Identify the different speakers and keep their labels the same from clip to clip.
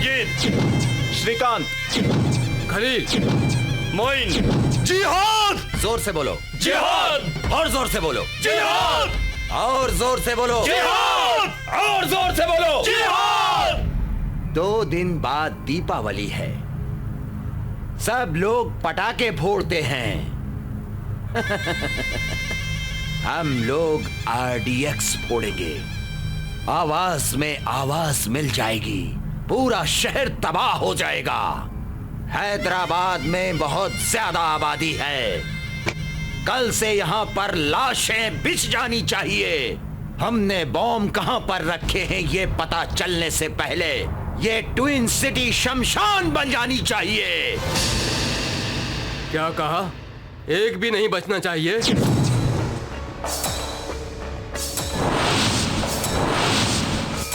Speaker 1: रंजीत, श्रीकांत,
Speaker 2: खलील,
Speaker 1: मोइन। जिहाद!
Speaker 3: जोर से बोलो।
Speaker 1: जिहाद!
Speaker 3: और जोर से बोलो।
Speaker 1: जिहाद!
Speaker 3: और जोर से बोलो।
Speaker 1: जिहाद! और जोर से बोलो। जिहाद!
Speaker 3: 2 दिन बाद दीपावली है, सब लोग पटाखे फोड़ते हैं। हम लोग RDX फोड़ेंगे, आवाज में आवाज मिल जाएगी, पूरा शहर तबाह हो जाएगा। हैदराबाद में बहुत ज्यादा आबादी है, कल से यहां पर लाशें बिछ जानी चाहिए। हमने बॉम्ब कहां पर रखे हैं ये पता चलने से पहले ये ट्विन सिटी शमशान बन जानी चाहिए।
Speaker 2: क्या कहा? एक भी नहीं बचना चाहिए।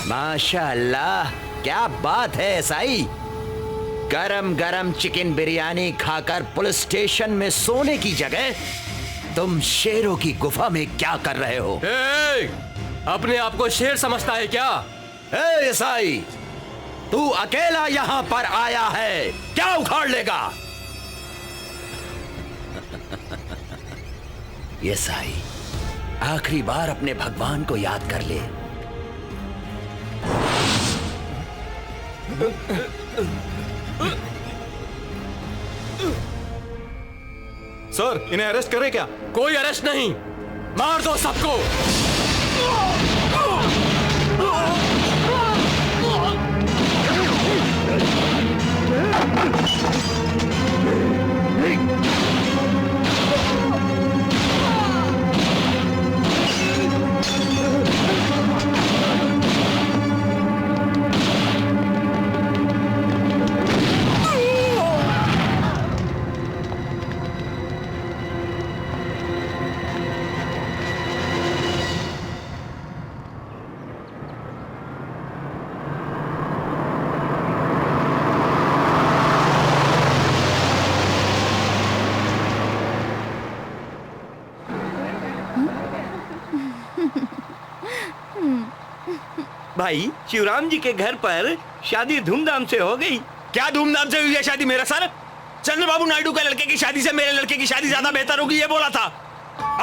Speaker 3: माशाअल्लाह, क्या बात है एसआई। गरम गरम चिकन बिरयानी खाकर पुलिस स्टेशन में सोने की जगह तुम शेरों की गुफा में क्या कर रहे हो?
Speaker 2: अपने आप को शेर समझता है क्या?
Speaker 3: एसआई, तू अकेला यहां पर आया है, क्या उखाड़ लेगा? एसआई, आखिरी बार अपने भगवान को याद कर ले।
Speaker 1: सर, इन्हें अरेस्ट करें क्या?
Speaker 2: कोई अरेस्ट नहीं, मार दो सबको।
Speaker 4: भाई, शिवराम जी के घर पर शादी धूमधाम से हो गई।
Speaker 1: क्या धूमधाम से हुई है शादी मेरा सर? चंद्रबाबू नायडू के लड़के की शादी से मेरे लड़के की शादी ज्यादा बेहतर होगी ये बोला था।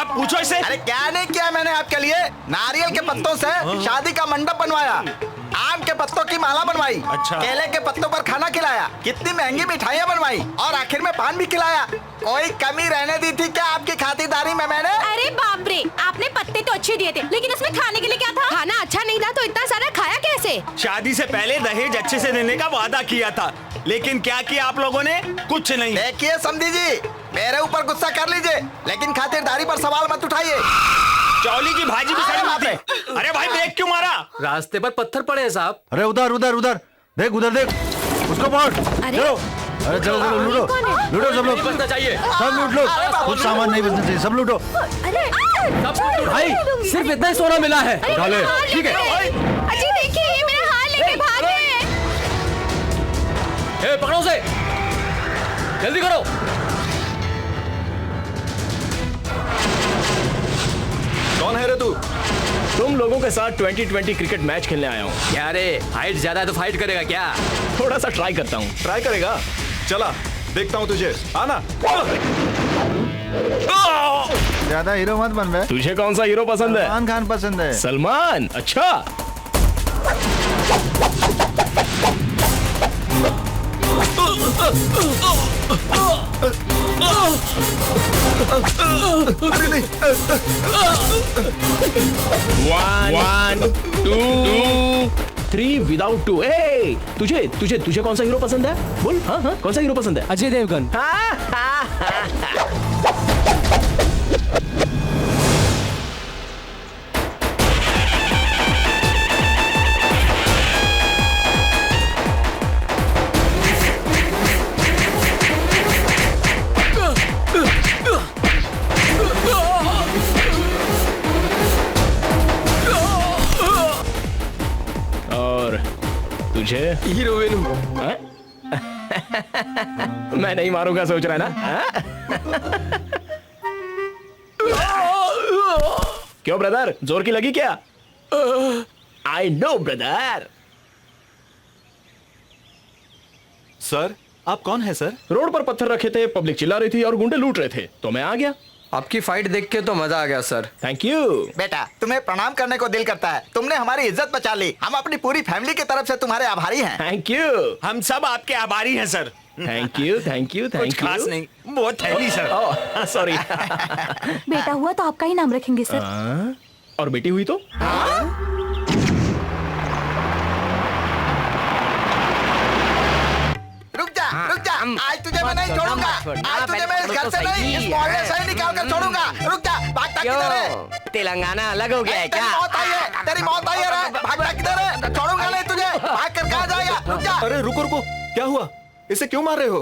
Speaker 1: अब पूछो इसे।
Speaker 5: अरे क्या नहीं किया मैंने आपके लिए? नारियल के पत्तों से शादी का मंडप बनवाया, आम के पत्तों की माला बनवाई,
Speaker 1: अच्छा।
Speaker 5: केले के पत्तों पर खाना खिलाया, कितनी महंगी मिठाइयाँ बनवाई और आखिर में पान भी खिलाया। कोई कमी रहने दी थी क्या आपकी खातिरदारी में मैंने?
Speaker 6: अरे बाप रे, आपने पत्ते तो अच्छे दिए थे, लेकिन उसमें खाने के लिए क्या था? खाना अच्छा नहीं था तो इतना सारा खाया कैसे?
Speaker 1: शादी से पहले दहेज अच्छे से देने का वादा किया था, लेकिन क्या किया आप लोगों ने? कुछ नहीं।
Speaker 5: देखिए समधी जी, मेरे ऊपर गुस्सा कर लीजिए, लेकिन खातिरदारी पर सवाल मत उठाइए।
Speaker 1: चौली की भाजी भी सड़ी हुई थी। अरे भाई, ब्रेक क्यों मारा?
Speaker 2: रास्ते पर पत्थर पड़े हैं साहब।
Speaker 7: अरे उधर उधर उधर देख, उधर देख, उसको पकड़। चलो, अरे चलो चलो, लूटो लूटो सब लोग,
Speaker 2: नहीं बचना चाहिए।
Speaker 7: सब लूट लो, कुछ सामान नहीं बचना चाहिए, सब लूटो।
Speaker 2: भाई, सिर्फ इतना ही सोना मिला है।
Speaker 7: उठा ले।
Speaker 2: ठीक है।
Speaker 6: अजी देखिए, ये मेरा हार लेके भाग गए।
Speaker 2: पकड़ो उसे, जल्दी करो।
Speaker 1: कौन है रे तू? तुम लोगों के साथ 2020 क्रिकेट मैच खेलने आया हूँ।
Speaker 2: क्या रे, हाइट ज्यादा है तो फाइट करेगा क्या?
Speaker 1: थोड़ा सा ट्राई करता हूँ। ट्राई करेगा? चला, देखता हूँ तुझे। आना।
Speaker 7: ज्यादा हीरो मत बन बे।
Speaker 1: तुझे कौन सा हीरो पसंद है?
Speaker 7: सलमान खान पसंद है।
Speaker 1: सलमान? अच्छा। One, two, three without two. Hey, तुझे कौन सा हीरो पसंद है? बोल। हाँ हाँ, कौन सा हीरो पसंद है?
Speaker 2: अजय देवगन।
Speaker 1: तुझे?
Speaker 2: हीरोइन।
Speaker 1: मैं नहीं मारूंगा सोच रहा है ना? क्यों ब्रदर, जोर की लगी क्या? I know brother.
Speaker 8: सर आप कौन है सर?
Speaker 1: रोड पर पत्थर रखे थे, पब्लिक चिल्ला रही थी और गुंडे लूट रहे थे, तो मैं आ गया।
Speaker 2: आपकी फाइट देख के तो मजा आ गया सर।
Speaker 1: Thank you.
Speaker 5: बेटा तुम्हें प्रणाम करने को दिल करता है, तुमने हमारी इज्जत बचा ली। हम अपनी पूरी फैमिली की तरफ से तुम्हारे आभारी हैं।
Speaker 1: Thank you.
Speaker 8: हम सब आपके आभारी हैं sir.
Speaker 1: Thank you thank you
Speaker 8: कुछ
Speaker 1: थैंक
Speaker 8: खास
Speaker 1: यू।
Speaker 8: नहीं, बहुत हैवी सर।
Speaker 1: सॉरी।
Speaker 6: बेटा हुआ तो आपका ही नाम रखेंगे सर।
Speaker 1: और बेटी हुई तो?
Speaker 5: रुक जा आज तुझे मैं नहीं छोड़ूंगा। आज तुझे मैं इस घर से नहीं, इस मोहल्ले से ही निकाल कर छोड़ूंगा। रुक जा, भागता किधर है?
Speaker 9: तेलंगाना अलग हो गया है
Speaker 5: तेरी
Speaker 9: क्या?
Speaker 5: मौत आई है, तेरी मौत आई है रे। भागता किधर है? छोड़ूंगा नहीं तुझे। भाग कर कहाँ जाएगा? रुक जा।
Speaker 8: अरे रुको रुको, क्या हुआ? इसे क्यों मार रहे हो?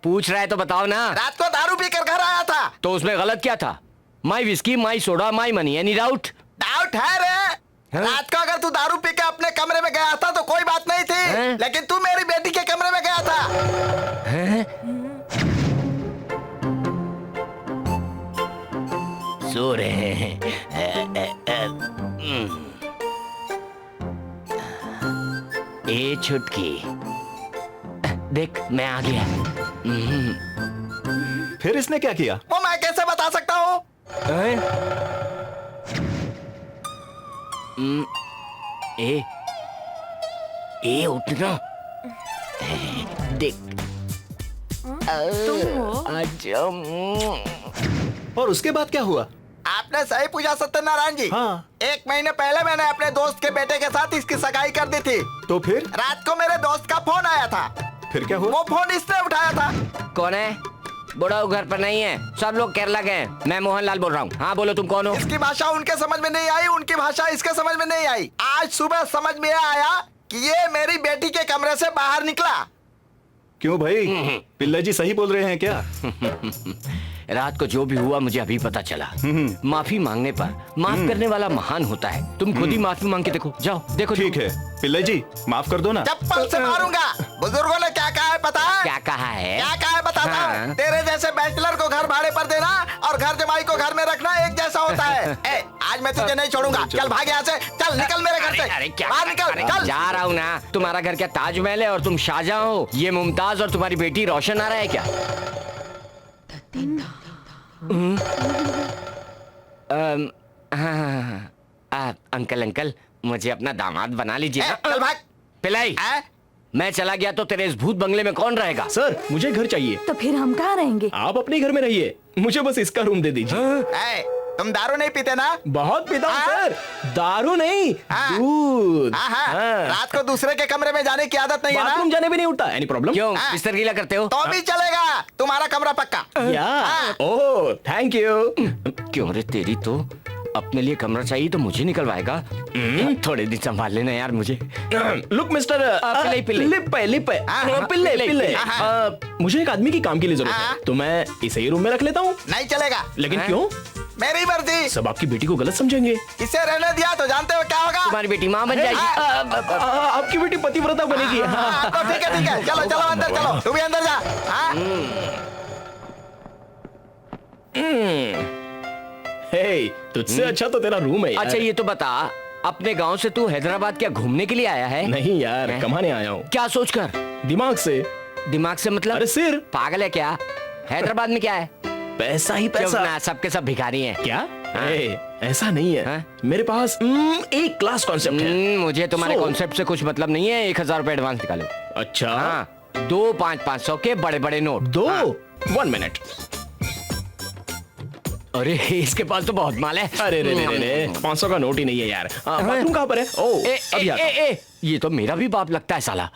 Speaker 9: पूछ रहा है तो बताओ ना।
Speaker 5: रात को दारू पी कर घर आया था।
Speaker 9: तो उसमें गलत क्या था? My whisky, my soda, my money, any doubt?
Speaker 5: Doubt है रे। रात को अगर तू दारू पी के अपने कमरे में गया था तो कोई बात नहीं थी, लेकिन तू मेरी बेटी के कमरे में गया था।
Speaker 9: सो रहे हैं। ए छुटकी, देख मैं आ गया।
Speaker 8: फिर इसने क्या किया?
Speaker 5: वो मैं कैसे बता सकता हूँ?
Speaker 9: ए उठना। देख अच्छा।
Speaker 8: और उसके बाद क्या हुआ?
Speaker 5: आपने सही पूछा सत्यनारायण जी।
Speaker 8: हाँ।
Speaker 5: 1 महीने पहले मैंने अपने दोस्त के बेटे के साथ इसकी सगाई कर दी थी।
Speaker 8: तो फिर?
Speaker 5: रात को मेरे दोस्त का फोन आया था।
Speaker 8: फिर क्या हुआ?
Speaker 5: वो फोन इसने उठाया था।
Speaker 9: कौन है? बुढ़ाऊ घर पर नहीं है, सब लोग केरला गए हैं। मैं मोहनलाल बोल रहा हूँ। हाँ बोलो, तुम कौन हो?
Speaker 5: इसकी भाषा उनके समझ में नहीं आई, उनकी भाषा इसके समझ में नहीं आई। आज सुबह समझ में आया कि ये मेरी बेटी के कमरे से बाहर निकला।
Speaker 8: क्यों भाई, पिल्ला जी सही बोल रहे हैं क्या?
Speaker 9: रात को जो भी हुआ मुझे अभी पता चला। माफी मांगने पर माफ करने वाला महान होता है। तुम खुद ही माफी मांग के देखो, जाओ देखो।
Speaker 8: ठीक है पिल्ला जी, माफ कर दो ना।
Speaker 5: चप्पल से मारूंगा। बुजुर्गों ने क्या कहा है पता है?
Speaker 9: क्या कहा है?
Speaker 5: क्या कहा है बताता हूँ। तेरे जैसे बैचलर को घर भाड़े पर देना और घर जमाई को घर में रखना एक जैसा होता है। ए, आज मैं तुझे नहीं छोड़ूंगा। चल भाग यहाँ से, चल निकल मेरे घर से।
Speaker 9: अरे क्या?
Speaker 5: बाहर निकल, चल।
Speaker 9: जा रहा हूँ ना। तुम्हारा घर क्या ताजमहल है और तुम शाहजहां हो? ये मुमताज और तुम्हारी बेटी रोशन आ रहा है क्या? अंकल अंकल, मुझे अपना दामाद बना लीजिए ना।
Speaker 5: चल भाग।
Speaker 9: पिलाई, मैं चला गया तो तेरे इस भूत बंगले में कौन रहेगा?
Speaker 1: सर मुझे घर चाहिए।
Speaker 6: तो फिर हम कहाँ रहेंगे?
Speaker 1: आप अपने घर में रहिए, मुझे बस इसका रूम दे दीजिए।
Speaker 5: तुम दारू नहीं पीते ना?
Speaker 1: बहुत पीता हूँ सर। दारू नहीं,
Speaker 5: हाँ।
Speaker 1: दूध।
Speaker 5: रात को दूसरे के कमरे में जाने की आदत नहीं है ना?
Speaker 1: बाथरूम जाने भी नहीं उठता। Any problem?
Speaker 9: क्यों बिस्तर गीला करते हो?
Speaker 5: तो भी चलेगा, तुम्हारा कमरा पक्का।
Speaker 1: Oh thank you.
Speaker 9: क्यों रे, तेरी तो अपने लिए कमरा चाहिए तो मुझे निकलवाएगा। थोड़े दिन संभाल लेना यार मुझे।
Speaker 1: लुक मिस्टर पिल्ले, मुझे एक आदमी की काम के लिए जरूरत है, तो मैं इसे ही रूम में रख लेता हूँ।
Speaker 5: नहीं चलेगा।
Speaker 1: लेकिन क्यों?
Speaker 5: मेरी मर्जी।
Speaker 1: सब आपकी बेटी को गलत समझेंगे।
Speaker 5: इसे रहने दिया तो जानते हो क्या होगा?
Speaker 9: तुम्हारी बेटी माँ बन जाएगी।
Speaker 1: आपकी बेटी पतिव्रता बनेगी।
Speaker 5: तो ठीक है, चलो चलो अंदर चलो। तू भी अंदर जा।
Speaker 1: हे, तुझसे अच्छा तो तेरा रूम है यार।
Speaker 9: अच्छा ये तो बता, अपने गांव से तू हैदराबाद क्या घूमने के लिए आया है?
Speaker 1: नहीं यार, कमाने आया हूँ।
Speaker 9: क्या सोचकर?
Speaker 1: दिमाग से।
Speaker 9: दिमाग से मतलब?
Speaker 1: अरे सिर।
Speaker 9: पागल है क्या? हैदराबाद में क्या है?
Speaker 1: पैसा ही पैसा।
Speaker 9: सबके सब भिखारी हैं।
Speaker 1: क्या? ऐसा नहीं है। मेरे पास एक क्लास कॉन्सेप्ट है।
Speaker 9: मुझे तुम्हारे कॉन्सेप्ट से कुछ मतलब नहीं है। 1000 रुपए एडवांस निकालो।
Speaker 1: अच्छा।
Speaker 9: 2 500 के बड़े बड़े नोट।
Speaker 1: 1 मिनट।
Speaker 9: अरे इसके पास तो बहुत माल है।
Speaker 1: अरे 500 का नोट ही नहीं है यार। बाथरूम कहाँ पर है? अभी आता हूं।
Speaker 9: ये तो मेरा भी बाप लगता है साला।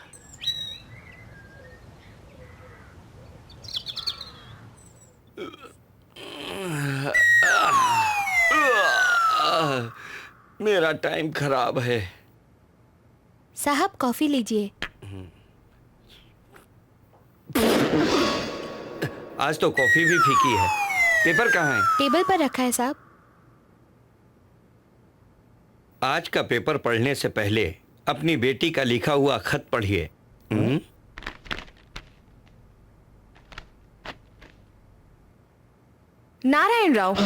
Speaker 4: मेरा टाइम खराब है।
Speaker 6: साहब कॉफी लीजिए।
Speaker 4: आज तो कॉफी भी फीकी है। पेपर कहाँ है?
Speaker 6: टेबल पर रखा है साहब।
Speaker 4: आज का पेपर पढ़ने से पहले अपनी बेटी का लिखा हुआ खत पढ़िए।
Speaker 10: नारायण राव,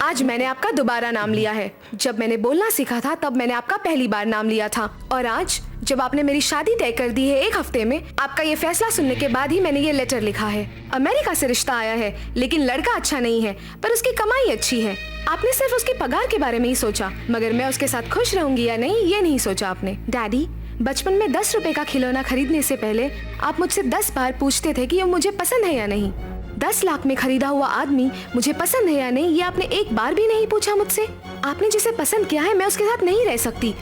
Speaker 10: आज मैंने आपका दोबारा नाम लिया है। जब मैंने बोलना सीखा था तब मैंने आपका पहली बार नाम लिया था, और आज जब आपने मेरी शादी तय कर दी है 1 हफ्ते में, आपका ये फैसला सुनने के बाद ही मैंने ये लेटर लिखा है। अमेरिका से रिश्ता आया है, लेकिन लड़का अच्छा नहीं है, पर उसकी कमाई अच्छी है। आपने सिर्फ उसकी पगार के बारे में ही सोचा, मगर मैं उसके साथ खुश रहूंगी या नहीं ये नहीं सोचा आपने। डैडी, बचपन में 10 रुपए का खिलौना खरीदने से पहले आप मुझसे 10 बार पूछते थे कि ये मुझे पसंद है या नहीं। 10 लाख में खरीदा हुआ आदमी मुझे पसंद है या नहीं ये आपने एक बार भी नहीं पूछा मुझसे। आपने जिसे पसंद किया है मैं उसके साथ नहीं रह सकती।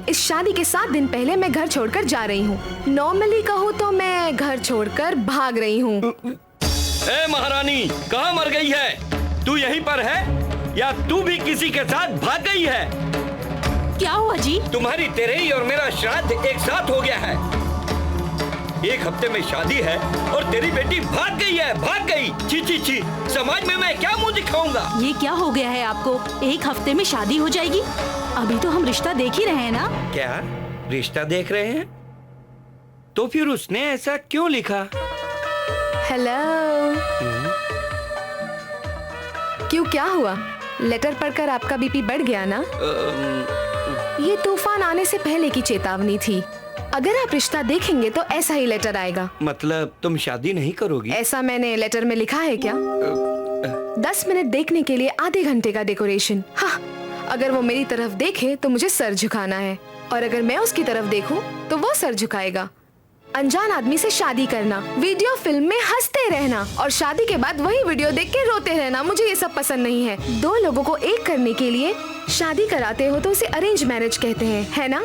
Speaker 10: इस शादी के 7 दिन पहले मैं घर छोड़कर जा रही हूँ। नॉर्मली कहूँ तो मैं घर छोड़कर भाग रही हूँ।
Speaker 4: ए महारानी, कहाँ मर गई है? तू यहीं पर है या तू भी किसी के साथ भाग गई है?
Speaker 6: क्या हुआ जी?
Speaker 4: तुम्हारी तेरही और मेरा श्राद्ध एक साथ हो गया है। 1 हफ्ते में शादी है और तेरी बेटी भाग गई है, भाग गई। छी छी छी, समाज में मैं क्या मुंह दिखाऊंगा?
Speaker 6: ये क्या हो गया है आपको? 1 हफ्ते में शादी हो जाएगी? अभी तो हम रिश्ता देख ही रहे हैं ना।
Speaker 4: क्या रिश्ता देख रहे हैं? तो फिर उसने ऐसा क्यों लिखा?
Speaker 10: हेलो। क्यों, क्या हुआ? लेटर पढ़कर आपका बीपी बढ़ गया ना? ये तूफान आने से पहले की चेतावनी थी। अगर आप रिश्ता देखेंगे तो ऐसा ही लेटर आएगा।
Speaker 4: मतलब तुम शादी नहीं करोगी?
Speaker 10: ऐसा मैंने लेटर में लिखा है क्या? 10 मिनट देखने के लिए आधे घंटे का डेकोरेशन। हाँ, अगर वो मेरी तरफ देखे तो मुझे सर झुकाना है, और अगर मैं उसकी तरफ देखूं तो वो सर झुकाएगा। अनजान आदमी से शादी करना, वीडियो फिल्म में हंसते रहना और शादी के बाद वही वीडियो देख के रोते रहना, मुझे ये सब पसंद नहीं है। 2 लोगों को एक करने के लिए शादी कराते हो तो उसे अरेंज मैरिज कहते हैं, है ना?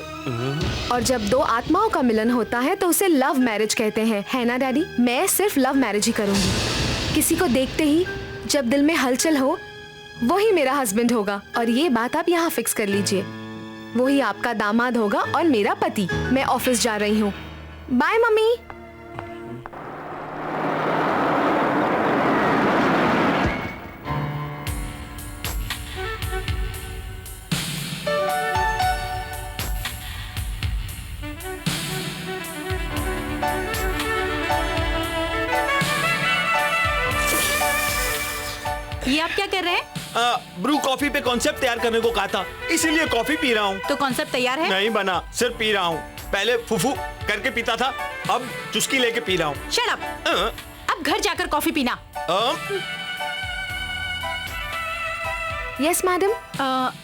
Speaker 10: और जब 2 आत्माओं का मिलन होता है तो उसे लव मैरिज कहते हैं, है ना डैडी? मैं सिर्फ लव मैरिज ही करूंगी। किसी को देखते ही जब दिल में हलचल हो वही मेरा हस्बैंड होगा, और ये बात आप यहाँ फिक्स कर लीजिए। वही आपका दामाद होगा और मेरा पति। मैं ऑफिस जा रही हूँ। Bye mummy.
Speaker 6: ये आप क्या कर रहे हैं?
Speaker 8: ब्रू कॉफी पे कॉन्सेप्ट तैयार करने को कहा था, इसीलिए कॉफी पी रहा हूँ।
Speaker 6: तो कॉन्सेप्ट तैयार है?
Speaker 8: नहीं बना, सिर्फ पी रहा हूँ। पहले फुफू करके पीता था, अब चुस्की लेके पी रहा हूँ।
Speaker 6: Shut up. अब घर जाकर कॉफी पीना।
Speaker 10: Yes madam.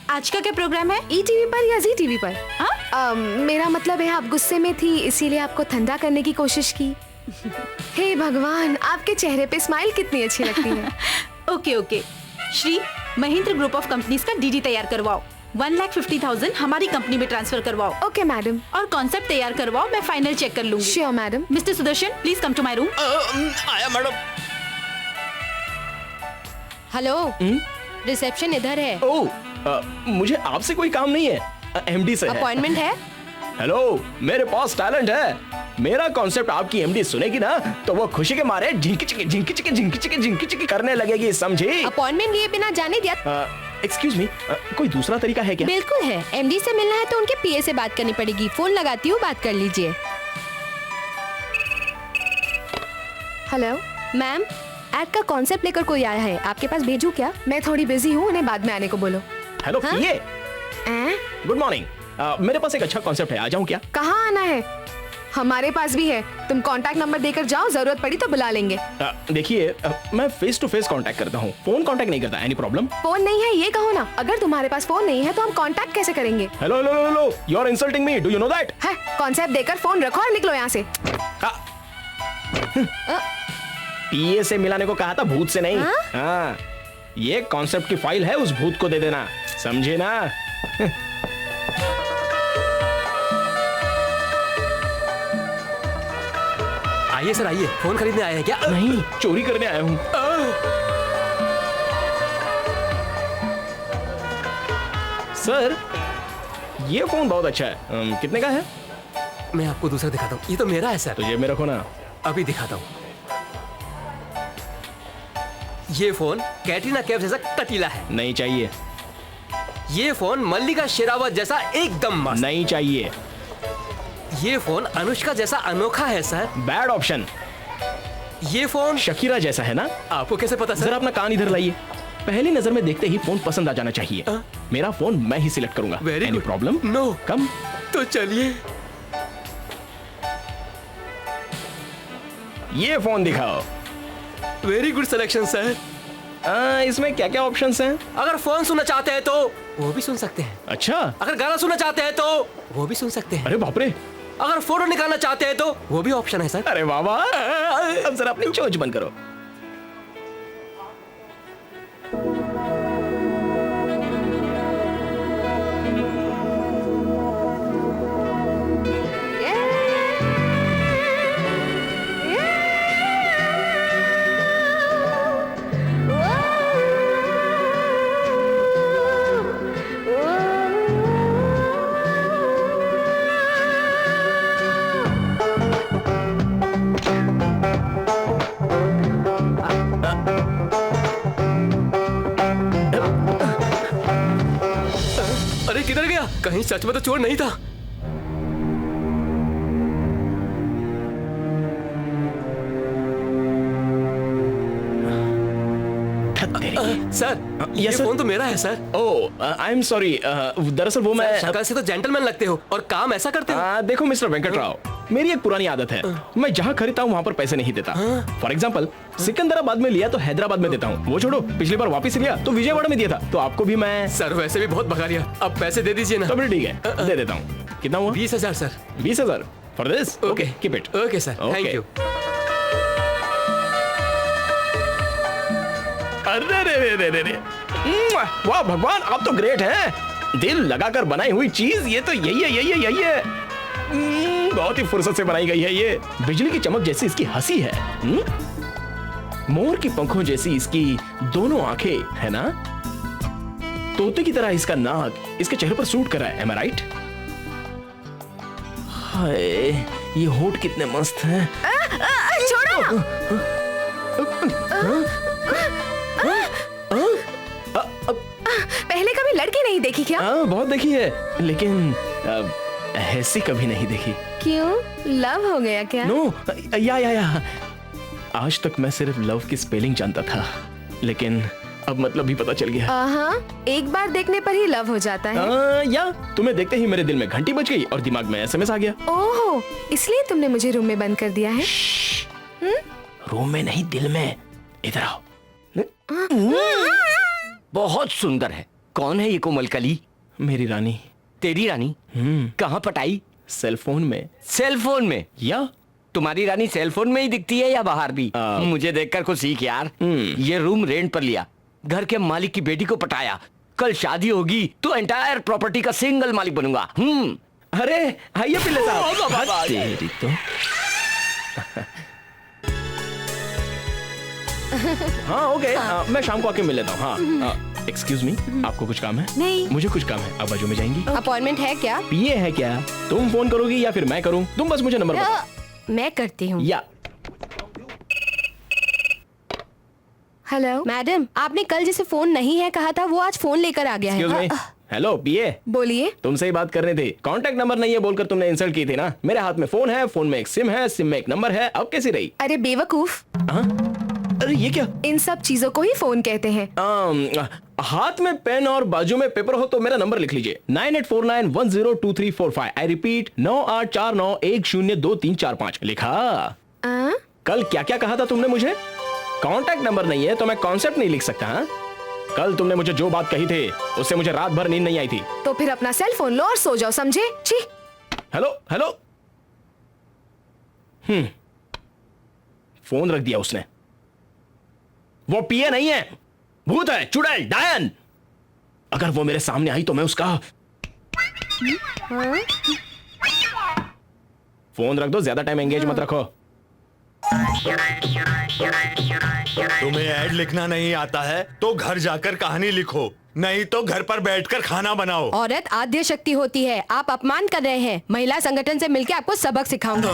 Speaker 6: आज का क्या प्रोग्राम है?
Speaker 10: ETV पर या ZTV पर?
Speaker 6: हाँ?
Speaker 10: मेरा मतलब है आप गुस्से में थी, इसीलिए आपको ठंडा करने की कोशिश की। हे भगवान, आपके चेहरे पे स्माइल कितनी अच्छी लगती है।
Speaker 6: Okay. Shri, Mahindra group of companies का DD तैयार करवाओ। 1,50,000 हमारी कंपनी में ट्रांसफर करवाओ।
Speaker 10: Okay madam.
Speaker 6: और कॉन्सेप्ट तैयार करवाओ, मैं फाइनल चेक कर लूंगी।
Speaker 10: Sure madam.
Speaker 6: Mister Sudarshan, please come to my room.
Speaker 8: आया मैडम।
Speaker 6: हेलो, रिसेप्शन इधर है।
Speaker 1: मुझे आपसे कोई काम नहीं है, MD से है।
Speaker 6: अपॉइंटमेंट है?
Speaker 1: हेलो, मेरे पास टैलेंट है। मेरा कॉन्सेप्ट आपकी MD सुनेगी ना तो वो खुशी के मारे झिंकी चिकी करने लगेगी, समझी?
Speaker 6: अपॉइंटमेंट लिए बिना जाने दिया?
Speaker 1: एक्सक्यूज मी, कोई दूसरा तरीका है क्या?
Speaker 6: बिल्कुल है। MD से मिलना है तो उनके PA से बात करनी पड़ेगी। फोन लगाती हूँ, बात कर लीजिए।
Speaker 10: हेलो
Speaker 6: मैम,
Speaker 10: एड का कॉन्सेप्ट लेकर कोई आया है, आपके पास भेजूं क्या? मैं थोड़ी बिजी हूँ, उन्हें बाद में आने को बोलो।
Speaker 1: Hello PA, good morning. मेरे पास एक अच्छा कॉन्सेप्ट है, आ जाऊँ क्या?
Speaker 10: कहाँ आना है? हमारे पास भी है, तुम कांटेक्ट नंबर देकर जाओ, जरूरत पड़ी तो बुला लेंगे।
Speaker 1: देखिए, मैं फेस टू फेस कांटेक्ट करता हूँ, फोन कांटेक्ट नहीं करता। Any problem?
Speaker 10: फोन नहीं है ये कहो ना। अगर तुम्हारे पास फोन नहीं है तो हम कांटेक्ट कैसे करेंगे?
Speaker 1: Hello, you are insulting me, do you know that?
Speaker 10: है, कॉन्सेप्ट देकर फोन रखो और निकलो यहाँ से।
Speaker 1: PA से मिलाने को कहा था, भूत से नहीं। हाँ, ये कॉन्सेप्ट की फाइल है, उस भूत को दे देना, समझे ना?
Speaker 2: आइए सर, आइए। फोन खरीदने आए हैं क्या?
Speaker 1: नहीं, चोरी करने आया हूँ। सर, ये फोन बहुत अच्छा है। कितने का है?
Speaker 2: मैं आपको दूसरा दिखाता हूँ, ये तो मेरा है सर।
Speaker 1: तो जेब में रखो ना।
Speaker 2: अभी दिखाता हूँ। ये फोन कैटरीना कैफ जैसा कटीला है।
Speaker 1: नहीं चाहिए।
Speaker 2: ये फोन मल्लिका शेरावत जैसा एकदम मस्त।
Speaker 1: नहीं चाहिए।
Speaker 2: ये फोन अनुष्का जैसा अनोखा है सर।
Speaker 1: Bad option.
Speaker 2: ये फोन
Speaker 1: शकीरा जैसा है ना?
Speaker 2: आपको कैसे पता सर?
Speaker 1: जरा अपना कान इधर लाइए। पहली नजर में देखते ही फोन पसंद आ जाना चाहिए। मेरा फोन मैं ही सिलेक्ट करूंगा।
Speaker 2: Very
Speaker 1: any
Speaker 2: good.
Speaker 1: Problem?
Speaker 2: No.
Speaker 1: Come.
Speaker 2: तो चलिए।
Speaker 1: ये फोन दिखाओ।
Speaker 2: Very good selection sir.
Speaker 1: इसमें क्या क्या ऑप्शंस हैं?
Speaker 2: अगर फोन सुनना चाहते हैं तो वो भी सुन सकते हैं।
Speaker 1: अच्छा।
Speaker 2: अगर गाना सुनना चाहते हैं तो वो भी सुन सकते हैं।
Speaker 1: अरे बाप रे।
Speaker 2: अगर फोटो निकालना चाहते हैं तो वो भी ऑप्शन है सर।
Speaker 1: अरे वाह वाह। अब जरा अपनी चोंच बंद करो।
Speaker 2: अरे किधर गया? कहीं सच में तो चोर नहीं था। सर ये फोन तो मेरा है sir.
Speaker 1: Oh I am sorry. दरअसल वो मैं
Speaker 2: शक्ल से तो जेंटलमैन लगते हो और काम ऐसा करते हो।
Speaker 1: देखो मिस्टर वेंकट राव, मेरी एक पुरानी आदत है, मैं जहाँ खरीदता हूँ वहाँ पर पैसे नहीं देता। फॉर एग्जाम्पल सिकंदराबाद में लिया तो हैदराबाद में देता हूँ। वो छोड़ो, पिछली बार वापिस लिया तो विजयवाड़ा में दिया था, तो आपको भी मैं।
Speaker 2: सर वैसे भी बहुत भगा लिया, अब पैसे दे दीजिए ना।
Speaker 1: तो फिर ठीक है, दे देता हूँ। कितना हुआ?
Speaker 2: 20,000 sir.
Speaker 1: 20,000 for this? Okay keep it.
Speaker 2: Okay sir, thank you.
Speaker 1: अरे रे रे रे रे, वाह भगवान, आप तो ग्रेट हैं। दिल लगाकर बनाई हुई चीज, ये तो यही है। बहुत ही फुर्सत से बनाई गई है ये। बिजली की चमक जैसी इसकी हंसी है, मोर की पंखों जैसी इसकी दोनों आंखें है ना, तोते की तरह इसका नाक इसके चेहरे पर सूट कर रहा है। एम आई राइट? हाय ये होठ कितने मस्त हैं।
Speaker 10: छोड़ो। पहले कभी लड़की नहीं देखी क्या?
Speaker 1: बहुत देखी है, लेकिन ऐसी कभी नहीं देखी।
Speaker 10: क्यों, लव हो गया क्या?
Speaker 1: नो, या आज तक मैं सिर्फ लव की स्पेलिंग जानता था, लेकिन अब मतलब भी पता चल गया।
Speaker 10: हाँ, एक बार देखने पर ही लव हो जाता है।
Speaker 1: या तुम्हें देखते ही मेरे दिल में घंटी बज गई और दिमाग में एसएमएस आ गया।
Speaker 10: ओहो, इसलिए तुमने मुझे रूम में बंद कर दिया है?
Speaker 1: रूम में नहीं, दिल में। इधर आओ।
Speaker 9: बहुत सुंदर है। कौन है ये कोमल कली?
Speaker 1: मेरी रानी।
Speaker 9: तेरी रानी? कहाँ पटाई?
Speaker 1: सेलफोन में।
Speaker 9: सेलफोन में?
Speaker 1: या
Speaker 9: तुम्हारी रानी सेलफोन में ही दिखती है या बाहर भी? मुझे देखकर कुछ सीख यार। ये रूम रेंट पर लिया, घर के मालिक की बेटी को पटाया, कल शादी होगी तो एंटायर प्रॉपर्टी का सिंगल मालिक बनूंगा।
Speaker 1: अरे आइए पिल्ले साहब। तेरी तो हाँ ओके, मैं शाम को आके मिल लेता हूँ। हाँ एक्सक्यूज मी, आपको कुछ काम है?
Speaker 6: नहीं।
Speaker 1: मुझे कुछ काम है, आप बाजू में जाएंगी?
Speaker 10: अपॉइंटमेंट है क्या?
Speaker 1: पीए है क्या? तुम फोन करोगी या फिर मैं करूँ? तुम बस मुझे नंबर बताओ।
Speaker 10: मैं करती हूँ।
Speaker 1: या
Speaker 10: हेलो मैडम, आपने कल जिसे फोन नहीं है कहा था वो आज फोन लेकर आ गया है।
Speaker 1: हेलो पीए,
Speaker 10: बोलिए।
Speaker 1: तुमसे ही बात करनी थी। कांटेक्ट नंबर नहीं है बोलकर तुमने इंसल्ट की थी ना। मेरे हाथ में फोन है, फोन में एक सिम है, सिम में एक नंबर है। अब कैसी रही?
Speaker 10: अरे बेवकूफ,
Speaker 1: अरे ये क्या?
Speaker 10: इन सब चीजों को ही फोन कहते हैं।
Speaker 1: हाथ में पेन और बाजू में पेपर हो तो मेरा नंबर लिख लीजिए 9849102345। I repeat 9849102345। लिखा? कल क्या क्या कहा था तुमने मुझे? कांटेक्ट नंबर नहीं है तो मैं कॉन्सेप्ट नहीं लिख सकता। हाँ? कल तुमने मुझे जो बात कही थी उससे मुझे रात भर नींद नहीं आई थी।
Speaker 10: तो फिर अपना सेल फोन लो और सो जाओ, समझे? छी।
Speaker 1: Hello hello. फोन रख दिया उसने। वो पीए नहीं है, भूत है, चुड़ैल, डायन। अगर वो मेरे सामने आई तो मैं उसका फोन रख दो, ज्यादा टाइम एंगेज मत रखो।
Speaker 8: तुम्हें ऐड लिखना नहीं आता है तो घर जाकर कहानी लिखो, नहीं तो घर पर बैठकर खाना बनाओ।
Speaker 10: औरत आद्य शक्ति होती है, आप अपमान कर रहे हैं। महिला संगठन से मिलकर आपको सबक सिखाऊंगी।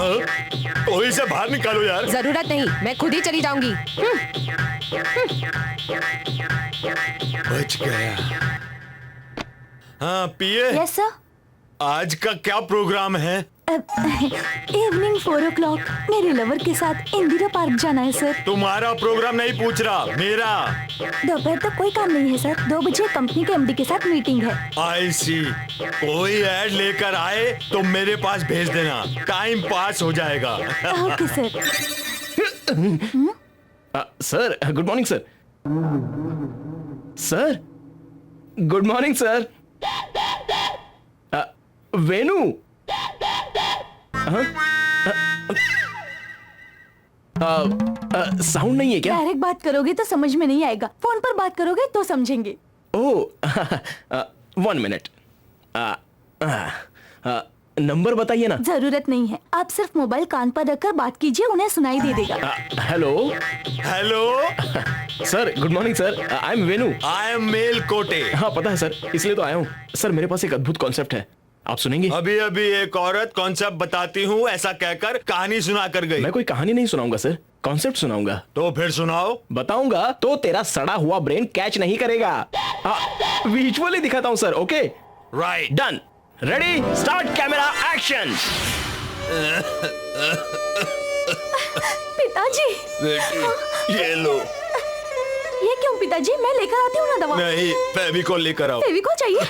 Speaker 8: कोई से बाहर निकालो यार।
Speaker 10: जरूरत नहीं, मैं खुद ही चली जाऊंगी।
Speaker 8: बच गया। हाँ पिए।
Speaker 11: Yes sir.
Speaker 8: आज का क्या प्रोग्राम है?
Speaker 11: इवनिंग 4 o'clock मेरे लवर के साथ इंदिरा पार्क जाना है सर।
Speaker 8: तुम्हारा प्रोग्राम नहीं पूछ रहा, मेरा।
Speaker 11: दोपहर तक कोई काम नहीं है सर, 2 बजे कंपनी के एमडी के साथ मीटिंग है।
Speaker 8: आई सी। कोई ऐड लेकर आए तो मेरे पास भेज देना, टाइम पास हो जाएगा।
Speaker 11: Okay sir.
Speaker 1: Sir good morning sir. Sir good morning sir. Venu. Sound नहीं है क्या?
Speaker 11: डायरेक्ट बात करोगे तो समझ में नहीं आएगा, फोन पर बात करोगे तो समझेंगे।
Speaker 1: ओह 1 मिनट। नंबर बताइए ना।
Speaker 11: जरूरत नहीं है, आप सिर्फ मोबाइल कान पर रखकर बात कीजिए, उन्हें सुनाई दे देगा।
Speaker 1: Hello
Speaker 8: hello
Speaker 1: sir, good morning sir. I am Venu.
Speaker 8: I am male quota.
Speaker 1: हाँ पता है सर, इसलिए तो आया हूँ। सर मेरे पास एक अद्भुत कॉन्सेप्ट है, आप सुनेंगे?
Speaker 8: अभी अभी एक औरत कॉन्सेप्ट बताती हूँ ऐसा कहकर कहानी सुना कर गई।
Speaker 1: मैं कोई कहानी नहीं सुनाऊंगा सर, कॉन्सेप्ट सुनाऊंगा।
Speaker 8: तो फिर सुनाओ।
Speaker 1: बताऊंगा तो तेरा सड़ा हुआ ब्रेन कैच नहीं करेगा। विजुअली दिखाता हूँ sir. Okay
Speaker 8: right,
Speaker 1: done, ready, start, camera, action.
Speaker 11: पिताजी
Speaker 8: बेटी ये लो।
Speaker 11: ये क्यों पिताजी? मैं लेकर आती हूँ ना दवा।
Speaker 8: नहीं, फेविकोल लेकर आओ।
Speaker 11: फेविकोल चाहिए?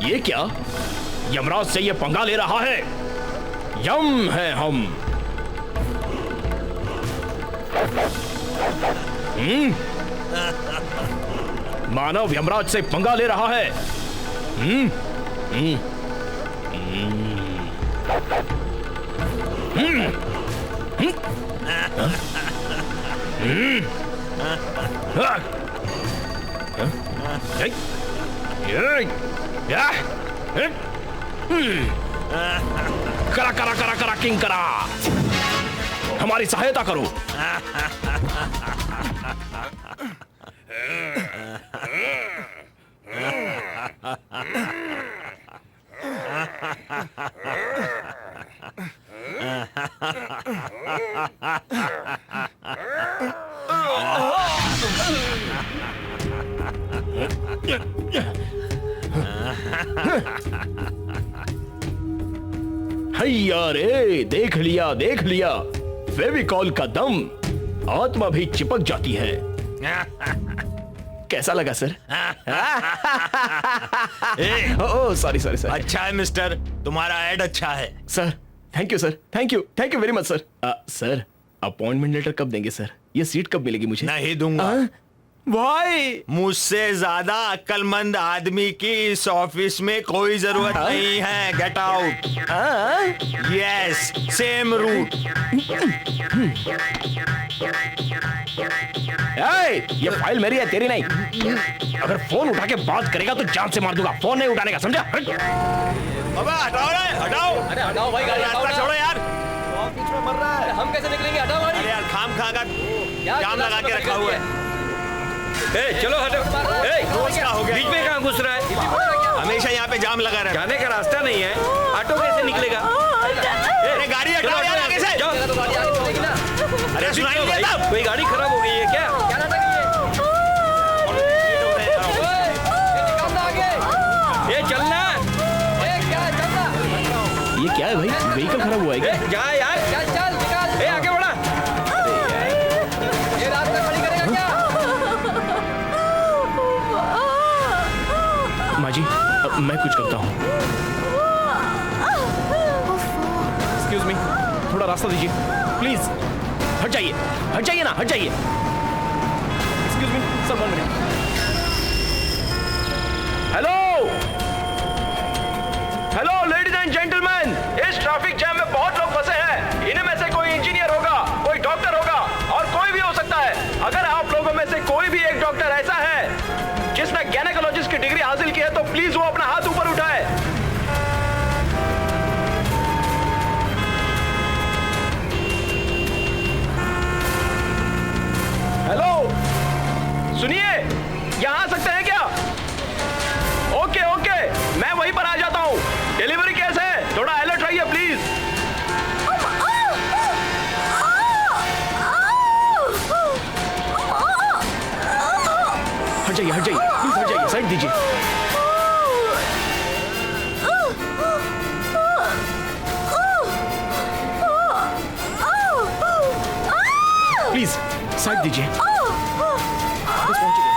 Speaker 1: ये क्या? यमराज से ये पंगा ले रहा है। यम है हम। मानव यमराज से पंगा ले रहा है। करा करा करा करा किंग करा, हमारी सहायता करो। हैया रे, देख लिया देख लिया, फेविकॉल का दम, आत्मा भी चिपक जाती है। कैसा लगा sir? Oh sorry sorry sir.
Speaker 8: अच्छा है मिस्टर, तुम्हारा एड अच्छा है।
Speaker 1: Sir thank you sir, thank you very much sir. Sir appointment letter कब देंगे सर? ये सीट कब मिलेगी मुझे?
Speaker 8: नहीं दूंगा।
Speaker 1: भाई
Speaker 8: मुझसे ज्यादा अक्लमंद आदमी की इस ऑफिस में कोई जरूरत नहीं है। Get out. Yes, same route.
Speaker 1: ये फाइल मेरी है, तेरी नहीं। अगर फोन उठा के बात करेगा तो जान से मार दूंगा। फोन नहीं उठाने का, समझा?
Speaker 8: अबे हटाओ रे, हटाओ।
Speaker 2: अरे हटाओ भाई, गाड़ी हटाओ ना।
Speaker 8: छोड़ो यार,
Speaker 2: बीच में मर रहा है। हम कैसे निकलेंगे? हटाओ गाड़ी।
Speaker 8: अरे यार खाम खा का जाम लगा के रखा हुआ है।
Speaker 4: चलो हटो।
Speaker 8: रोज का हो गया।
Speaker 4: बीच में कहाँ घुस रहा है?
Speaker 8: हमेशा यहाँ पे जाम लगा रहा है।
Speaker 4: जाने का रास्ता नहीं है, ऑटो कैसे निकलेगा?
Speaker 8: अरे गाड़ी हटाओ यार आगे से।
Speaker 4: जाओ।
Speaker 8: अरे सुनाई नहीं देता।
Speaker 4: कोई गाड़ी खराब हो गई है क्या? ये चलना।
Speaker 1: ये क्या है भाई? व्हीकल खराब हुआ है क्या?
Speaker 4: जा यार, चल निकाल। आगे बढ़ा। ये रास्ता खड़ी करेगा क्या?
Speaker 1: माँ जी मैं कुछ करता हूँ। एक्सक्यूज मी, थोड़ा रास्ता दीजिए प्लीज। हट जाइए ना, हट जाइए। Excuse me sir, 1 minute. Hello ladies and gentleman, इस ट्रैफिक जैम में बहुत लोग फंसे हैं। इन्हीं में से कोई इंजीनियर होगा, कोई डॉक्टर होगा और कोई भी हो सकता है। अगर आप लोगों में से कोई भी एक डॉक्टर ऐसा है रख दीजिए। बस पहुंच गए।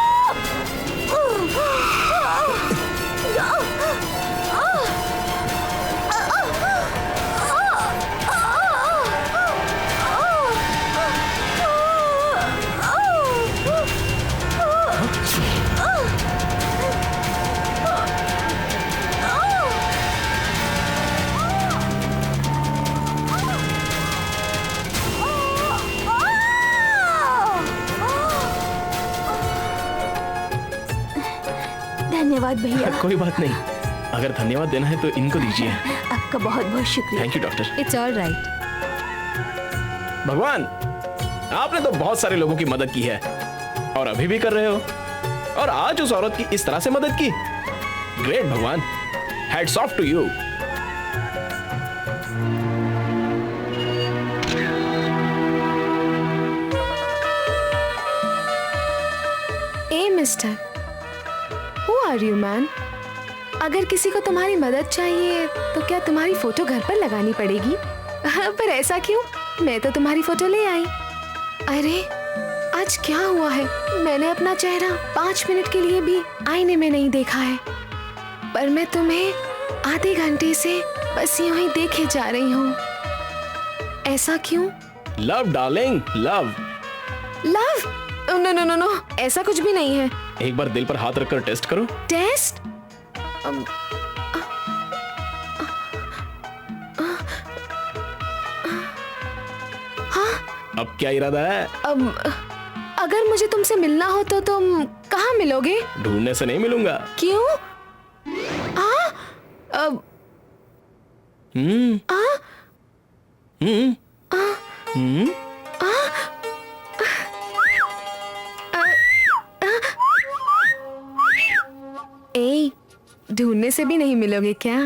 Speaker 11: धन्यवाद भैया।
Speaker 1: कोई बात नहीं, अगर धन्यवाद देना है तो इनको दीजिए।
Speaker 11: आपका बहुत बहुत शुक्रिया।
Speaker 1: Thank you doctor.
Speaker 6: It's all right.
Speaker 1: भगवान, आपने तो बहुत सारे लोगों की मदद की है और अभी भी कर रहे हो, और आज उस औरत की इस तरह से मदद की। ग्रेट भगवान, हैट्स ऑफ टू यू।
Speaker 10: ए mister, who are you man? अगर किसी को तुम्हारी मदद चाहिए तो क्या तुम्हारी फोटो घर पर लगानी पड़ेगी? पर ऐसा क्यों? मैं तो तुम्हारी फोटो ले आई। अरे आज क्या हुआ है? मैंने अपना चेहरा 5 मिनट के लिए भी आईने में नहीं देखा है, पर मैं तुम्हें आधे घंटे से बस यूं ही देखे जा रही हूँ। ऐसा क्यों?
Speaker 1: Love darling, love.
Speaker 10: Love? No no no no, ऐसा कुछ भी नहीं है।
Speaker 1: एक बार दिल पर हाथ रखकर टेस्ट करो।
Speaker 10: टेस्ट? हाँ?
Speaker 1: अब क्या इरादा है?
Speaker 10: अगर मुझे तुमसे मिलना हो तो तुम कहाँ मिलोगे?
Speaker 1: ढूंढने से नहीं मिलूंगा।
Speaker 10: क्यों? ए, ढूंढने से भी नहीं मिलोगे क्या?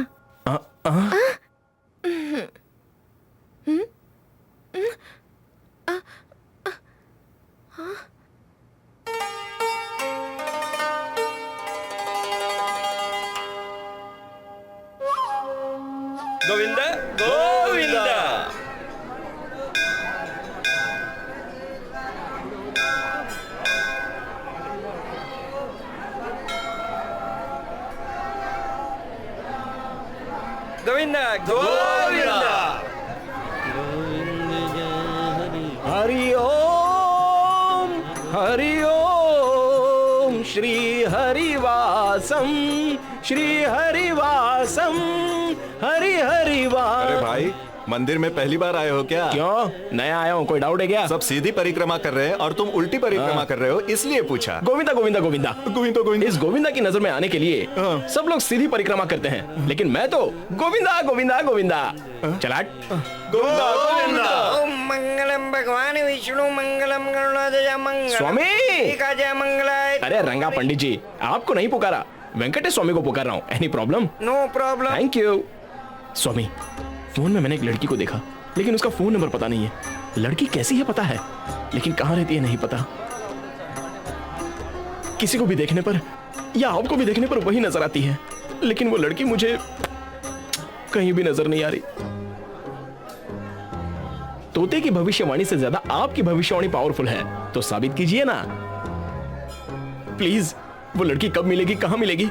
Speaker 4: गोविंदा गोविंदा। गोविंदा गोविंदा।
Speaker 1: हरि ओम, हरि ओम, श्री हरिवासम, श्री हरिवासम, हरि हरिवास।
Speaker 12: अरे भाई, मंदिर में पहली बार आए हो क्या?
Speaker 1: क्यों नया आया हूँ, कोई डाउट है क्या?
Speaker 12: सब सीधी परिक्रमा कर रहे हैं और तुम उल्टी परिक्रमा कर रहे हो, इसलिए पूछा।
Speaker 1: गोविंदा गोविंदा गोविंदा
Speaker 12: गोविंदा गोविंदा।
Speaker 1: इस गोविंदा की नजर में आने के लिए सब लोग सीधी परिक्रमा करते हैं, लेकिन मैं तो गोविंदा गोविंदा गोविंदा। चलाट।
Speaker 12: गोविंदा गोविंदा।
Speaker 4: ओम मंगलम भगवान विष्णु, मंगलम गरुड़ध्वज मंगलम
Speaker 1: स्वामी।
Speaker 4: जय मंगलाय।
Speaker 1: अरे रंगा पंडित जी, आपको नहीं पुकारा, वेंकटेश स्वामी को पुकार रहा हूँ। Any problem?
Speaker 4: No problem.
Speaker 1: Thank you. Swami, phone में मैंने एक लड़की को देखा, लेकिन उसका फोन नंबर पता नहीं है। लड़की कैसी है पता है, लेकिन कहाँ रहती है नहीं पता। किसी को भी देखने पर या आपको भी देखने पर वही नजर आती है, लेकिन वो लड़की मुझे कहीं भी नजर नहीं आ रही। तोते की भविष्यवाणी से ज्यादा आपकी भविष्यवाणी पावरफुल है, तो साबित कीजिए ना प्लीज। वो लड़की कब मिलेगी, कहां मिलेगी,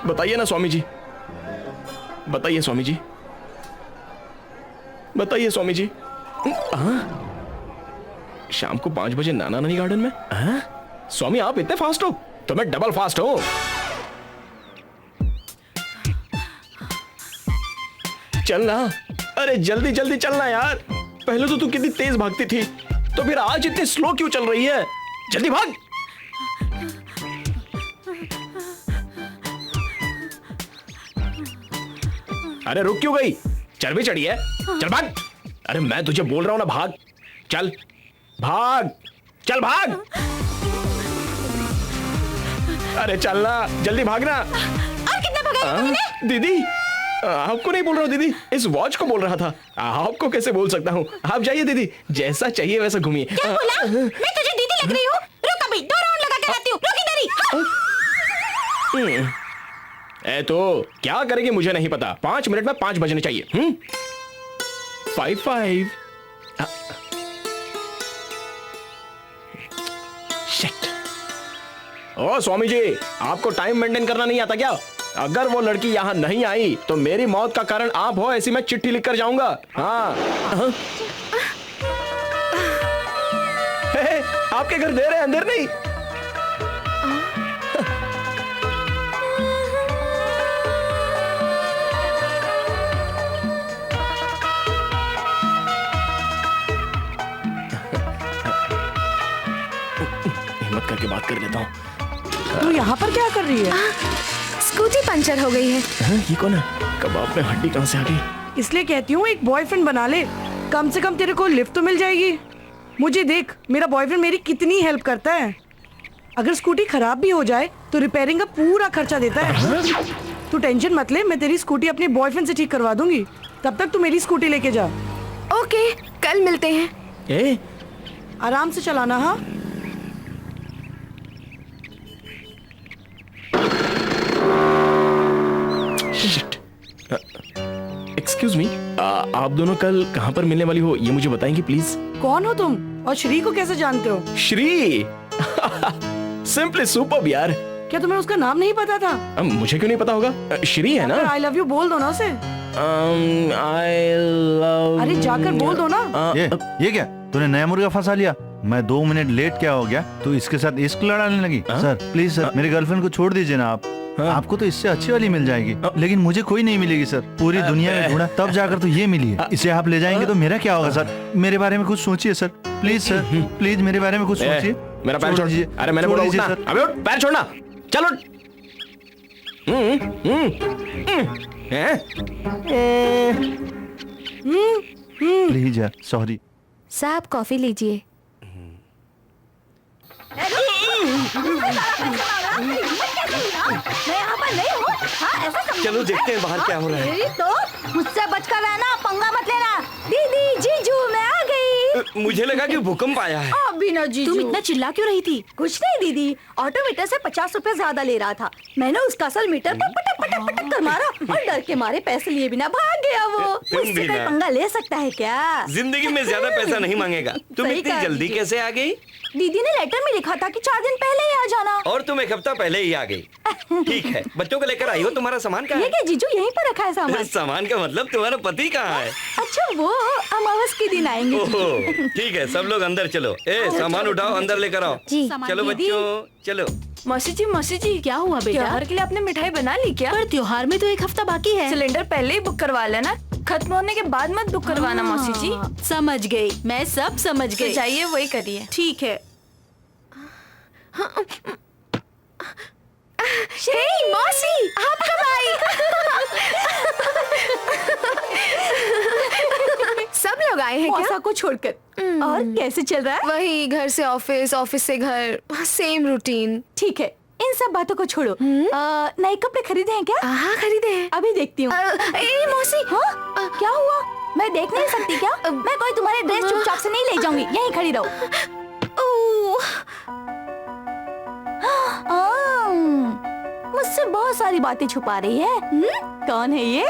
Speaker 1: बताइए ना स्वामी जी, बताइए स्वामी जी, बताइए स्वामी जी। शाम को 5 बजे नाना नानी गार्डन में? स्वामी आप इतने फास्ट हो? तो मैं डबल फास्ट हूं। चलना, अरे जल्दी जल्दी चलना यार। पहले तो तू कितनी तेज भागती थी, तो फिर आज इतनी स्लो क्यों चल रही है? जल्दी भाग। अरे रुक क्यों गई? चर्बी चढ़ी है? चल भाग। अरे मैं तुझे बोल रहा हूं ना, भाग। चल भाग, चल भाग। अरे चलना, जल्दी भागना।
Speaker 6: और कितना भगाया तुमने?
Speaker 1: दीदी, आपको नहीं बोल रहा हूँ दीदी, इस वॉच को बोल रहा था। आपको कैसे बोल सकता हूँ? आप जाइए दीदी, जैसा चाहिए वैसा घूमिए।
Speaker 6: क्या बोला? मैं तुझे दीदी लग रही हूँ? रुक अभी, 2 राउंड लगा कर आती हूँ। रुक इधर ही।
Speaker 1: ए तो क्या करेगी मुझे नहीं पता। 5 मिनट में 5 बजने चाहिए। 5-5। ओ स्वामी जी, आपको टाइम मेंटेन करना नहीं आता क्या? अगर वो लड़की यहाँ नहीं आई तो मेरी मौत का कारण आप हो, ऐसी मैं चिट्ठी लिख कर जाऊंगा। हाँ, हाँ। हे, आपके घर देर है, अंदर नहीं। हिम्मत करके बात कर लेता हूँ।
Speaker 13: तू यहाँ पर क्या कर रही है?
Speaker 10: स्कूटी पंचर हो गई है।
Speaker 1: ये कौन है? कबाब में हड्डी कहाँ से आ गई?
Speaker 13: इसलिए कहती हूँ एक बॉयफ्रेंड बना ले, कम से कम तेरे को लिफ्ट तो मिल जाएगी। मुझे देख, मेरा बॉयफ्रेंड मेरी कितनी हेल्प करता है। अगर स्कूटी खराब भी हो जाए तो रिपेयरिंग का पूरा खर्चा देता है। तू टेंशन मत ले, मैं तेरी स्कूटी अपने बॉयफ्रेंड से ठीक करवा दूंगी। तब तक तू मेरी स्कूटी लेके जा।
Speaker 10: ओके, कल मिलते हैं।
Speaker 1: ए?
Speaker 13: आराम से चलाना। हाँ,
Speaker 1: एक्सक्यूज मी, आप दोनों कल कहाँ पर मिलने वाली हो, ये मुझे बताएंगी प्लीज?
Speaker 13: कौन हो तुम और श्री को कैसे जानते हो?
Speaker 1: श्री? सिंपली सुपर्ब यार।
Speaker 13: क्या तुम्हें उसका नाम नहीं पता था?
Speaker 1: मुझे क्यों नहीं पता होगा? श्री है ना?
Speaker 13: आई लव यू बोल दो ना उसे।
Speaker 1: I love.
Speaker 13: अरे जाकर बोल दो ना।
Speaker 7: ये क्या, तूने नया मुर्गा फंसा लिया? मैं 2 मिनट लेट क्या हो गया, तू इसके साथ इश्क लड़ाने लगी? सर प्लीज सर, मेरी गर्लफ्रेंड को छोड़ दीजिए ना आप। आपको तो इससे अच्छी वाली मिल जाएगी, लेकिन मुझे कोई नहीं मिलेगी सर। पूरी दुनिया में ढूंढा तब जाकर तो ये मिली है। इसे आप ले जाएंगे तो मेरा क्या होगा सर? मेरे बारे में कुछ सोचिए सर, प्लीज सर, प्लीज मेरे बारे में कुछ सोचिए।
Speaker 1: मेरा पैर छोड़ दीजिए। अरे मैंने बोला उठना। अबे उठ, पैर छोड़ना। चलो।
Speaker 7: प्लीज यार, सॉरी।
Speaker 11: साहब कॉफी लीजिए।
Speaker 14: मैं यहाँ पर नहीं हूँ। हाँ, ऐसा समझो।
Speaker 4: चलो देखते हैं बाहर क्या हो रहा है।
Speaker 14: तो मुझसे बचकर रहना, पंगा मत लेना। दीदी, जीजू, मैं आ गई।
Speaker 4: मुझे लगा कि भूकंप आया है।
Speaker 14: अभी ना जीजू।
Speaker 6: तुम इतना चिल्ला क्यों रही थी?
Speaker 14: कुछ नहीं दीदी, ऑटोमीटर से 50 रुपए ज्यादा ले रहा था। मैंने उसका असल मीटर पर पटक पटक पटक कर मारा और डर के मारे पैसे लिए बिना भाग गया वो। मुझसे कोई पंगा ले सकता है क्या?
Speaker 4: जिंदगी में ज्यादा पैसा नहीं मांगेगा। तुम
Speaker 14: सही
Speaker 4: इतनी
Speaker 14: कहा
Speaker 4: जल्दी
Speaker 14: जीजू।
Speaker 4: कैसे आ गई?
Speaker 14: दीदी ने लेटर में लिखा था कि 4 दिन पहले ही आ जाना।
Speaker 4: और तुम 1 हफ्ता पहले ही आ गई। ठीक है, बच्चों को लेकर आई हो। तुम्हारा सामान कहाँ
Speaker 14: ये
Speaker 4: है?
Speaker 14: क्या जीजू, यहीं पर रखा है सामान।
Speaker 4: सामान का मतलब तुम्हारा पति कहाँ है?
Speaker 14: अच्छा, वो अमावस के दिन आएंगे।
Speaker 4: ओहो, ठीक है, सब लोग अंदर चलो। सामान उठाओ, अंदर लेकर आओ।
Speaker 14: जी।
Speaker 4: चलो बच्चों, चलो।
Speaker 10: मौसी जी,
Speaker 6: क्या हुआ बेटा?
Speaker 10: त्योहार के लिए आपने मिठाई बना ली क्या?
Speaker 6: पर त्योहार में तो 1 हफ्ता बाकी है।
Speaker 10: सिलेंडर पहले ही बुक करवा लेना, खत्म होने के बाद मत बुक करवाना। मौसी जी
Speaker 6: समझ गई, मैं सब समझ गई।
Speaker 10: जाइए वही करिए।
Speaker 6: ठीक है।
Speaker 10: मौसी, आप कब आई? सब लोग आए हैं क्या?
Speaker 14: मौसा को छोड़कर। और कैसे चल रहा है?
Speaker 10: वही, घर से ऑफिस, ऑफिस से घर, सेम रूटीन।
Speaker 14: ठीक है, इन सब बातों को छोड़ो। नए कपड़े खरीदे हैं क्या?
Speaker 10: हाँ, खरीदे हैं।
Speaker 14: अभी देखती हूँ।
Speaker 10: मौसी,
Speaker 14: हाँ, क्या हुआ? मैं देख नहीं सकती क्या? मैं कोई तुम्हारे ड्रेस चुपचाप से नहीं ले जाऊंगी, यहीं खड़ी रहो। मुझसे बहुत सारी बातें छुपा रही है। कौन है ये?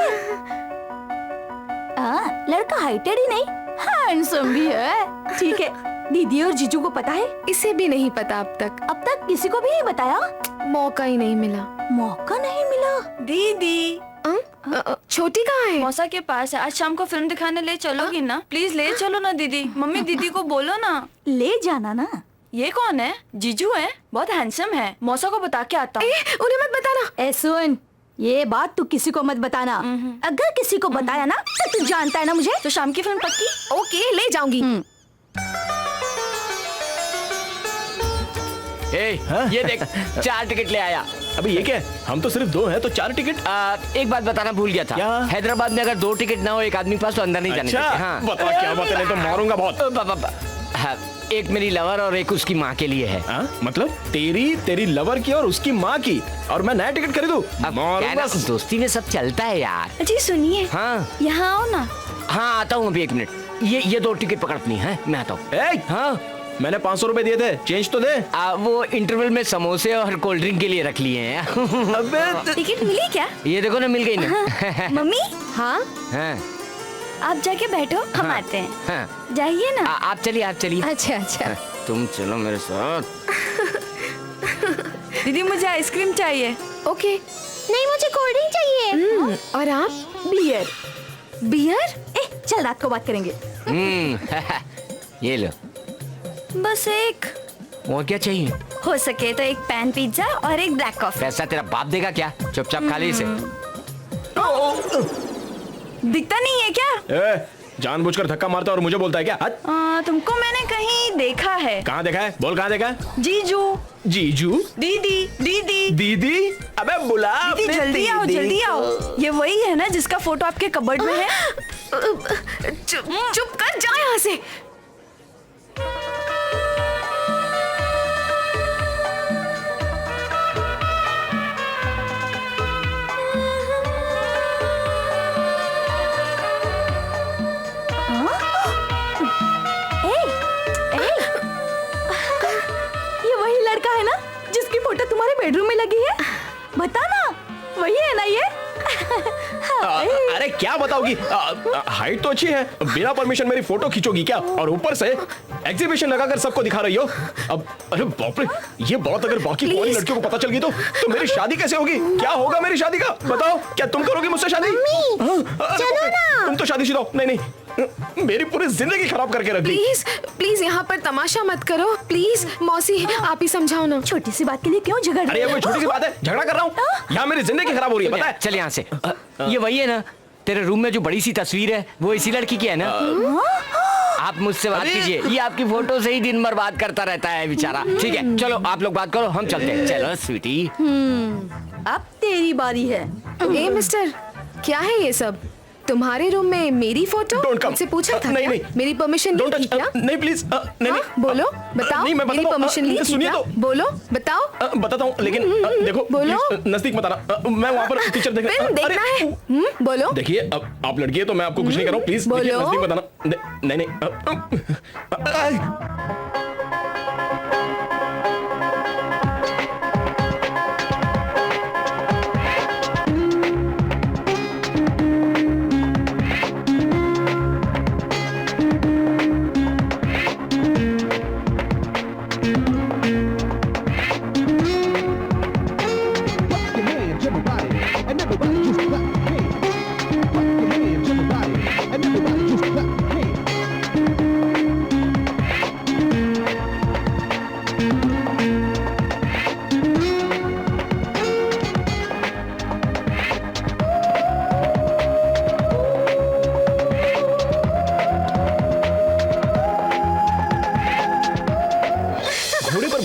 Speaker 14: लड़का हाइटेड ही नहीं, हैंडसम भी है। ठीक है, दीदी और जीजू को पता है?
Speaker 10: इसे भी नहीं पता अब तक।
Speaker 14: अब तक किसी को भी नहीं बताया?
Speaker 10: मौका ही नहीं मिला।
Speaker 14: मौका नहीं मिला?
Speaker 10: दीदी, छोटी कहाँ है?
Speaker 15: मौसा के पास है। आज शाम को फिल्म दिखाने ले चलोगी ना? प्लीज ले चलो ना दीदी। मम्मी दीदी को बोलो ना।
Speaker 14: ले जाना ना।
Speaker 15: ये कौन है? जीजू है, बहुत हैंडसम है। मौसा को बता के आता हूँ।
Speaker 10: उन्हें मत बताना।
Speaker 14: सुन, ये बात तू किसी को मत बताना। अगर किसी को बताया ना तो तू जानता है ना मुझे।
Speaker 15: तो शाम की फिल्म पक्की?
Speaker 10: ओके, ले जाऊंगी।
Speaker 9: ये देख, 4 टिकट ले आया।
Speaker 1: अभी ये क्या? हम तो सिर्फ 2 हैं, तो 4 टिकट।
Speaker 9: एक बात बताना भूल गया था। हैदराबाद में अगर 2 टिकट ना हो एक आदमी के पास तो अंदर नहीं जाने देते।
Speaker 1: हाँ। बता क्या बात है, नहीं तो मारूंगा बहुत।
Speaker 9: एक मेरी लवर और एक उसकी माँ के लिए है।
Speaker 1: मतलब तेरी लवर की और उसकी माँ की, और मैं नया टिकट खरीदूं?
Speaker 9: दोस्ती में सब चलता है यार।
Speaker 15: जी सुनिए,
Speaker 9: हाँ
Speaker 15: यहाँ आओ ना।
Speaker 9: हाँ आता हूँ, अभी 1 मिनट। ये 2 टिकट पकड़नी है, मैं आता हूँ।
Speaker 1: हाँ, मैंने 500 रुपए दिए थे, चेंज तो दे।
Speaker 9: वो इंटरवल में समोसे और कोल्ड ड्रिंक के लिए रख लिए हैं।
Speaker 15: अबे टिकट मिली क्या?
Speaker 9: ये देखो ना, मिल गई ना।
Speaker 15: मम्मी।
Speaker 10: हाँ,
Speaker 15: आप जाके बैठो, हम आते हैं। जाइए ना।
Speaker 9: आप चलिए।
Speaker 10: अच्छा।
Speaker 9: तुम चलो मेरे साथ।
Speaker 15: दीदी मुझे आइसक्रीम चाहिए।
Speaker 10: ओके।
Speaker 14: नहीं मुझे कोल्ड ड्रिंक चाहिए।
Speaker 10: और आप?
Speaker 14: बियर।
Speaker 10: बियर?
Speaker 14: चल रात को बात करेंगे।
Speaker 9: ये लो।
Speaker 15: बस एक।
Speaker 9: और क्या चाहिए?
Speaker 15: हो सके तो एक पैन पिज्जा और एक ब्लैक कॉफी।
Speaker 9: पैसा तेरा बाप देगा क्या? चुपचाप खा ले इसे।
Speaker 15: दिखता नहीं है क्या?
Speaker 1: जानबूझकर धक्का मारता और मुझे बोलता है क्या?
Speaker 15: तुमको मैंने कहीं देखा है।
Speaker 1: कहाँ देखा है? बोल कहाँ देखा है?
Speaker 15: जीजू।
Speaker 1: जीजू?
Speaker 15: दीदी दीदी
Speaker 1: दीदी? अबे बुला
Speaker 15: दीदी,
Speaker 1: अपने
Speaker 15: जल्दी आओ
Speaker 1: दीदी।
Speaker 15: जल्दी आओ। ये वही है ना जिसका फोटो आपके कबर्ड में है?
Speaker 10: चुप कर, जा यहाँ से।
Speaker 14: ये वही लड़का है ना जिसकी फोटो तुम्हारे बेडरूम में लगी है? बता ना, वही है ना ये?
Speaker 1: अरे क्या बताओगी? हाइट तो अच्छी है, बिना परमिशन मेरी फोटो खींचोगी क्या? और ऊपर से एग्जीबिशन लगाकर सबको दिखा रही हो। अब अरे बाप रे, ये बात अगर बाकी पूरी लड़कियों को पता चल गई तो मेरी शादी कैसे होगी? क्या होगा मेरी शादी का? बताओ, क्या तुम करोगी मुझसे शादी?
Speaker 14: चलो ना।
Speaker 1: तुम तो शादीशुदा हो। नहीं नहीं, मेरी पूरी जिंदगी खराब करके रख दी।
Speaker 10: प्लीज प्लीज यहाँ पर तमाशा मत करो प्लीज। मौसी आप ही समझाओ ना।
Speaker 14: छोटी सी बात के लिए क्यों झगड़
Speaker 1: अरे
Speaker 14: रहे
Speaker 1: ये
Speaker 14: हो?
Speaker 1: कोई छोटी सी बात है? झगड़ा कर रहा हूँ? यहाँ मेरी जिंदगी खराब हो रही है, पता है?
Speaker 9: चल यहाँ से। ये वही है ना तेरे रूम में जो बड़ी सी तस्वीर है, वो इसी लड़की की है ना? आप मुझसे बात कीजिए, ये आपकी फोटो से ही दिन भर बात करता रहता है बेचारा। ठीक है चलो आप लोग बात करो, हम चलते हैं। चलो स्वीटी।
Speaker 14: अब तेरी बारी है।
Speaker 10: ए मिस्टर, क्या है ये सब? तुम्हारे रूम में मेरी फोटो? मुझसे पूछा था
Speaker 1: नहीं,
Speaker 10: क्या?
Speaker 1: नहीं।
Speaker 10: मेरी परमिशन ली थी क्या?
Speaker 1: नहीं प्लीज नहीं
Speaker 10: हाँ,
Speaker 1: नहीं
Speaker 10: बोलो बताओ।
Speaker 1: नहीं मैं
Speaker 10: मेरी परमिशन ली थी
Speaker 1: सुनिए
Speaker 10: क्या?
Speaker 1: तो।
Speaker 10: बोलो बताओ।
Speaker 1: बताता हूँ लेकिन देखो
Speaker 10: बोलो।
Speaker 1: please, नजदीक मत आना। मैं वहाँ पर पिक्चर
Speaker 10: फिल्म देखना है। बोलो।
Speaker 1: देखिए अब आप लड़की है तो मैं आपको कुछ नहीं कर रहा हूँ, प्लीज
Speaker 10: बोलो।
Speaker 1: नजदीक मत आना। नहीं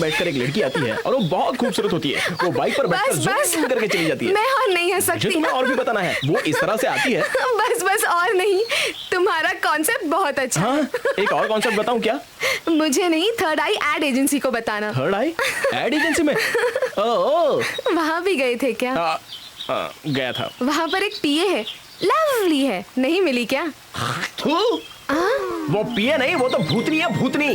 Speaker 1: बैठकर एक लड़की आती है और वो बहुत खूबसूरत होती है। वो बाइक पर बैठकर ज़ूम करके चली जाती है।
Speaker 10: मैं और नहीं हंस सकती।
Speaker 1: मुझे तुम्हें और भी बताना है, वो इस तरह से आती है।
Speaker 10: बस बस और नहीं, तुम्हारा कॉन्सेप्ट बहुत अच्छा।
Speaker 1: हाँ, एक और कॉन्सेप्ट बताऊं क्या?
Speaker 10: मुझे नहीं, थर्ड आई एड एजेंसी को बताना।
Speaker 1: थर्ड आई एड एजेंसी में?
Speaker 10: वहाँ भी गए थे क्या?
Speaker 1: गया था।
Speaker 10: वहाँ पर एक पीए है, लवली है, नहीं मिली क्या?
Speaker 1: वो पिए नहीं, वो तो भूतनी है, भूतनी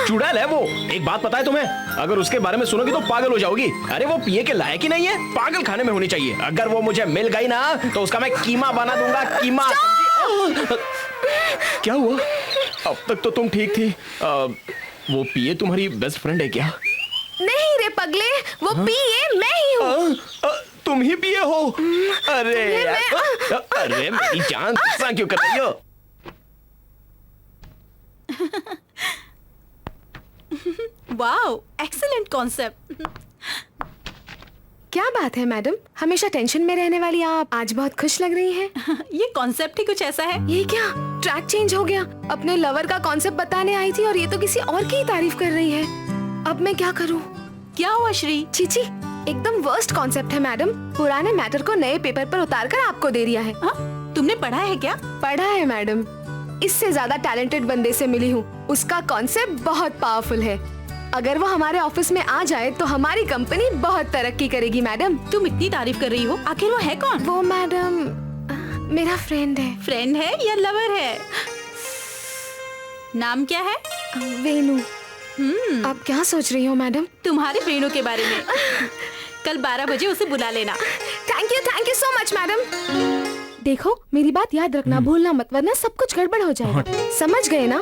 Speaker 1: चुड़ैल है वो। एक बात पता है तुम्हें, अगर उसके बारे में सुनोगी तो पागल हो जाओगी। अरे वो पिए के लायक ही नहीं है, पागल खाने में होनी चाहिए। अगर वो मुझे मिल गई ना तो उसका मैं कीमा बना दूंगा, कीमा। क्या हुआ? अब तक तो तुम ठीक थी। वो पिए तुम्हारी बेस्ट फ्रेंड है क्या?
Speaker 10: नहीं रे पगले, वो पिए मैं ही हूँ।
Speaker 1: तुम ही पिए हो? अरे अरे मेरी जान गुस्सा क्यों कर रही हो?
Speaker 6: Wow, excellent concept.
Speaker 10: क्या बात है मैडम, हमेशा टेंशन में रहने वाली आप आज बहुत खुश लग रही हैं।
Speaker 6: ये कॉन्सेप्ट ही कुछ ऐसा है।
Speaker 10: ये क्या ट्रैक चेंज हो गया? अपने लवर का कॉन्सेप्ट बताने आई थी और ये तो किसी और की ही तारीफ कर रही है। अब मैं क्या करूं?
Speaker 6: क्या हुआ श्री?
Speaker 10: चीची, एकदम वर्स्ट कॉन्सेप्ट है मैडम। पुराने मैटर को नए पेपर पर उतार कर आपको दे दिया है।
Speaker 6: तुमने पढ़ा है क्या?
Speaker 10: पढ़ा है मैडम, इससे ज्यादा टैलेंटेड बंदे से मिली हूँ। उसका कॉन्सेप्ट बहुत पावरफुल है। अगर वो हमारे ऑफिस में आ जाए तो हमारी कंपनी बहुत तरक्की करेगी मैडम।
Speaker 6: तुम इतनी तारीफ कर रही हो, आखिर वो है कौन?
Speaker 10: वो मैडम मेरा फ्रेंड है।
Speaker 6: फ्रेंड है या लवर है? नाम क्या है?
Speaker 10: वेणु। आप क्या सोच रही हो मैडम?
Speaker 6: तुम्हारे वेणु के बारे में। कल 12 बजे उसे बुला लेना।
Speaker 10: Thank you so much madam. देखो मेरी बात याद रखना, भूलना मत, वरना सब कुछ गड़बड़ हो जाएगा। समझ गए ना?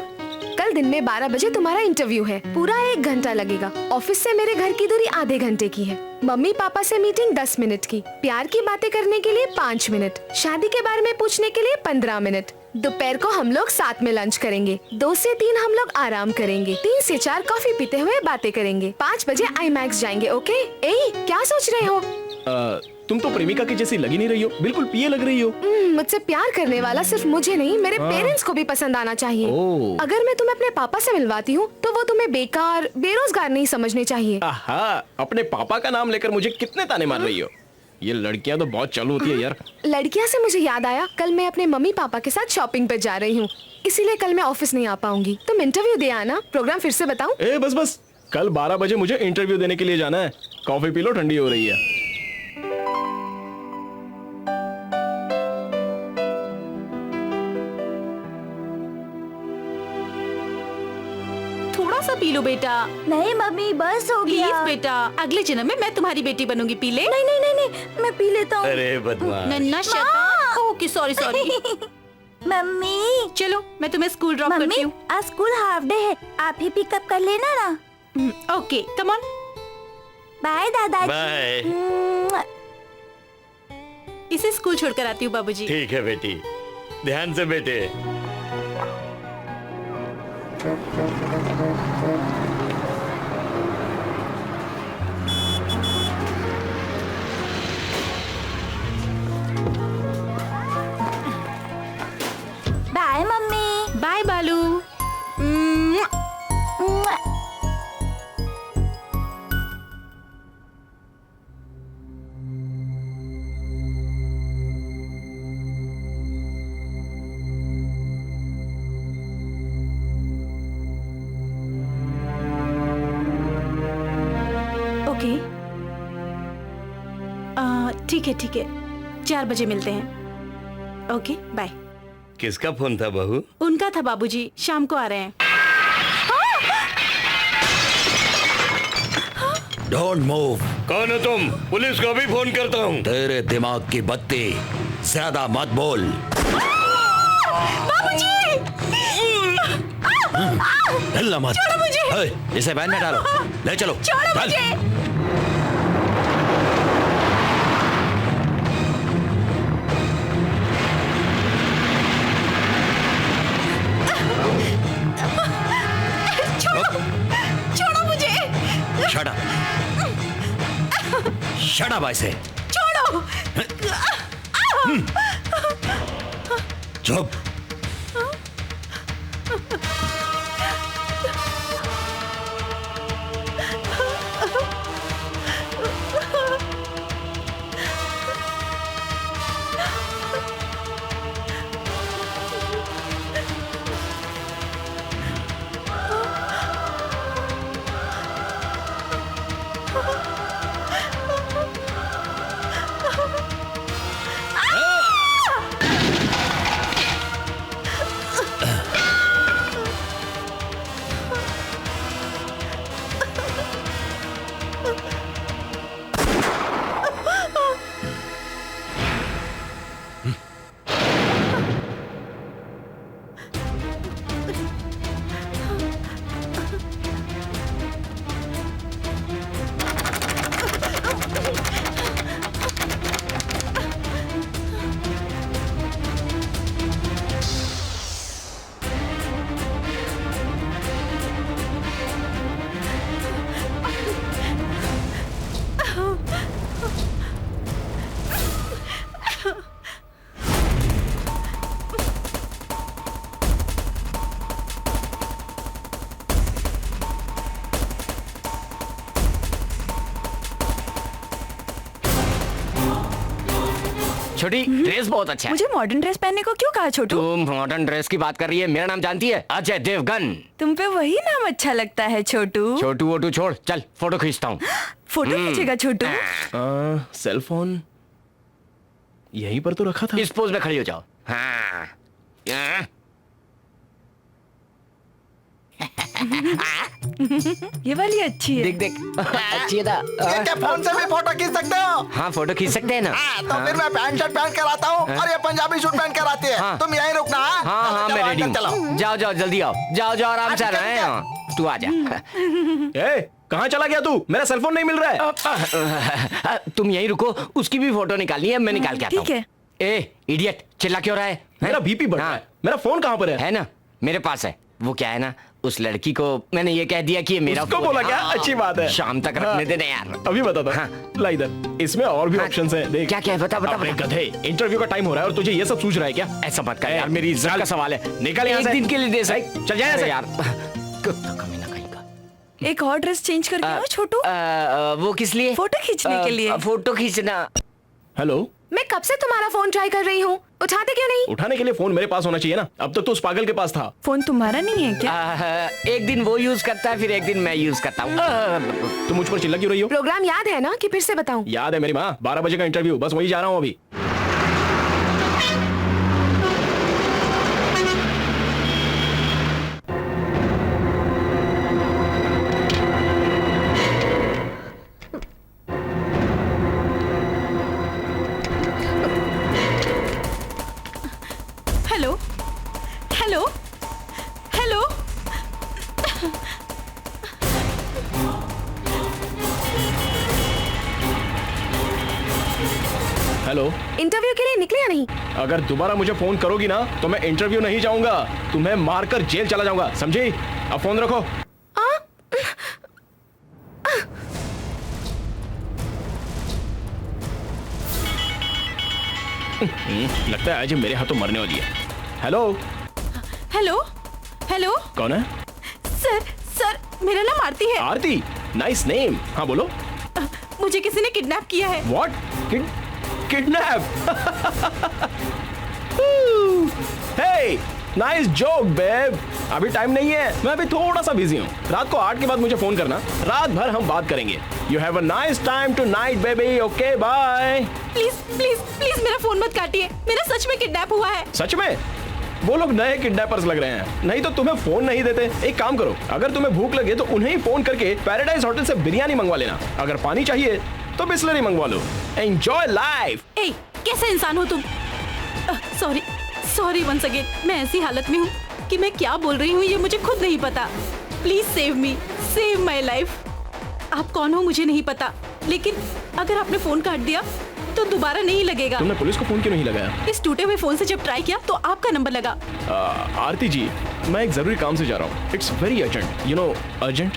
Speaker 10: कल कल दिन में 12 बजे तुम्हारा इंटरव्यू है। पूरा 1 घंटा लगेगा। ऑफिस से मेरे घर की दूरी आधे घंटे की है। मम्मी पापा से मीटिंग 10 मिनट की। प्यार की बातें करने के लिए 5 मिनट। शादी के बारे में पूछने के लिए 15 मिनट। दोपहर को हम लोग साथ में लंच करेंगे। 2 से 3 हम लोग आराम करेंगे। 3 से 4 कॉफी पीते हुए बातें करेंगे। 5 बजे IMAX जाएंगे। ओके? क्या सोच रहे हो?
Speaker 1: तुम तो प्रेमिका की जैसी लगी नहीं रही हो, बिल्कुल पिए लग रही हो।
Speaker 10: मुझसे प्यार करने वाला सिर्फ मुझे नहीं, मेरे पेरेंट्स को भी पसंद आना चाहिए। अगर मैं तुम्हें अपने पापा से मिलवाती हूँ तो वो तुम्हें बेकार, बेरोजगार नहीं समझने चाहिए।
Speaker 1: अपने पापा का नाम लेकर मुझे कितने ताने मार रही हो। ये लड़कियाँ तो बहुत चालू होती है यार।
Speaker 10: लड़कियाँ से मुझे याद आया, कल मैं अपने मम्मी पापा के साथ शॉपिंग पे जा रही हूँ, इसीलिए कल मैं ऑफिस नहीं आ पाऊंगी। तुम इंटरव्यू दे आना। प्रोग्राम फिर से बताऊं?
Speaker 1: बस कल 12 बजे मुझे इंटरव्यू देने के लिए जाना है। कॉफी पी लो, ठंडी हो रही है।
Speaker 6: थोड़ा सा पी लो बेटा।
Speaker 14: नहीं मम्मी, बस हो गया।
Speaker 6: प्लीज बेटा, अगले जन्म में मैं तुम्हारी बेटी बनूंगी। पी ले।
Speaker 14: नहीं नहीं नहीं नहीं, मैं पी लेता हूँ।
Speaker 4: अरे बदमाश।
Speaker 6: नन्ना शैतान। Okay sorry sorry.
Speaker 14: मम्मी
Speaker 6: चलो मैं तुम्हें स्कूल ड्रॉप करती हूँ।
Speaker 14: आज स्कूल हाफ डे है, आप ही पिकअप कर लेना ना।
Speaker 6: Okay come on.
Speaker 14: बाय दादाजी।
Speaker 4: बाय।
Speaker 6: इसे स्कूल छोड़कर आती हूँ बाबूजी।
Speaker 4: ठीक है बेटी, ध्यान से बेटे।
Speaker 14: Bye mummy.
Speaker 6: बाय बालू। ठीक है 4 बजे मिलते हैं। Okay bye.
Speaker 4: किसका फोन था बहू?
Speaker 6: उनका था बाबूजी, शाम को आ रहे हैं।
Speaker 3: Don't move.
Speaker 4: कौन हो तुम? पुलिस को भी फोन करता हूँ।
Speaker 3: तेरे दिमाग की बत्ती ज्यादा मत बोल।
Speaker 6: बाबूजी!
Speaker 3: हिलना मत।
Speaker 6: छोड़ो मुझे।
Speaker 3: इसे वैन में डालो। ले चलो।
Speaker 6: छोड़ो मुझे। छोड़ो मुझे।
Speaker 3: Shut up. Shut up, I say.
Speaker 6: छोड़ो।
Speaker 3: चुप।
Speaker 9: छोटी ड्रेस बहुत अच्छा है।
Speaker 15: मुझे मॉडर्न ड्रेस पहनने को क्यों कहा छोटू?
Speaker 9: तुम मॉडर्न ड्रेस की बात कर रही है, मेरा नाम जानती है? अजय देवगन।
Speaker 15: तुम पे वही नाम अच्छा लगता है छोटू।
Speaker 9: छोटू वोटू छोड़, चल फोटो खींचता हूँ।
Speaker 15: फोटो खींचेगा छोटू?
Speaker 1: सेल फोन यहीं पर तो रखा था।
Speaker 9: इस पोज में खड़ी हो जाओ। हाँ।
Speaker 15: ये वाली अच्छी है।
Speaker 9: देख देख अच्छी है ना?
Speaker 5: ये क्या फोन से भी फोटो खींच सकते हो?
Speaker 9: हाँ फोटो खींच सकते हैं ना।
Speaker 5: तो फिर मैं पैंट शर्ट पहन कर आता हूँ और ये पंजाबी सूट पहन कर आती है। तुम यहीं रुकना।
Speaker 9: हाँ हाँ मैं रेडी
Speaker 5: अंदर चलो।
Speaker 9: हूँ। जाओ जाओ जल्दी आओ, जाओ जाओ आराम से रहे। तू आ जा।
Speaker 1: ए, कहाँ चला गया तू? मेरा सेलफोन नहीं मिल रहा है।
Speaker 9: तुम यहीं रुको, उसकी भी फोटो निकालनी है, मैं निकाल के आता हूँ।
Speaker 15: ठीक है।
Speaker 9: ए इडियट, चिल्ला क्यों रहा है?
Speaker 1: मेरा बीपी बढ़ रहा है। मेरा फोन कहाँ पर
Speaker 9: है ना, मेरे पास है। वो क्या है ना, उस लड़की को मैंने ये कह दिया कि ये मेरा
Speaker 1: उसको
Speaker 9: फोन
Speaker 1: बोला
Speaker 9: है।
Speaker 1: क्या? अच्छी बात है।
Speaker 9: शाम तक रखने देना यार।
Speaker 1: अभी बता दो। ला इधर, इसमें और भी ऑप्शंस हैं। देख
Speaker 9: क्या क्या है, बता बता
Speaker 1: अबे
Speaker 9: बता।
Speaker 1: गधे, इंटरव्यू का टाइम हो रहा है और तुझे ये सब सूझ रहा है क्या?
Speaker 9: ऐसा मत कर यार, मेरी इज्जत का सवाल है।
Speaker 1: निकल यहाँ
Speaker 9: एक
Speaker 1: से।
Speaker 9: दिन के लिए दे सक।
Speaker 1: चल जाए
Speaker 9: अरे यार, कुत्ता कमीना कहीं का।
Speaker 15: एक और ड्रेस चेंज करके आओ छोटू।
Speaker 9: वो किस लिए?
Speaker 15: फोटो खींचने के लिए।
Speaker 9: फोटो खींचना।
Speaker 1: हेलो,
Speaker 10: मैं कब से तुम्हारा फोन ट्राई कर रही हूँ, उठाते क्यों नहीं?
Speaker 1: उठाने के लिए फोन मेरे पास होना चाहिए ना। अब तक तो उस पागल के पास था।
Speaker 15: फोन तुम्हारा नहीं है क्या?
Speaker 9: एक दिन वो यूज करता है, फिर एक दिन मैं यूज करता हूँ।
Speaker 1: तुम मुझ पर चिल्ला क्यों रही हो?
Speaker 10: प्रोग्राम याद है ना कि फिर से बताऊं?
Speaker 1: याद है मेरी माँ, 12 बजे का इंटरव्यू, बस वही जा रहा हूँ अभी।
Speaker 6: Hello hello hello.
Speaker 1: Hello,
Speaker 10: interview के लिए निकले या नहीं?
Speaker 1: अगर दोबारा मुझे फोन करोगी ना तो मैं इंटरव्यू नहीं जाऊंगा, तुम्हें मारकर जेल चला जाऊंगा, समझी? अब फोन रखो। लगता है आज मेरे हाथों मरने वाली है। Hello
Speaker 6: hello hello.
Speaker 1: कौन है?
Speaker 6: सर मेरा नाम आरती है।
Speaker 1: Aarti, nice name. हाँ बोलो।
Speaker 6: मुझे किसी ने किडनैप किया है।
Speaker 1: What? Kidnap? Hey, nice joke babe. अभी टाइम नहीं है, मैं अभी थोड़ा सा बिजी हूँ। रात को 8 के बाद मुझे फोन करना, रात भर हम बात करेंगे। You have a nice time tonight baby. Okay bye.
Speaker 6: Please please please मेरा फोन मत काटिए, मेरा सच में किडनैप हुआ है।
Speaker 1: सच में? वो लोग नए किडनैपर्स लग रहे हैं, नहीं तो तुम्हें फोन नहीं देते। एक काम करो, अगर तुम्हें भूख लगे तो उन्हें ही फोन करके पैराडाइज होटल से बिरयानी मंगवा लेना। अगर पानी चाहिए तो बिस्लरी मंगवा लो। Enjoy life.
Speaker 6: ए, कैसे इंसान हो तुम? Sorry once again. मैं ऐसी हालत में हूँ कि मैं क्या बोल रही हूँ ये मुझे खुद नहीं पता। Please save me, save my life. आप कौन हो मुझे नहीं पता, लेकिन अगर आपने फोन काट दिया तो दोबारा नहीं लगेगा।
Speaker 1: तुमने पुलिस को फोन क्यों नहीं लगाया?
Speaker 6: इस टूटे हुए फोन से जब ट्राई किया तो आपका नंबर लगा।
Speaker 1: आरती जी, मैं एक जरूरी काम से जा रहा हूँ। It's very urgent, you know urgent.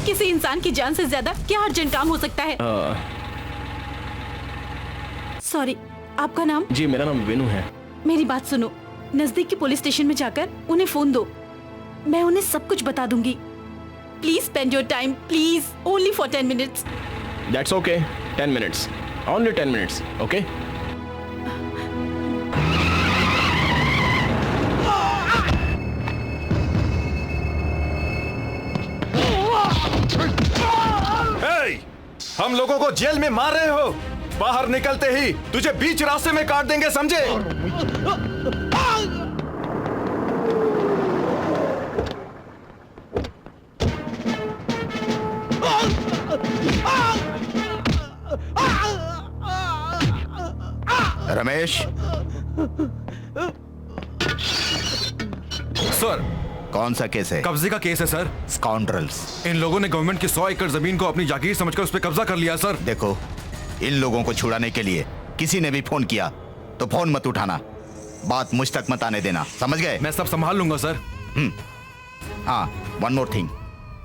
Speaker 6: किसी इंसान की जान से ज्यादा क्या अर्जेंट काम हो सकता है? सॉरी, आपका नाम?
Speaker 1: जी मेरा नाम विनू है।
Speaker 6: मेरी बात सुनो, नजदीक के पुलिस स्टेशन में जाकर उन्हें फोन दो, मैं उन्हें सब कुछ बता दूंगी। Please spend your time, please, only for 10 minutes.
Speaker 1: That's okay, 10 minutes, only 10 minutes, okay?
Speaker 12: हम लोगों को जेल में मार रहे हो, बाहर निकलते ही तुझे बीच रास्ते में काट देंगे, समझे?
Speaker 3: रमेश
Speaker 16: सर,
Speaker 3: कौन सा केस है?
Speaker 16: कब्जे का केस है सर।
Speaker 3: स्काउंड्रल्स।
Speaker 16: इन लोगों ने गवर्नमेंट की 100 एकड़ जमीन को अपनी जागीर समझकर उस पर कब्जा कर लिया सर।
Speaker 3: देखो, इन लोगों को छुड़ाने के लिए किसी ने भी फोन किया तो फोन मत उठाना, बात मुझ तक मत आने देना, समझ गए?
Speaker 16: मैं सब संभाल लूंगा सर।
Speaker 3: हाँ, one more thing,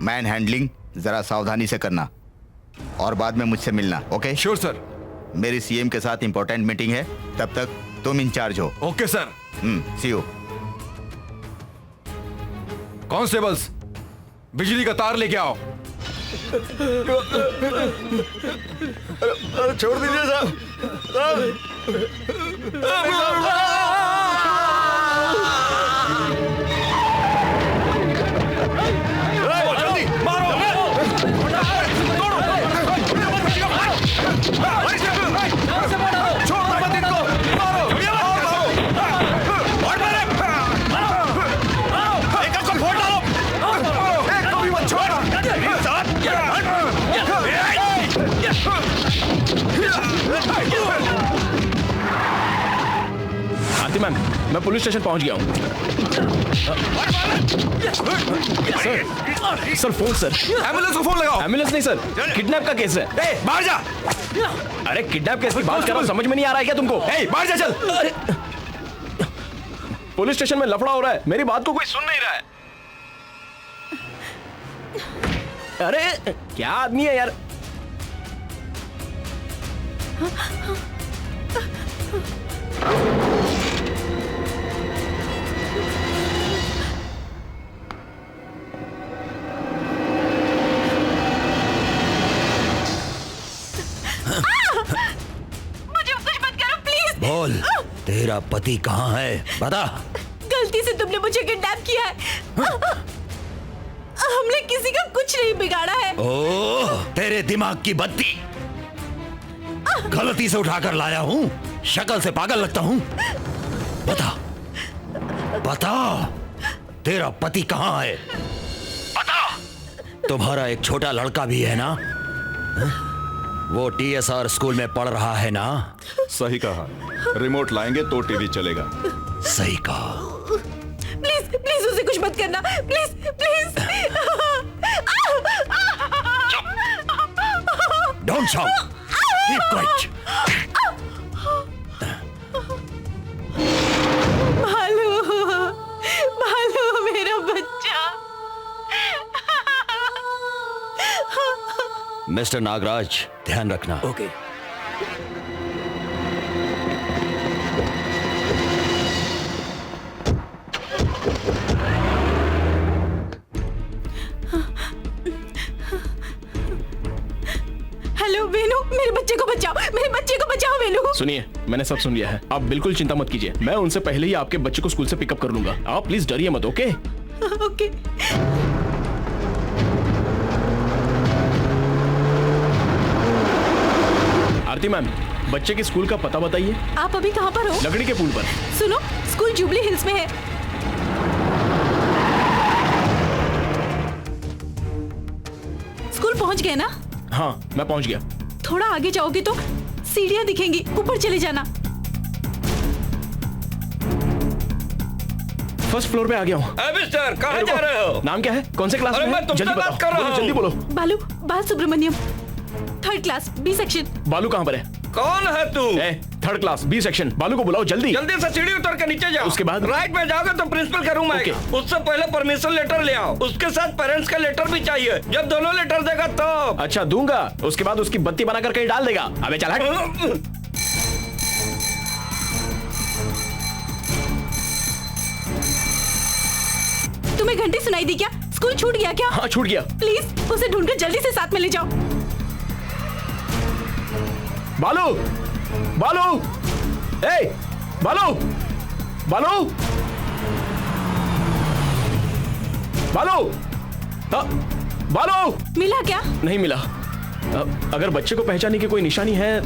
Speaker 3: man handling जरा सावधानी से करना और बाद में मुझसे मिलना, ओके?
Speaker 16: Sure sir.
Speaker 3: मेरी सीएम के साथ इंपॉर्टेंट मीटिंग है, तब तक तुम इंचार्ज हो।
Speaker 16: Okay sir.
Speaker 3: See you.
Speaker 16: Constables, बिजली का तार लेके आओ।
Speaker 12: छोड़ दीजिए साहब। जल्दी मारो। छोड़ दो मत इनको, मारो। एक को फोड़ डालो, एक को भी मत छोड़ो।
Speaker 1: आरती मैम, मैं पुलिस स्टेशन पहुंच गया हूँ। Sir phone sir.
Speaker 12: एम्बुलेंस को फोन लगाओ।
Speaker 1: एम्बुलेंस नहीं सर, किडनैप का केस है।
Speaker 12: बाहर जा।
Speaker 1: अरे किडनैप केस की बात कर रहा हूं, समझ में नहीं आ रहा है क्या तुमको?
Speaker 12: बाहर जा चल।
Speaker 1: पुलिस स्टेशन में लफड़ा हो रहा है, मेरी बात को कोई सुन नहीं रहा है। अरे क्या आदमी है यार।
Speaker 6: मुझे कुछ मत करो प्लीज।
Speaker 3: बोल, तेरा पति कहाँ है? बता।
Speaker 6: गलती से तुमने मुझे किडनैप किया है। हमने किसी का कुछ नहीं बिगाड़ा है।
Speaker 3: ओह, तेरे दिमाग की बत्ती गलती से उठाकर लाया हूँ। शक्ल से पागल लगता हूँ। बता बता, तेरा पति कहाँ है? बता। तुम्हारा एक छोटा लड़का भी है ना? वो TSR स्कूल में पढ़ रहा है ना?
Speaker 12: सही कहा, रिमोट लाएंगे तो टीवी चलेगा।
Speaker 3: सही कहा।
Speaker 6: प्लीज प्लीज उसे कुछ मत करना, please please.
Speaker 3: Don't shout, keep quiet.
Speaker 6: भालू, भालू मेरा बच्चा।
Speaker 3: मिस्टर नागराज, ध्यान रखना।
Speaker 1: ओके।
Speaker 6: हेलो वेनु, मेरे बच्चे को बचाओ, मेरे बच्चे को बचाओ वेनु।
Speaker 1: सुनिए, मैंने सब सुन लिया है, आप बिल्कुल चिंता मत कीजिए। मैं उनसे पहले ही आपके बच्चे को स्कूल से पिकअप कर लूंगा। आप प्लीज डरिए मत। Okay
Speaker 6: okay.
Speaker 1: आरती मैम, बच्चे के स्कूल का पता बताइए।
Speaker 6: आप अभी कहाँ पर हो?
Speaker 1: लकड़ी के पुल पर।
Speaker 6: सुनो, स्कूल जुबली हिल्स में है। स्कूल पहुँच गए ना?
Speaker 1: हाँ, मैं पहुँच गया।
Speaker 6: थोड़ा आगे जाओगे तो सीढ़ियाँ दिखेंगी, ऊपर चले जाना।
Speaker 1: फर्स्ट फ्लोर पे आ गया हूँ।
Speaker 4: मिस्टर, कहाँ जा रहे हो?
Speaker 1: नाम क्या है? कौन से क्लास में?
Speaker 4: मैं तुमसे
Speaker 1: जल्दी
Speaker 4: बात कर रहा हूँ।
Speaker 1: जल्दी बोलो।
Speaker 6: बालू, बाल Subramaniam, 3rd class, B section.
Speaker 1: बालू कहाँ पर है?
Speaker 4: कौन है तू?
Speaker 1: 3rd class, B section. बालू को बुलाओ जल्दी।
Speaker 4: जल्दी से सीढ़ी उतर के नीचे जाओ।
Speaker 1: उसके बाद
Speaker 4: राइट में जाओगे तो प्रिंसिपल का रूम आएगा। उससे पहले परमिशन लेटर ले आओ। उसके साथ पेरेंट्स का लेटर भी चाहिए। जब दोनों लेटर देगा तो।
Speaker 1: अच्छा, दूंगा। उसके बाद उसकी बत्ती बनाकर कहीं डाल देगा। अबे चल हट।
Speaker 6: तुम्हें घंटी सुनाई दी क्या? स्कूल छूट गया क्या?
Speaker 1: हाँ, छूट गया।
Speaker 6: प्लीज उसे ढूंढकर जल्दी से साथ में ले जाओ।
Speaker 1: बालू, बालू, ए, बालू, बालू, बालू, बालू।
Speaker 6: मिला क्या?
Speaker 1: नहीं मिला। अगर बच्चे को पहचानने की कोई निशानी है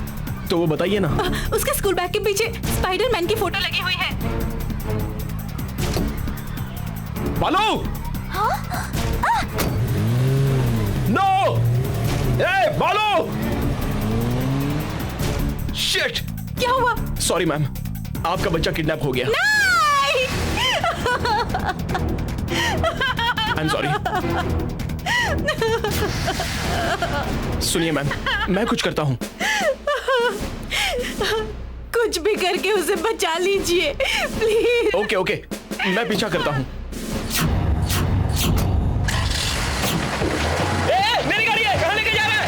Speaker 1: तो वो बताइए ना।
Speaker 6: उसके स्कूल बैग के पीछे स्पाइडरमैन की फोटो लगी हुई है।
Speaker 1: बालू! नो! ए, बालू! शिट!
Speaker 6: क्या हुआ?
Speaker 1: सॉरी मैम, आपका बच्चा किडनैप हो गया। I am sorry. सुनिए मैम, मैं कुछ करता हूँ।
Speaker 6: कुछ भी करके उसे बचा लीजिए प्लीज।
Speaker 1: ओके ओके, मैं पीछा करता हूँ।
Speaker 4: मेरी गाड़ी है, कहाँ लेके जा रहा है?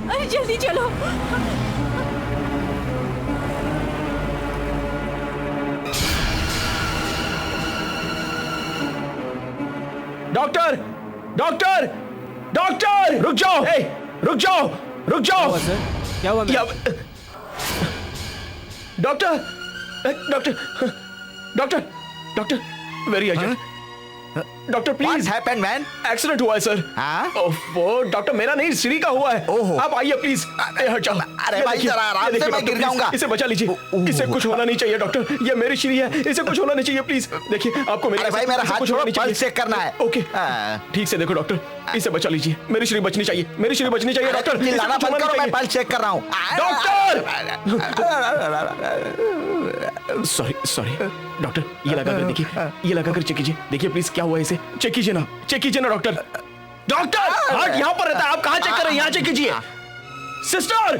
Speaker 6: अरे जल्दी चलो।
Speaker 1: डॉक्टर डॉक्टर डॉक्टर रुक जाओ, रुक जाओ, रुक जाओ।
Speaker 9: क्या हुआ
Speaker 1: doctor doctor doctor doctor very urgent doctor please.
Speaker 5: What's happened, man?
Speaker 1: Accident हुआ है सर। वो डॉक्टर मेरा नहीं श्री का हुआ है। आप आइए प्लीज। हट जाओ।
Speaker 5: अरे भाई जरा आराम से, मैं गिर जाऊंगा।
Speaker 1: इसे बचा लीजिए, इसे कुछ होना नहीं चाहिए डॉक्टर। ये मेरी श्री है, इसे कुछ होना नहीं चाहिए प्लीज। देखिए आपको मेरे
Speaker 5: भाई मेरा हाथ छोड़ो, पल्स चेक करना है।
Speaker 1: ओके ठीक से देखो डॉक्टर, इसे बचा लीजिए। मेरी श्री बचनी चाहिए, मेरी श्री बचनी चाहिए डॉक्टर।
Speaker 5: चिल्लाना बंद करो, मैं पल्स चेक कर रहा हूँ।
Speaker 1: डॉक्टर सॉरी सॉरी डॉक्टर, ये लगा कर देखिए, ये लगा कर चेक कीजिए। देखिए प्लीज क्या हुआ है इसे, चेक कीजिए ना, चेक कीजिए ना डॉक्टर। डॉक्टर हार्ट यहाँ पर रहता है, आप कहाँ चेक कर रहे हैं? यहाँ चेक कीजिए। Sister